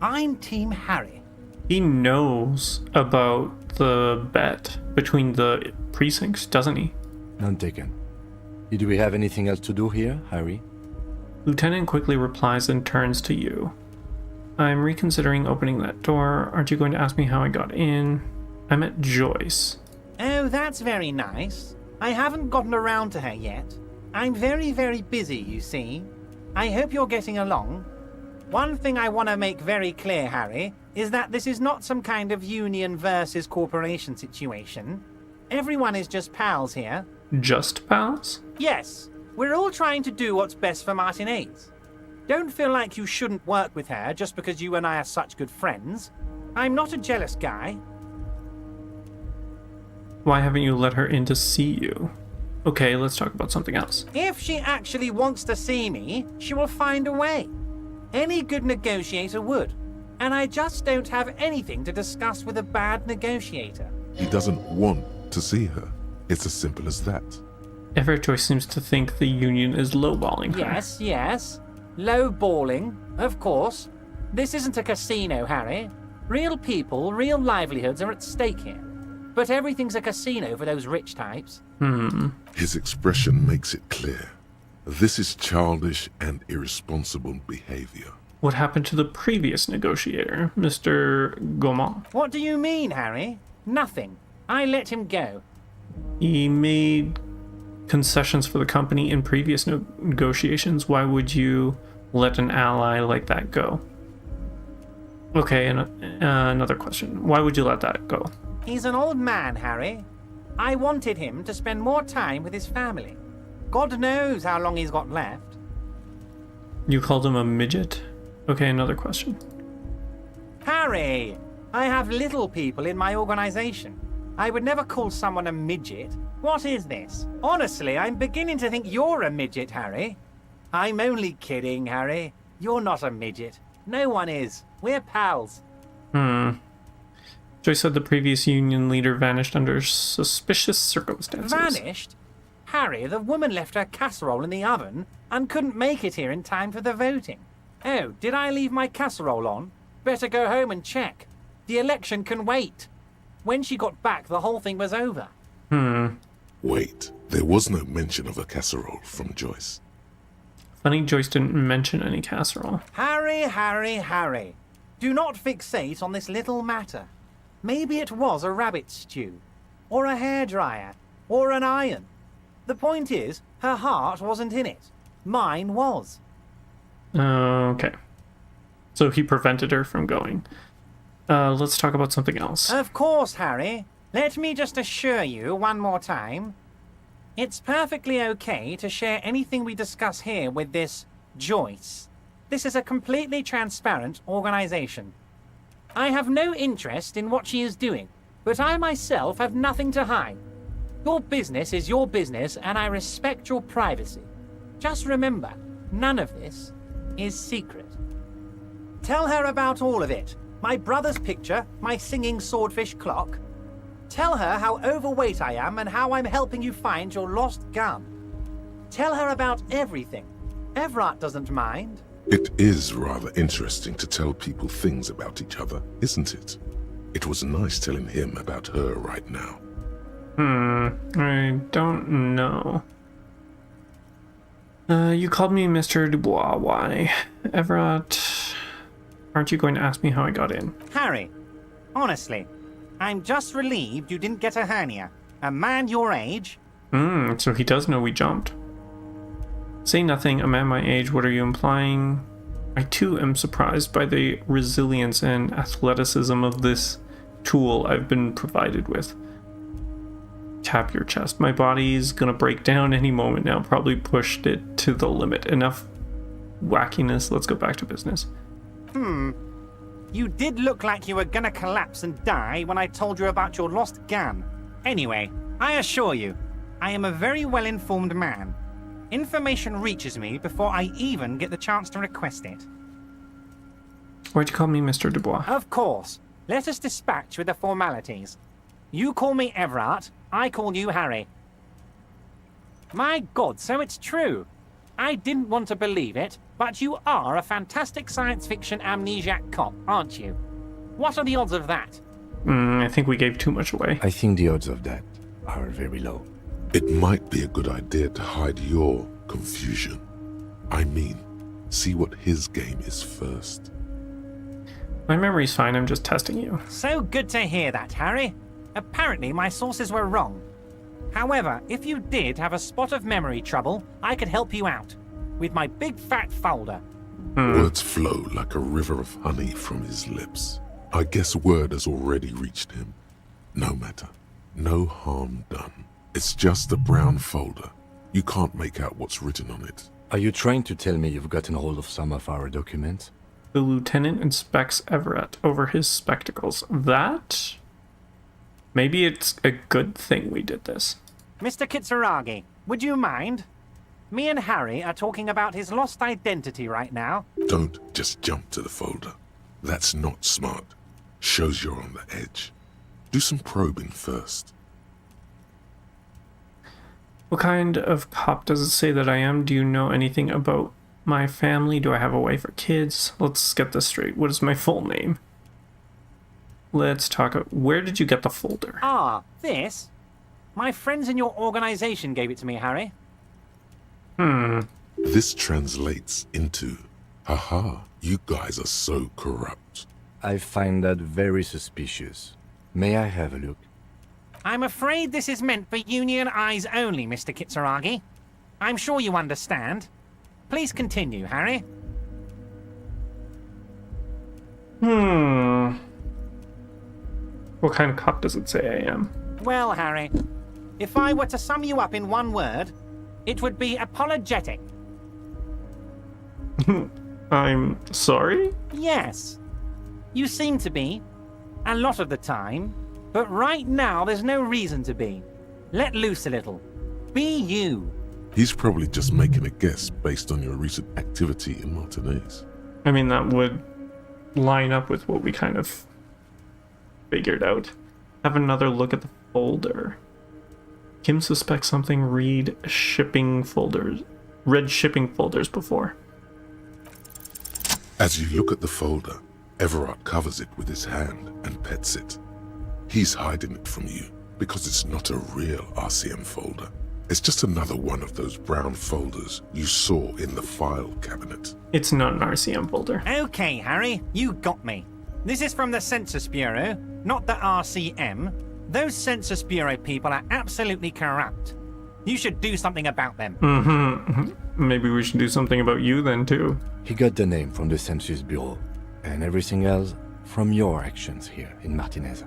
I'm Team Harry. He knows about the bet between the precincts, doesn't he? None taken. Do we have anything else to do here, Harry? Lieutenant quickly replies and turns to you. I'm reconsidering opening that door. Aren't you going to ask me how I got in? I met Joyce. Oh, that's very nice. I haven't gotten around to her yet. I'm very, very busy, you see. I hope you're getting along. One thing I want to make very clear, Harry, is that this is not some kind of union versus corporation situation. Everyone is just pals here. Just pals? Yes, we're all trying to do what's best for Martinez. Don't feel like you shouldn't work with her just because you and I are such good friends. I'm not a jealous guy. Why haven't you let her in to see you? Okay, let's talk about something else. If she actually wants to see me, she will find a way. Any good negotiator would. And I just don't have anything to discuss with a bad negotiator. He doesn't want to see her. It's as simple as that. Everjoy seems to think the union is lowballing her. Yes, yes. Lowballing, of course. This isn't a casino, Harry. Real people, real livelihoods are at stake here. But everything's a casino for those rich types. His expression makes it clear. This is childish and irresponsible behavior. What happened to the previous negotiator, Mr. Gaumont? What do you mean, Harry? Nothing. I let him go. He made concessions for the company in previous negotiations. Why would you let an ally like that go? Okay, and another question. Why would you let that go? He's an old man, Harry. I wanted him to spend more time with his family. God knows how long he's got left. You called him a midget? Okay, another question. Harry! I have little people in my organization. I would never call someone a midget. What is this? Honestly, I'm beginning to think you're a midget, Harry. I'm only kidding, Harry. You're not a midget. No one is. We're pals. Joyce said the previous union leader vanished under suspicious circumstances. Vanished? Harry, the woman left her casserole in the oven and couldn't make it here in time for the voting. Oh, did I leave my casserole on? Better go home and check. The election can wait. When she got back, the whole thing was over. Wait, there was no mention of a casserole from Joyce. Funny Joyce didn't mention any casserole. Harry, Harry, Harry. Do not fixate on this little matter. Maybe it was a rabbit stew, or a hairdryer, or an iron. The point is, her heart wasn't in it. Mine was. Okay. So he prevented her from going. Let's talk about something else. Of course, Harry. Let me just assure you one more time. It's perfectly okay to share anything we discuss here with this Joyce. This is a completely transparent organization. I have no interest in what she is doing, but I myself have nothing to hide. Your business is your business, and I respect your privacy. Just remember, none of this is secret. Tell her about all of it. My brother's picture, my singing swordfish clock. Tell her how overweight I am and how I'm helping you find your lost gun. Tell her about everything. Everett doesn't mind. It is rather interesting to tell people things about each other, isn't it? It was nice telling him about her right now. I don't know. You called me Mr. Dubois. Why? Everett, aren't you going to ask me how I got in? Harry, honestly, I'm just relieved you didn't get a hernia. A man your age. So he does know we jumped. Say nothing, a man my age, what are you implying? I too am surprised by the resilience and athleticism of this tool I've been provided with. Tap your chest. My body's gonna break down any moment now. Probably pushed it to the limit. Enough wackiness. Let's go back to business. You did look like you were gonna collapse and die when I told you about your lost gun. Anyway, I assure you, I am a very well-informed man. Information reaches me before I even get the chance to request it. Why'd you call me Mr. Dubois? Of course. Let us dispatch with the formalities. You call me Everett, I call you Harry. My God, so it's true. I didn't want to believe it, but you are a fantastic science fiction amnesiac cop, aren't you? What are the odds of that? I think we gave too much away. I think the odds of that are very low. It might be a good idea to hide your confusion. I mean, see what his game is first. My memory's fine, I'm just testing you. So good to hear that, Harry. Apparently my sources were wrong. However, if you did have a spot of memory trouble, I could help you out. With my big fat folder. Words flow like a river of honey from his lips. I guess word has already reached him. No matter. No harm done. It's just a brown folder. You can't make out what's written on it. Are you trying to tell me you've gotten hold of some of our documents? The lieutenant inspects Everett over his spectacles. That? Maybe it's a good thing we did this. Mr. Kitsuragi, would you mind? Me and Harry are talking about his lost identity right now. Don't just jump to the folder. That's not smart. Shows you're on the edge. Do some probing first. What kind of cop does it say that I am? Do you know anything about my family? Do I have a wife or kids? Let's get this straight. What is my full name? Let's talk about... Where did you get the folder? Ah, this? My friends in your organization gave it to me, Harry. This translates into, haha, you guys are so corrupt. I find that very suspicious. May I have a look? I'm afraid this is meant for Union eyes only, Mr. Kitsuragi. I'm sure you understand. Please continue, Harry. What kind of cop does it say I am? Well, Harry, if I were to sum you up in one word, it would be apologetic. I'm sorry? Yes. You seem to be. A lot of the time. But right now, there's no reason to be. Let loose a little. Be you. He's probably just making a guess based on your recent activity in Martinez. I mean, that would line up with what we kind of figured out. Have another look at the folder. Kim suspects something. Read shipping folders. Read shipping folders before. As you look at the folder, Everard covers it with his hand and pets it. He's hiding it from you because it's not a real RCM folder. It's just another one of those brown folders you saw in the file cabinet. It's not an RCM folder. Okay, Harry, you got me. This is from the Census Bureau, not the RCM. Those Census Bureau people are absolutely corrupt. You should do something about them. Maybe we should do something about you then, too. He got the name from the Census Bureau, and everything else from your actions here in Martinez.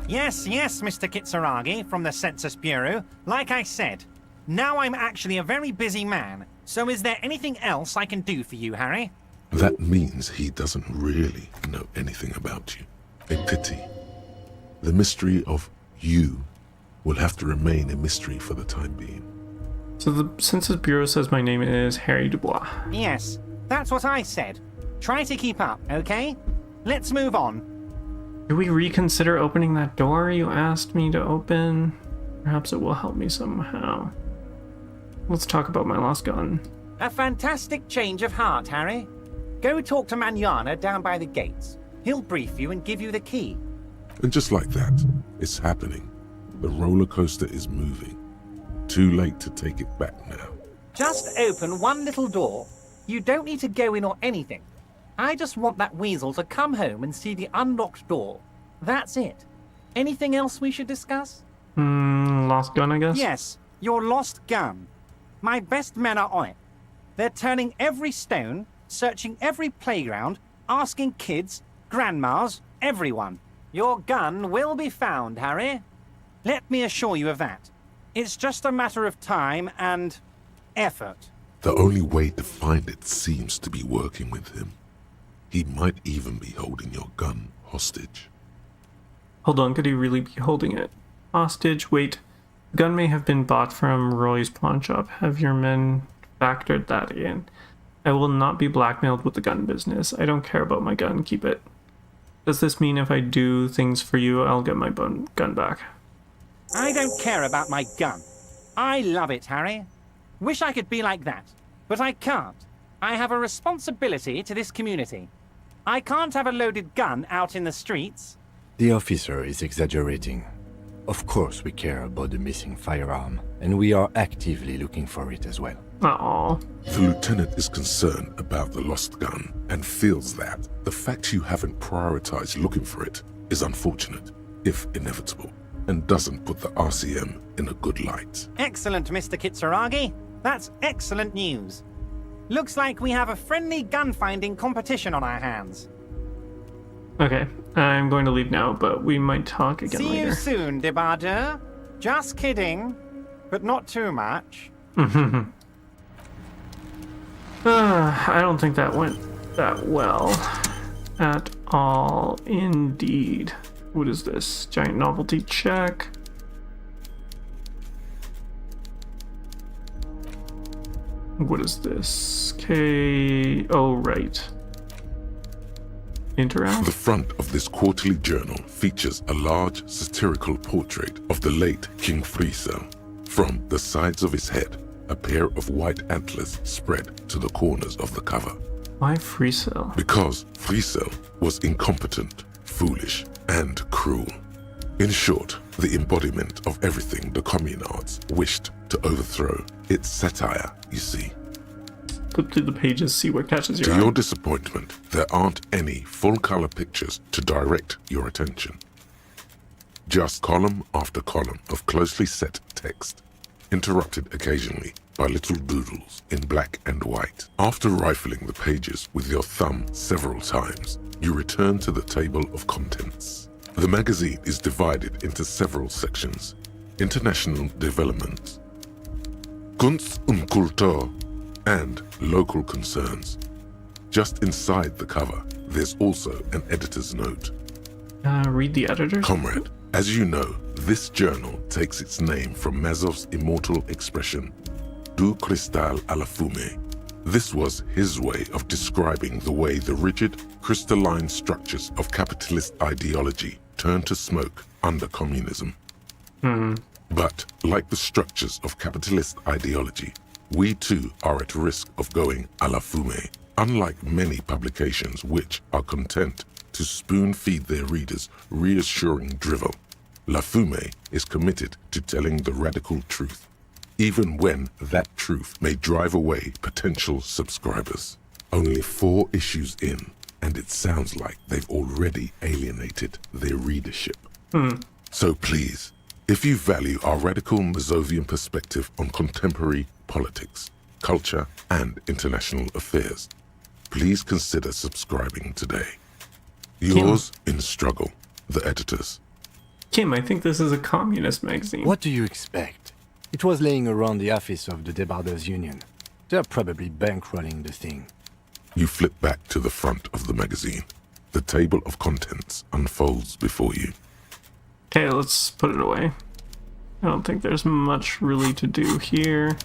Yes, Mr. Kitsuragi, from the Census Bureau. Like I said, now I'm actually a very busy man, so is there anything else I can do for you, Harry? That means he doesn't really know anything about you. A pity. The mystery of you will have to remain a mystery for the time being. So the Census Bureau says my name is Harry Dubois. Yes, that's what I said. Try to keep up, okay? Let's move on. Do we reconsider opening that door you asked me to open? Perhaps it will help me somehow. Let's talk about my lost gun. A fantastic change of heart, Harry. Go talk to Manana down by the gates. He'll brief you and give you the key. And just like that, it's happening. The roller coaster is moving. Too late to take it back now. Just open one little door. You don't need to go in or anything. I just want that weasel to come home and see the unlocked door. That's it. Anything else we should discuss? Lost gun, I guess? Yes, your lost gun. My best men are on it. They're turning every stone, searching every playground, asking kids, grandmas, everyone. Your gun will be found, Harry. Let me assure you of that. It's just a matter of time and effort. The only way to find it seems to be working with him. He might even be holding your gun hostage. Hold on, could he really be holding it hostage? Wait, the gun may have been bought from Roy's pawn shop. Have your men factored that in? I will not be blackmailed with the gun business. I don't care about my gun. Keep it. Does this mean if I do things for you, I'll get my gun back? I don't care about my gun. I love it, Harry. Wish I could be like that, but I can't. I have a responsibility to this community. I can't have a loaded gun out in the streets. The officer is exaggerating. Of course we care about the missing firearm, and we are actively looking for it as well. Aww. The lieutenant is concerned about the lost gun and feels that the fact you haven't prioritized looking for it is unfortunate, if inevitable, and doesn't put the RCM in a good light. Excellent, Mr. Kitsuragi. That's excellent news. Looks like we have a friendly gun-finding competition on our hands. Okay, I'm going to leave now, but we might talk again See later. you soon, débardeur. Just kidding, but not too much. I don't think that went that well at all, indeed. What is this? Giant novelty check. What is this? Oh, right. Interact? The front of this quarterly journal features a large satirical portrait of the late King Friesel. From the sides of his head, a pair of white antlers spread to the corners of the cover. Why Friesel? Because Friesel was incompetent, foolish, and cruel. In short, the embodiment of everything the communards wished to overthrow. It's satire, you see. Flip through the pages, see what catches your To eye. your disappointment, there aren't any full-color pictures to direct your attention. Just column after column of closely set text, interrupted occasionally by little doodles in black and white. After rifling the pages with your thumb several times, you return to the table of contents. The magazine is divided into several sections: international development, Kunst und Kultur, and local concerns. Just inside the cover, there's also an editor's note. Read the editor's Comrade, as you know, this journal takes its name from Mazov's immortal expression, du cristal à la fumée. This was his way of describing the way the rigid, crystalline structures of capitalist ideology turn to smoke under communism. But, like the structures of capitalist ideology, we too are at risk of going à la fumée, unlike many publications which are content to spoon-feed their readers reassuring drivel. La Fumée is committed to telling the radical truth, even when that truth may drive away potential subscribers. Only 4 issues in, and it sounds like they've already alienated their readership. So please, if you value our radical Mazovian perspective on contemporary politics, culture, and international affairs, please consider subscribing today. Yours in struggle, the editors. Kim, I think this is a communist magazine. What do you expect? It was laying around the office of the Débardeurs Union. They're probably bankrolling the thing. You flip back to the front of the magazine. The table of contents unfolds before you. Okay, let's put it away. I don't think there's much really to do here.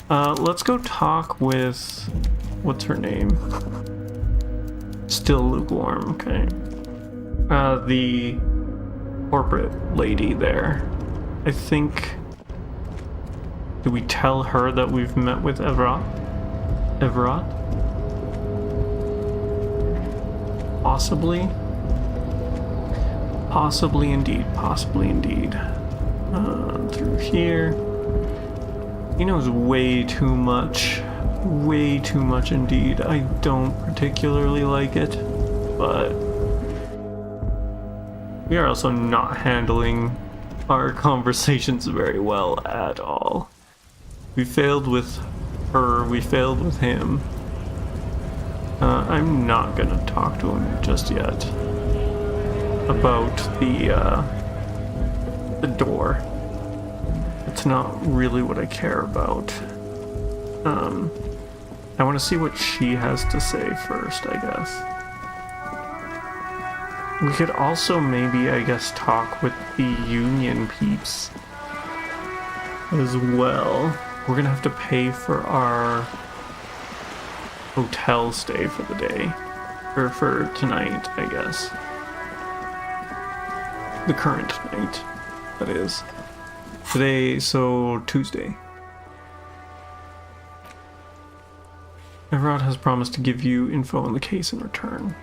Let's go talk with... what's her name? Still lukewarm, okay. The corporate lady there. I think... do we tell her that we've met with Evrat? Evrat? Possibly? Possibly indeed, possibly indeed. Through here. He knows way too much. Way too much indeed. I don't particularly like it, but we are also not handling our conversations very well at all. We failed with her, we failed with him. I'm not gonna talk to him just yet about the door. It's not really what I care about. I want to see what she has to say first, I guess. We could also maybe, I guess, talk with the union peeps as well. We're gonna have to pay for our hotel stay for the day. Or for tonight, I guess. The current night, that is. Today, so Tuesday. Everard has promised to give you info on the case in return.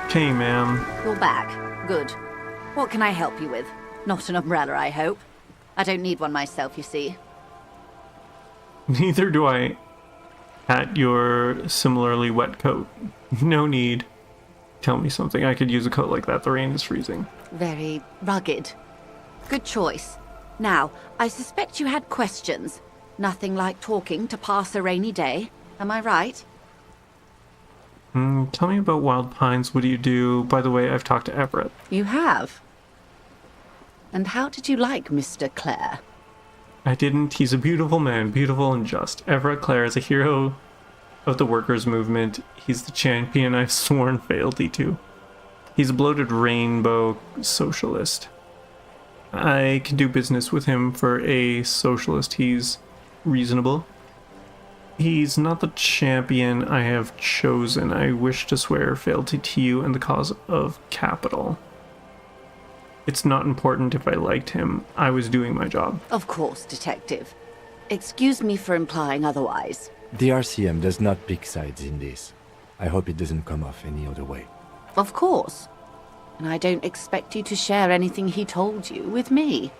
Okay, ma'am. You're back. Good. What can I help you with? Not an umbrella, I hope. I don't need one myself, you see. Neither do I at your similarly wet coat. No need. Tell me something. I could use a coat like that. The rain is freezing. Very rugged. Good choice. Now, I suspect you had questions. Nothing like talking to pass a rainy day. Am I right? Tell me about Wild Pines. What do you do? By the way, I've talked to Everett. You have. And how did you like Mr. Clare? I didn't. He's a beautiful man, beautiful and just. Everett Clare is a hero of the workers' movement. He's the champion I've sworn fealty to. He's a bloated rainbow socialist. I can do business with him for a socialist. He's reasonable. He's not the champion I have chosen. I wish to swear fealty to you and the cause of capital. It's not important if I liked him. I was doing my job. Of course, Detective. Excuse me for implying otherwise. The RCM does not pick sides in this. I hope it doesn't come off any other way. Of course. And I don't expect you to share anything he told you with me.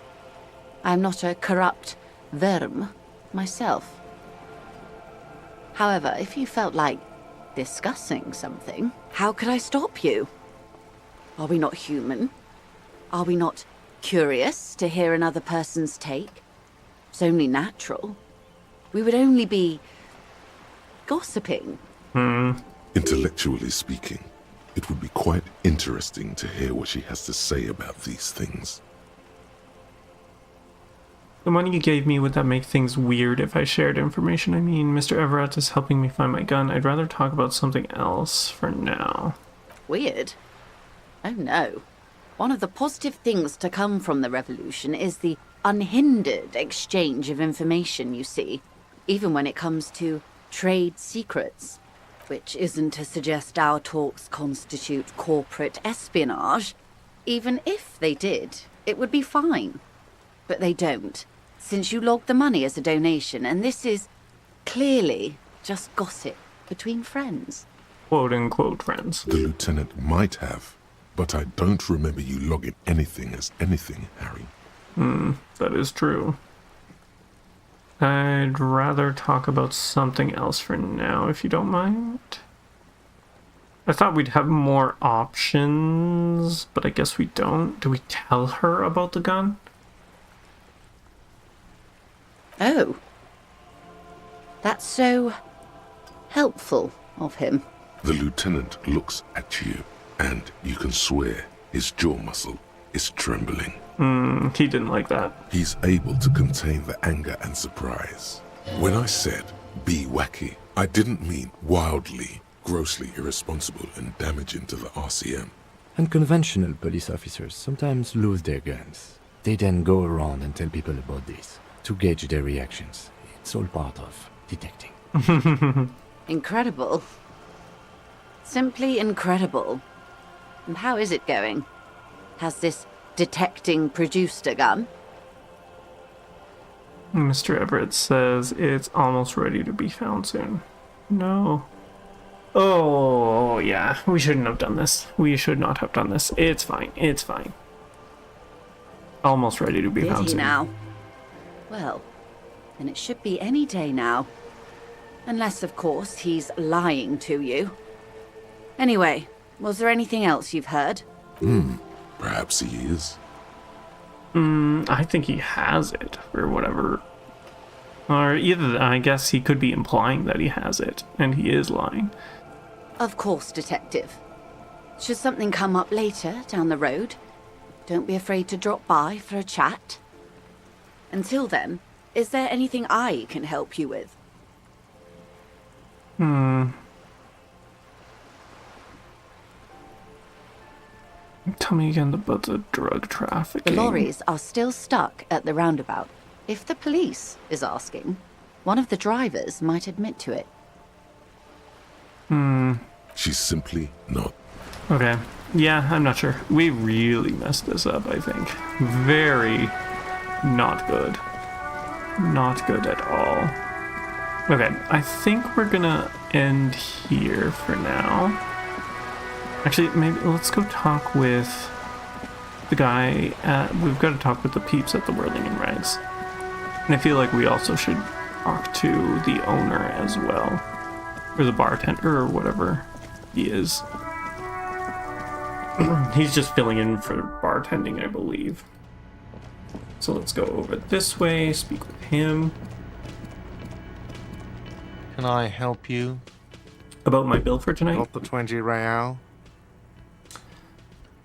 I'm not a corrupt verm myself. However, if you felt like discussing something, how could I stop you? Are we not human? Are we not curious to hear another person's take? It's only natural. We would only be gossiping. Intellectually speaking, it would be quite interesting to hear what she has to say about these things. The money you gave me, would that make things weird if I shared information? I mean, Mr. Everett is helping me find my gun. I'd rather talk about something else for now. Weird? Oh no. One of the positive things to come from the revolution is the unhindered exchange of information, you see, even when it comes to trade secrets, which isn't to suggest our talks constitute corporate espionage. Even if they did, it would be fine. But they don't, since you logged the money as a donation, and this is clearly just gossip between friends. Quote-unquote friends. The lieutenant might have, but I don't remember you logging anything as anything, Harry. That is true. I'd rather talk about something else for now, if you don't mind. I thought we'd have more options, but I guess we don't. Do we tell her about the gun? Oh. That's so helpful of him. The lieutenant looks at you, and you can swear his jaw muscle is trembling. He didn't like that. He's able to contain the anger and surprise. When I said, be wacky, I didn't mean wildly, grossly irresponsible and damaging to the RCM. Unconventional police officers sometimes lose their guns. They then go around and tell people about this, to gauge their reactions. It's all part of detecting. Incredible. Simply incredible. And how is it going? Has this detecting produced a gun? Mr. Everett says it's almost ready to be found soon. No. Oh, yeah. We shouldn't have done this. We should not have done this. It's fine. It's fine. Almost ready to be found soon. Now? Well, then it should be any day now. Unless, of course, he's lying to you. Anyway, was there anything else you've heard? Perhaps he is. I think he has it, or whatever. Or either, I guess he could be implying that he has it, and he is lying. Of course, Detective. Should something come up later, down the road, don't be afraid to drop by for a chat. Until then, is there anything I can help you with? Tell me again about the drug trafficking. The lorries are still stuck at the roundabout. If the police is asking, one of the drivers might admit to it. She's simply not. Okay. Yeah, I'm not sure. We really messed this up, I think. Very not good. Not good at all. Okay, I think we're gonna end here for now. Actually, maybe let's go talk with the guy we've got to talk with the peeps at the Whirling in Rags. And I feel like we also should talk to the owner as well. Or the bartender or whatever he is. He's just filling in for bartending, I believe. So let's go over this way, speak with him. Can I help you? About my bill for tonight? Got the 20 real.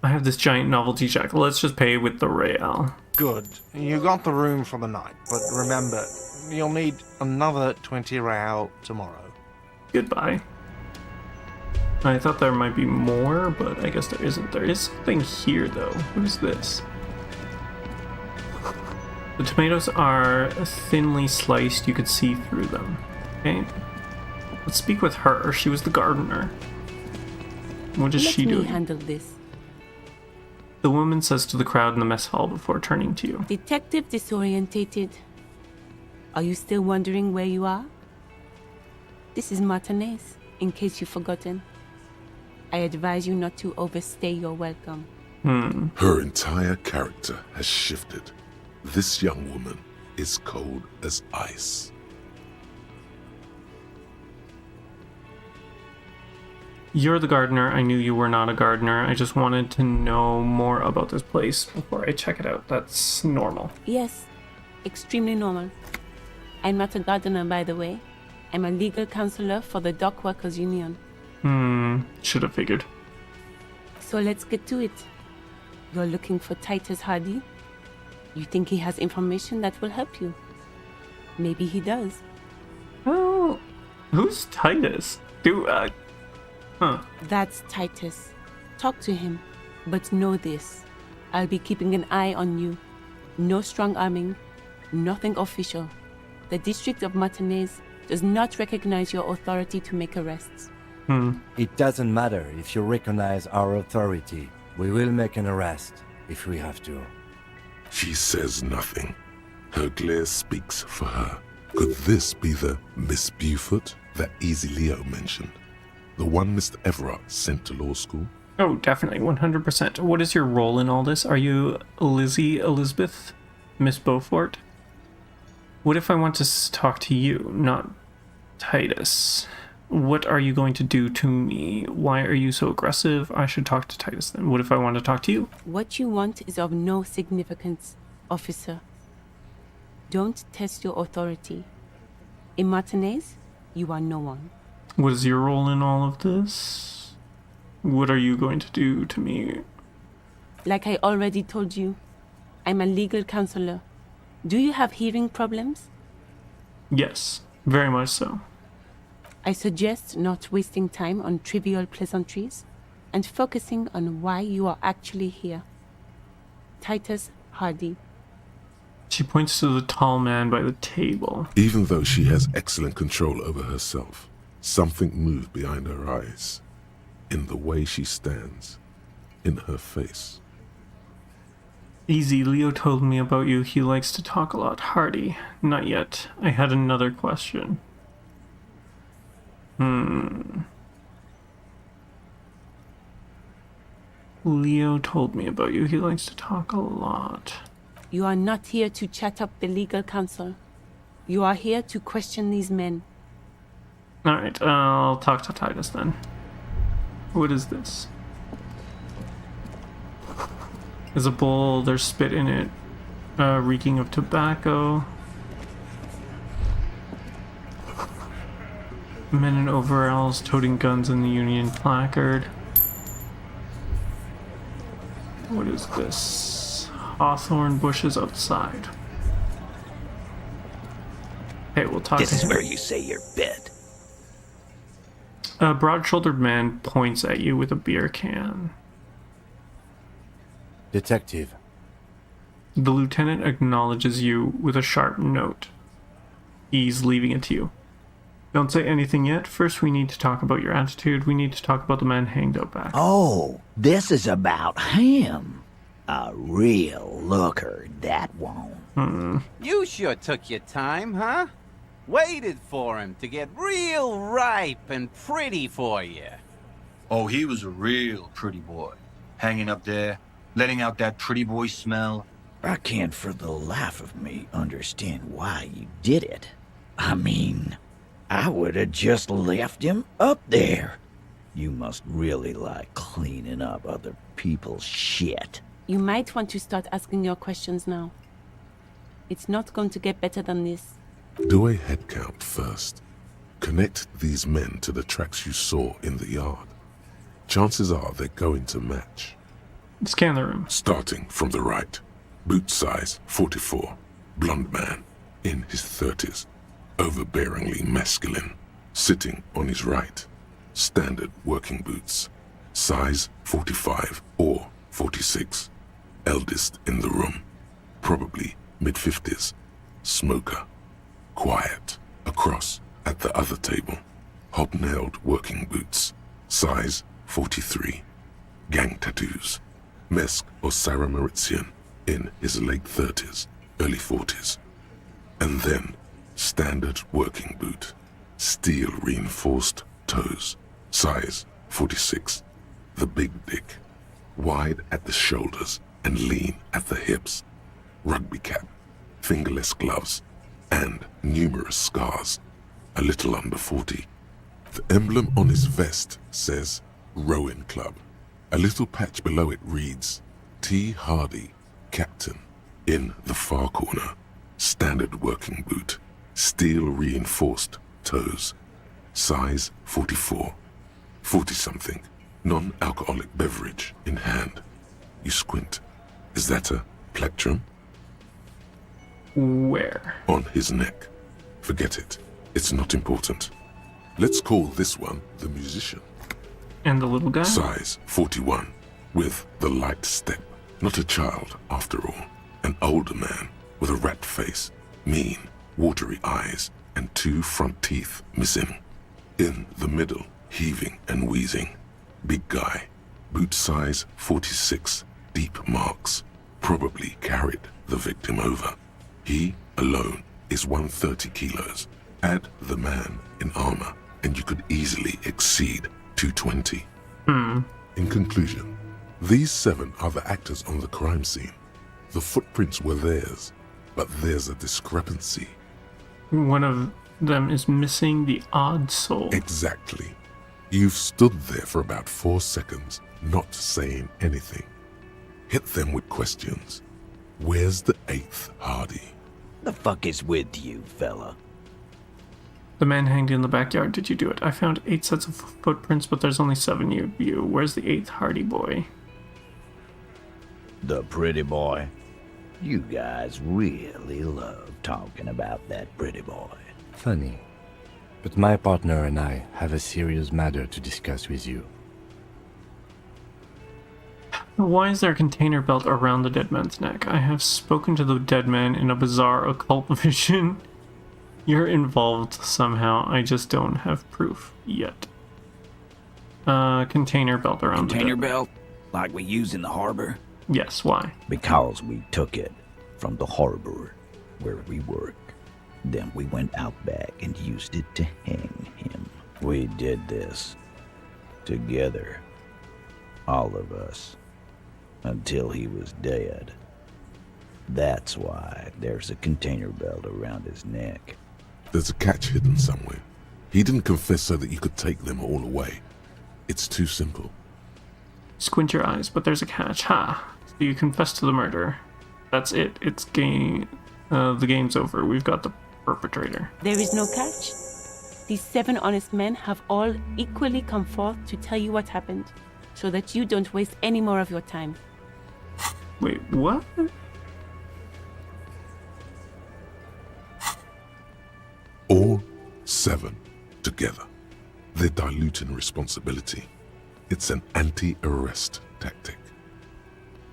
I have this giant novelty check. Let's just pay with the real. Good. You got the room for the night, but remember, you'll need another 20 real tomorrow. Goodbye. I thought there might be more, but I guess there isn't. There is something here, though. What is this? The tomatoes are thinly sliced. You could see through them. Okay. Let's speak with her. She was the gardener. What is she doing? Let me handle this. The woman says to the crowd in the mess hall before turning to you. Detective disorientated. Are you still wondering where you are? This is Martinez, in case you've forgotten. I advise you not to overstay your welcome. Her entire character has shifted. This young woman is cold as ice. You're the gardener. I knew you were not a gardener. I just wanted to know more about this place before I check it out. That's normal. Yes, extremely normal. I'm not a gardener, by the way. I'm a legal counselor for the Dock Workers Union. Should have figured. So let's get to it. You're looking for Titus Hardy? You think he has information that will help you? Maybe he does. Well, who's Titus? That's Titus. Talk to him. But know this. I'll be keeping an eye on you. No strong arming. Nothing official. The District of Martinez does not recognize your authority to make arrests. It doesn't matter if you recognize our authority. We will make an arrest if we have to. She says nothing. Her glare speaks for her. Could this be the Miss Beaufort that Easy Leo mentioned? The one Mr. Everard sent to law school? Oh, definitely, 100%. What is your role in all this? Are you Lizzie Elizabeth? Miss Beaufort? What if I want to talk to you, not Titus? What are you going to do to me? Why are you so aggressive? I should talk to Titus then. What if I want to talk to you? What you want is of no significance, officer. Don't test your authority. In Martinez, you are no one. What is your role in all of this? What are you going to do to me? Like I already told you, I'm a legal counselor. Do you have hearing problems? Yes, very much so. I suggest not wasting time on trivial pleasantries and focusing on why you are actually here. Titus Hardy. She points to the tall man by the table. Even though she has excellent control over herself, something moved behind her eyes, in the way she stands, in her face. Easy, Leo told me about you. He likes to talk a lot. Hardy. Not yet. I had another question. Leo told me about you. He likes to talk a lot. You are not here to chat up the legal counsel. You are here to question these men. Alright, I'll talk to Titus then. What is this? There's a bowl, there's spit in it, reeking of tobacco. Men in overalls toting guns in the Union placard. What is this? Hawthorn bushes outside. Okay, we'll talk to him. This is where you say your bid. A broad-shouldered man points at you with a beer can. Detective. The lieutenant acknowledges you with a sharp note. He's leaving it to you. Don't say anything yet. First, we need to talk about your attitude. We need to talk about the man hanged out back. Oh, this is about him. A real looker, that won't. You sure took your time, huh? Waited for him to get real ripe and pretty for you. Oh, he was a real pretty boy. Hanging up there, letting out that pretty boy smell. I can't for the life of me understand why you did it. I mean, I would have just left him up there. You must really like cleaning up other people's shit. You might want to start asking your questions now. It's not going to get better than this. Do a head count first. Connect these men to the tracks you saw in the yard. Chances are they're going to match. Scan the room. Starting from the right. Boot size 44. Blonde man. In his 30s. Overbearingly masculine. Sitting on his right. Standard working boots. Size 45 or 46. Eldest in the room. Probably mid-50s. Smoker. Quiet. Across at the other table. Hobnailed working boots. Size 43. Gang tattoos. Mesk or Sarah Mauritian. In his late 30s. Early 40s. And then, standard working boot. Steel reinforced toes. Size 46. The big dick. Wide at the shoulders and lean at the hips. Rugby cap. Fingerless gloves. And numerous scars. A little under 40. The emblem on his vest says Rowing Club. A little patch below it reads T. Hardy, Captain. In the far corner. Standard working boot. Steel reinforced toes. Size 44. 40-something. Non-alcoholic beverage in hand. You squint. Is that a plectrum? Where? On his neck. Forget it. It's not important. Let's call this one the musician. And the little guy? Size 41. With the light step. Not a child, after all. An older man with a rat face, mean, watery eyes, and 2 front teeth missing. In the middle, heaving and wheezing. Big guy. Boot size 46. Deep marks. Probably carried the victim over. He, alone, is 130 kilos. Add the man in armor, and you could easily exceed 220. In conclusion, these 7 are the actors on the crime scene. The footprints were theirs, but there's a discrepancy. One of them is missing the odd soul. Exactly. You've stood there for about 4 seconds, not saying anything. Hit them with questions. Where's the 8th Hardy? The fuck is with you, fella? The man hanged in the backyard. Did you do it? I found 8 sets of footprints, but there's only 7 of you. Where's the 8th Hardy boy? The pretty boy. You guys really love talking about that pretty boy. Funny. But my partner and I have a serious matter to discuss with you. Why is there a container belt around the dead man's neck? I have spoken to the dead man in a bizarre occult vision. You're involved somehow. I just don't have proof yet. Container belt around the Container dead man. belt? Like we use in the harbor? Yes, why? Because we took it from the harbor where we work. Then we went out back and used it to hang him. We did this together. All of us. Until he was dead. That's why there's a container belt around his neck. There's a catch hidden somewhere. He didn't confess so that you could take them all away. It's too simple. Squint your eyes, but there's a catch. Ha! So you confess to the murder. That's it. It's game. The game's over. We've got the perpetrator. There is no catch. These 7 honest men have all equally come forth to tell you what happened, so that you don't waste any more of your time. Wait, what? All 7 together. They're diluting responsibility. It's an anti-arrest tactic.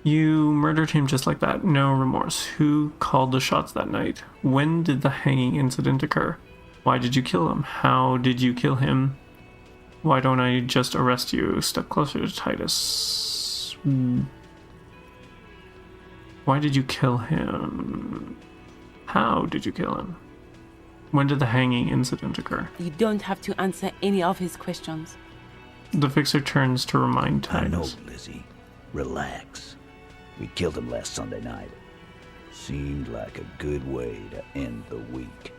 You murdered him just like that. No remorse. Who called the shots that night? When did the hanging incident occur? Why did you kill him? How did you kill him? Why don't I just arrest you? Step closer to Titus. Why did you kill him? How did you kill him? When did the hanging incident occur? You don't have to answer any of his questions. The fixer turns to remind Titus. I know, Lizzie. Relax. We killed him last Sunday night. Seemed like a good way to end the week.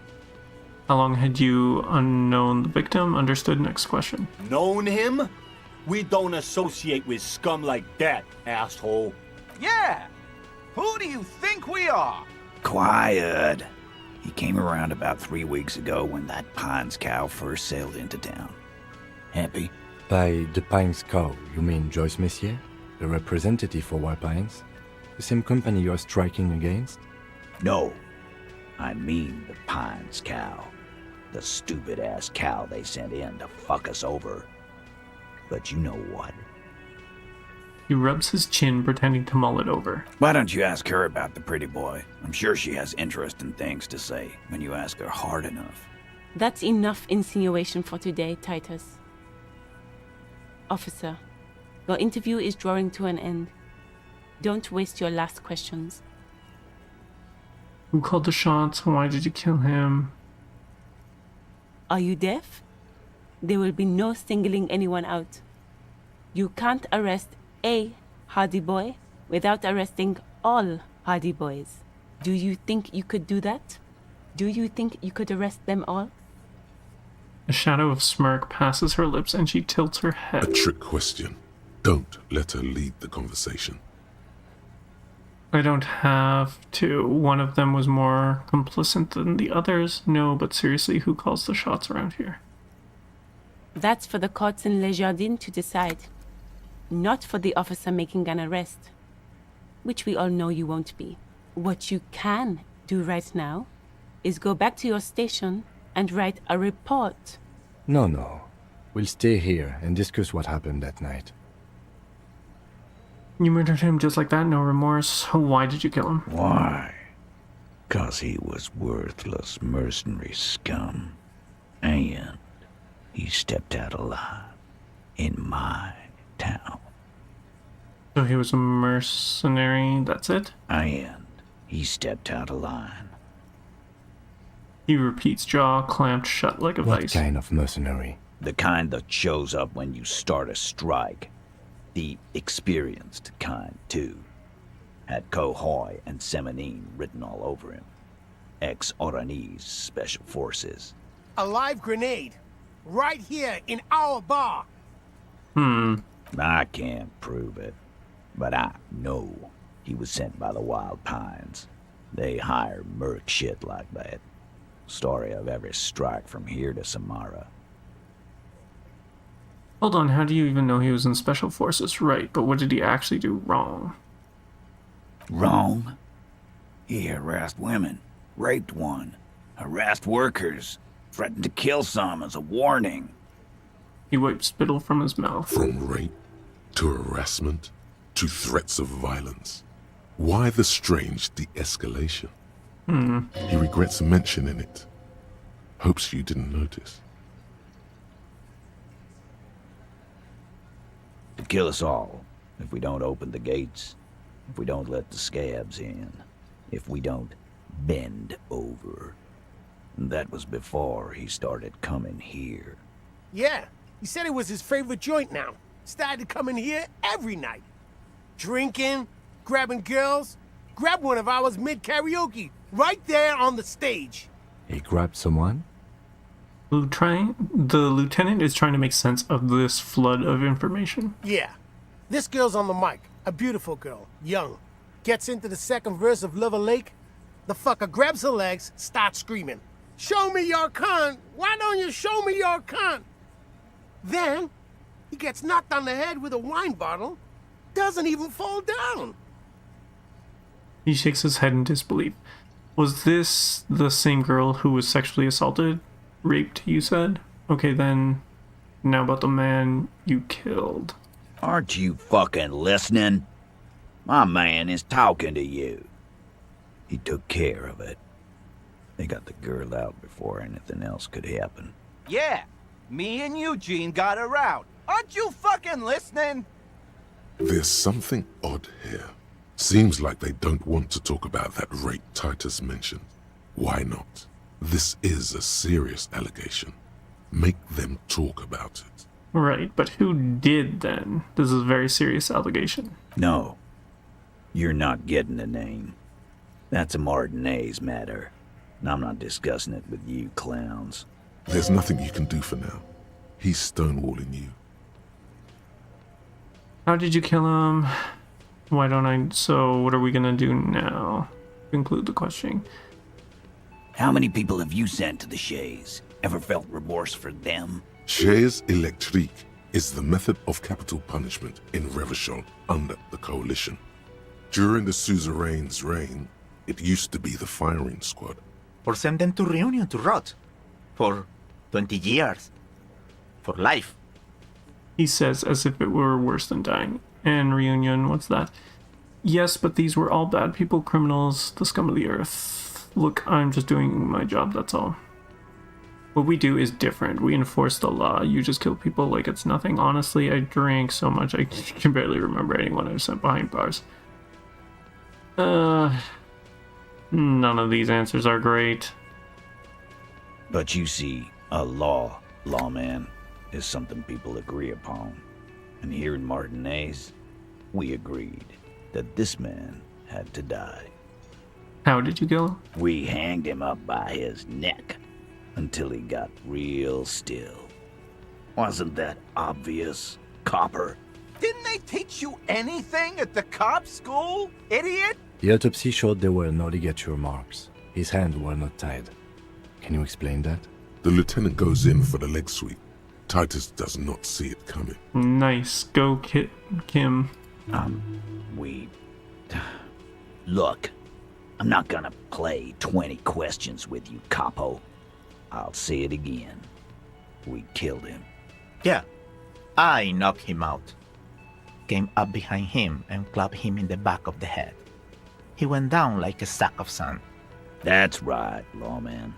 How long had you unknown the victim? Understood. Next question. Known him? We don't associate with scum like that, asshole. Yeah! Who do you think we are? Quiet. He came around about 3 weeks ago when that Pines cow first sailed into town. Happy? By the Pines cow, you mean Joyce Messier, the representative for White Pines? The same company you're striking against? No. I mean the Pines cow. The stupid-ass cow they sent in to fuck us over. But you know what? He rubs his chin, pretending to mull it over. Why don't you ask her about the pretty boy? I'm sure she has interesting things to say when you ask her hard enough. That's enough insinuation for today, Titus. Officer, your interview is drawing to an end. Don't waste your last questions. Who called the shots? Why did you kill him? Are you deaf? There will be no singling anyone out. You can't arrest a Hardy Boy without arresting all Hardy Boys. Do you think you could do that? Do you think you could arrest them all? A shadow of smirk passes her lips and she tilts her head. A trick question. Don't let her lead the conversation. I don't have to. One of them was more complicit than the others. No, but seriously, who calls the shots around here? That's for the courts in Les Jardins to decide. Not for the officer making an arrest. Which we all know you won't be. What you can do right now is go back to your station and write a report. No. We'll stay here and discuss what happened that night. You murdered him just like that, no remorse. Why did you kill him? Why? 'Cause he was worthless mercenary scum. And he stepped out alive in my town. So he was a mercenary, that's it? And he stepped out of line. He repeats, jaw clamped shut like a What vice. kind of mercenary? The kind that shows up when you start a strike. The experienced kind, too. Had Cohoy and Semenine written all over him. Ex-Oranese Special Forces. A live grenade. Right here in our bar. I can't prove it. But I know he was sent by the Wild Pines. They hire merc shit like that. Story of every strike from here to Samara. Hold on, how do you even know he was in Special Forces? Right, but what did he actually do wrong? Wrong? He harassed women, raped one, harassed workers, threatened to kill some as a warning. He wiped spittle from his mouth. From rape to harassment to threats of violence. Why the strange de-escalation? He regrets mentioning it. Hopes you didn't notice. To kill us all, if we don't open the gates, if we don't let the scabs in, if we don't bend over. And that was before he started coming here. Yeah, he said it was his favorite joint now. Started coming here every night. Drinking, grabbing girls. Grabbed one of ours mid-karaoke, right there on the stage. He grabbed someone? The lieutenant is trying to make sense of this flood of information. Yeah. This girl's on the mic. A beautiful girl. Young. Gets into the second verse of Lover Lake. The fucker grabs her legs, starts screaming. Show me your cunt! Why don't you show me your cunt? Then, he gets knocked on the head with a wine bottle. Doesn't even fall down. He shakes his head in disbelief. Was this the same girl who was sexually assaulted? Raped, you said? Okay, then, now about the man you killed. Aren't you fucking listening? My man is talking to you. He took care of it. They got the girl out before anything else could happen. Yeah, me and Eugene got her out. Aren't you fucking listening? There's something odd here. Seems like they don't want to talk about that rape Titus mentioned. Why not? This is a serious allegation. Make them talk about it. Right, but who did then? This is a very serious allegation. No. You're not getting the name. That's a Martinez matter. And I'm not discussing it with you clowns. There's nothing you can do for now. He's stonewalling you. How did you kill him? Why don't I... So, what are we gonna do now? conclude the questioning. How many people have you sent to the Shays? Ever felt remorse for them? Chaise électrique is the method of capital punishment in Revachol under the Coalition. During the suzerain's reign, it used to be the firing squad. Or send them to Reunion to rot. For 20 years. For life. He says as if it were worse than dying. And Reunion, what's that? Yes, but these were all bad people, criminals, the scum of the earth. Look, I'm just doing my job, that's all. What we do is different. We enforce the law. You just kill people like it's nothing. Honestly, I drank so much I can barely remember anyone I've sent behind bars. None of these answers are great. But you see, a lawman, is something people agree upon. And here in Martinez, we agreed that this man had to die. How did you kill him? We hanged him up by his neck until he got real still. Wasn't that obvious, Copper? Didn't they teach you anything at the cop school, idiot? The autopsy showed there were no ligature marks. His hands were not tied. Can you explain that? The lieutenant goes in for the leg sweep. Titus does not see it coming. Nice. Go, Kim. Look, I'm not gonna play 20 questions with you, Capo. I'll say it again. We killed him. Yeah, I knocked him out. Came up behind him and clubbed him in the back of the head. He went down like a sack of sand. That's right, lawman.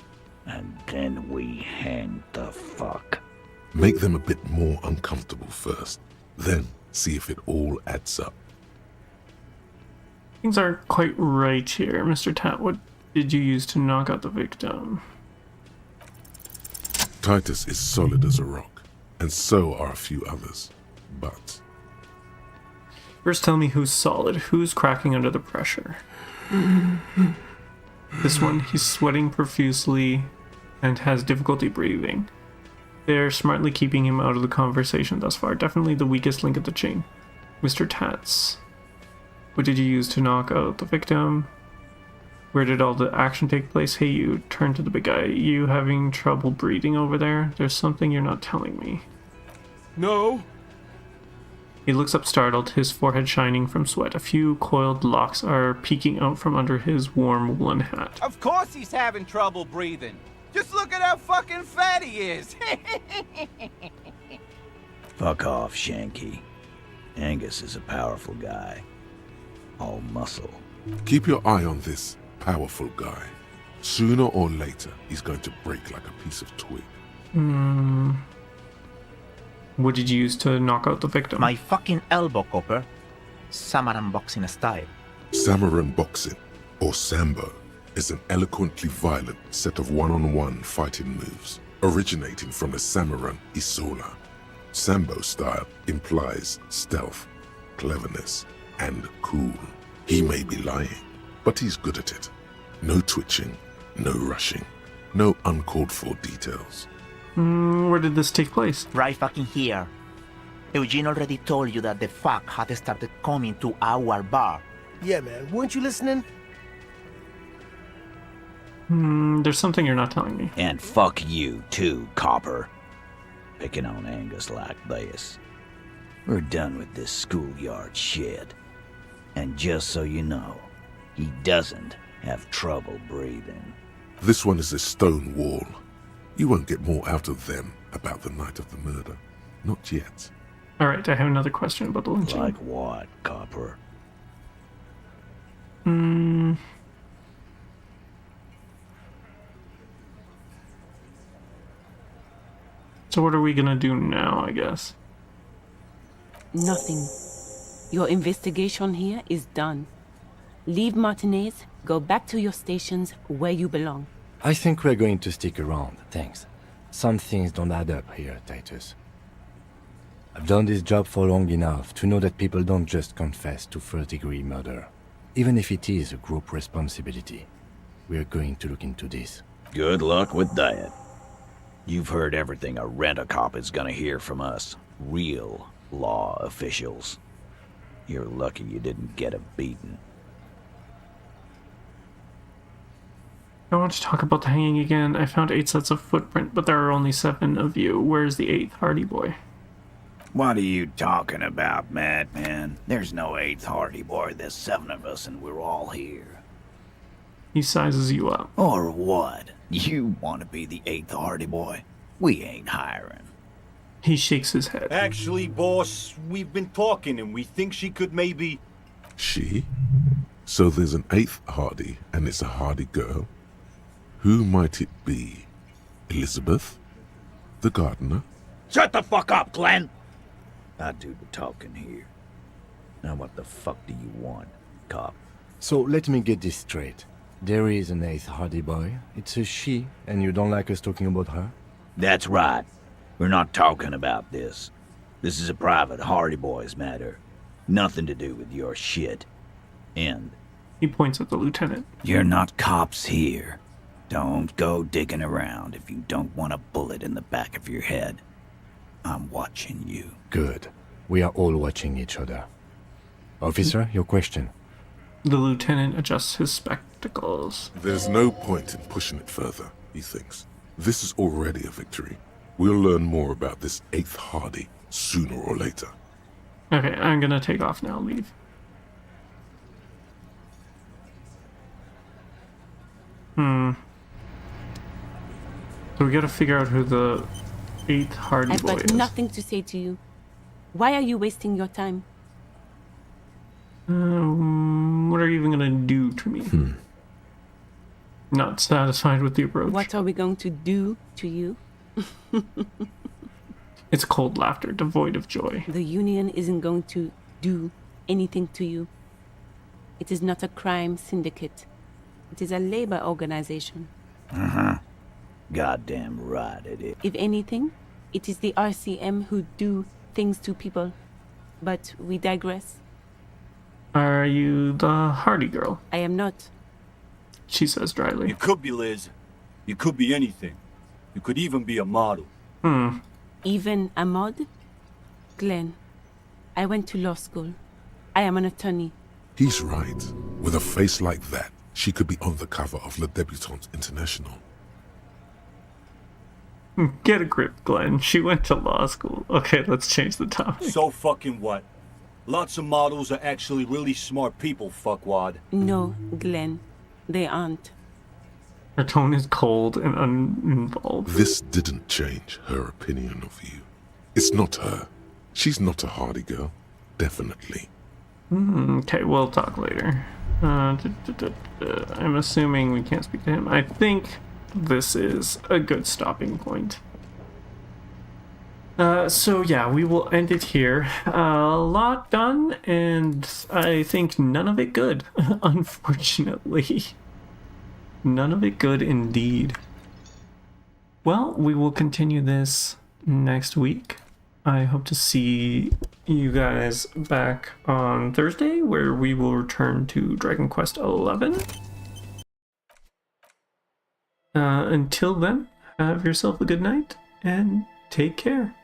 And then we hanged the fuck. Make them a bit more uncomfortable first, then see if it all adds up. Things aren't quite right here. Mr. Tat, what did you use to knock out the victim? Titus is solid as a rock, and so are a few others. But first tell me who's solid, who's cracking under the pressure. This one, he's sweating profusely and has difficulty breathing. They're smartly keeping him out of the conversation thus far. Definitely the weakest link of the chain. Mr. Tats, what did you use to knock out the victim? Where did all the action take place? Hey, you, turn to the big guy. You having trouble breathing over there? There's something you're not telling me. No. He looks up startled, his forehead shining from sweat. A few coiled locks are peeking out from under his warm woolen hat. Of course he's having trouble breathing. Just look at how fucking fat he is. Fuck off, Shanky. Angus is a powerful guy. All muscle. Keep your eye on this powerful guy. Sooner or later, he's going to break like a piece of twig. What did you use to knock out the victim? My fucking elbow, Copper. Samaran boxing style. Samaran boxing, or Sambo, is an eloquently violent set of one-on-one fighting moves, originating from the Samaran Isola. Sambo style implies stealth, cleverness, and cool. He may be lying, but he's good at it. No twitching, no rushing, no uncalled for details. Where did this take place? Right fucking here. Eugene already told you that the fuck had started coming to our bar. Yeah, man. Weren't you listening? There's something you're not telling me. And fuck you, too, Copper. Picking on Angus like this. We're done with this schoolyard shit. And just so you know, he doesn't have trouble breathing. This one is a stone wall. You won't get more out of them about the night of the murder. Not yet. Alright, I have another question about the lynching. Like what, Copper? So what are we gonna do now, I guess? Nothing. Your investigation here is done. Leave Martinez, go back to your stations where you belong. I think we're going to stick around, thanks. Some things don't add up here, Titus. I've done this job for long enough to know that people don't just confess to first-degree murder. Even if it is a group responsibility, we're going to look into this. Good luck with that. You've heard everything a rent-a-cop is gonna hear from us. Real law officials. You're lucky you didn't get a beating. I want to talk about the hanging again. I found 8 sets of footprint, but there are only 7 of you. Where's the 8th Hardy Boy? What are you talking about, madman? There's no 8th Hardy Boy. There's 7 of us, and we're all here. He sizes you up. Or what? You want to be the 8th Hardy Boy? We ain't hiring. He shakes his head. Actually, boss, we've been talking and we think she could maybe... She? So there's an 8th Hardy, and it's a Hardy girl? Who might it be? Elizabeth? The gardener? Shut the fuck up, Glenn! I do the talking here. Now what the fuck do you want, cop? So let me get this straight. There is an 8th Hardy Boy. It's a she, and you don't like us talking about her? That's right. We're not talking about this. This is a private Hardy Boys matter. Nothing to do with your shit. End. He points at the lieutenant. You're not cops here. Don't go digging around if you don't want a bullet in the back of your head. I'm watching you. Good. We are all watching each other. Officer, your question. The lieutenant adjusts his spectacles. There's no point in pushing it further, he thinks. This is already a victory. We'll learn more about this 8th Hardy sooner or later. Okay, I'm gonna take off now. Leave. So we gotta figure out who the 8th Hardy I've Boy got is. nothing to say to you. Why are you wasting your time? What are you even gonna do to me? Not satisfied with the approach. What are we going to do to you? It's cold laughter, devoid of joy. The Union isn't going to do anything to you. It is not a crime syndicate. It is a labor organization. Goddamn right it is. If anything, it is the RCM who do things to people. But we digress. Are you the Hardy girl? I am not. She says dryly. You could be, Liz. You could be anything. You could even be a model. Even a mod? Glenn, I went to law school. I am an attorney. He's right. With a face like that, she could be on the cover of Le Debutante International. Get a grip, Glenn. She went to law school. Okay, let's change the topic. So fucking what? Lots of models are actually really smart people, fuckwad. No, Glenn, they aren't. Her tone is cold and uninvolved. This didn't change her opinion of you. It's not her. She's not a Hardy girl. Definitely. Okay, we'll talk later. I'm assuming we can't speak to him. I think this is a good stopping point. So yeah, we will end it here. A lot done, and I think none of it good, unfortunately. None of it good indeed. Well, we will continue this next week. I hope to see you guys back on Thursday, where we will return to Dragon Quest XI. Until then, have yourself a good night, and take care.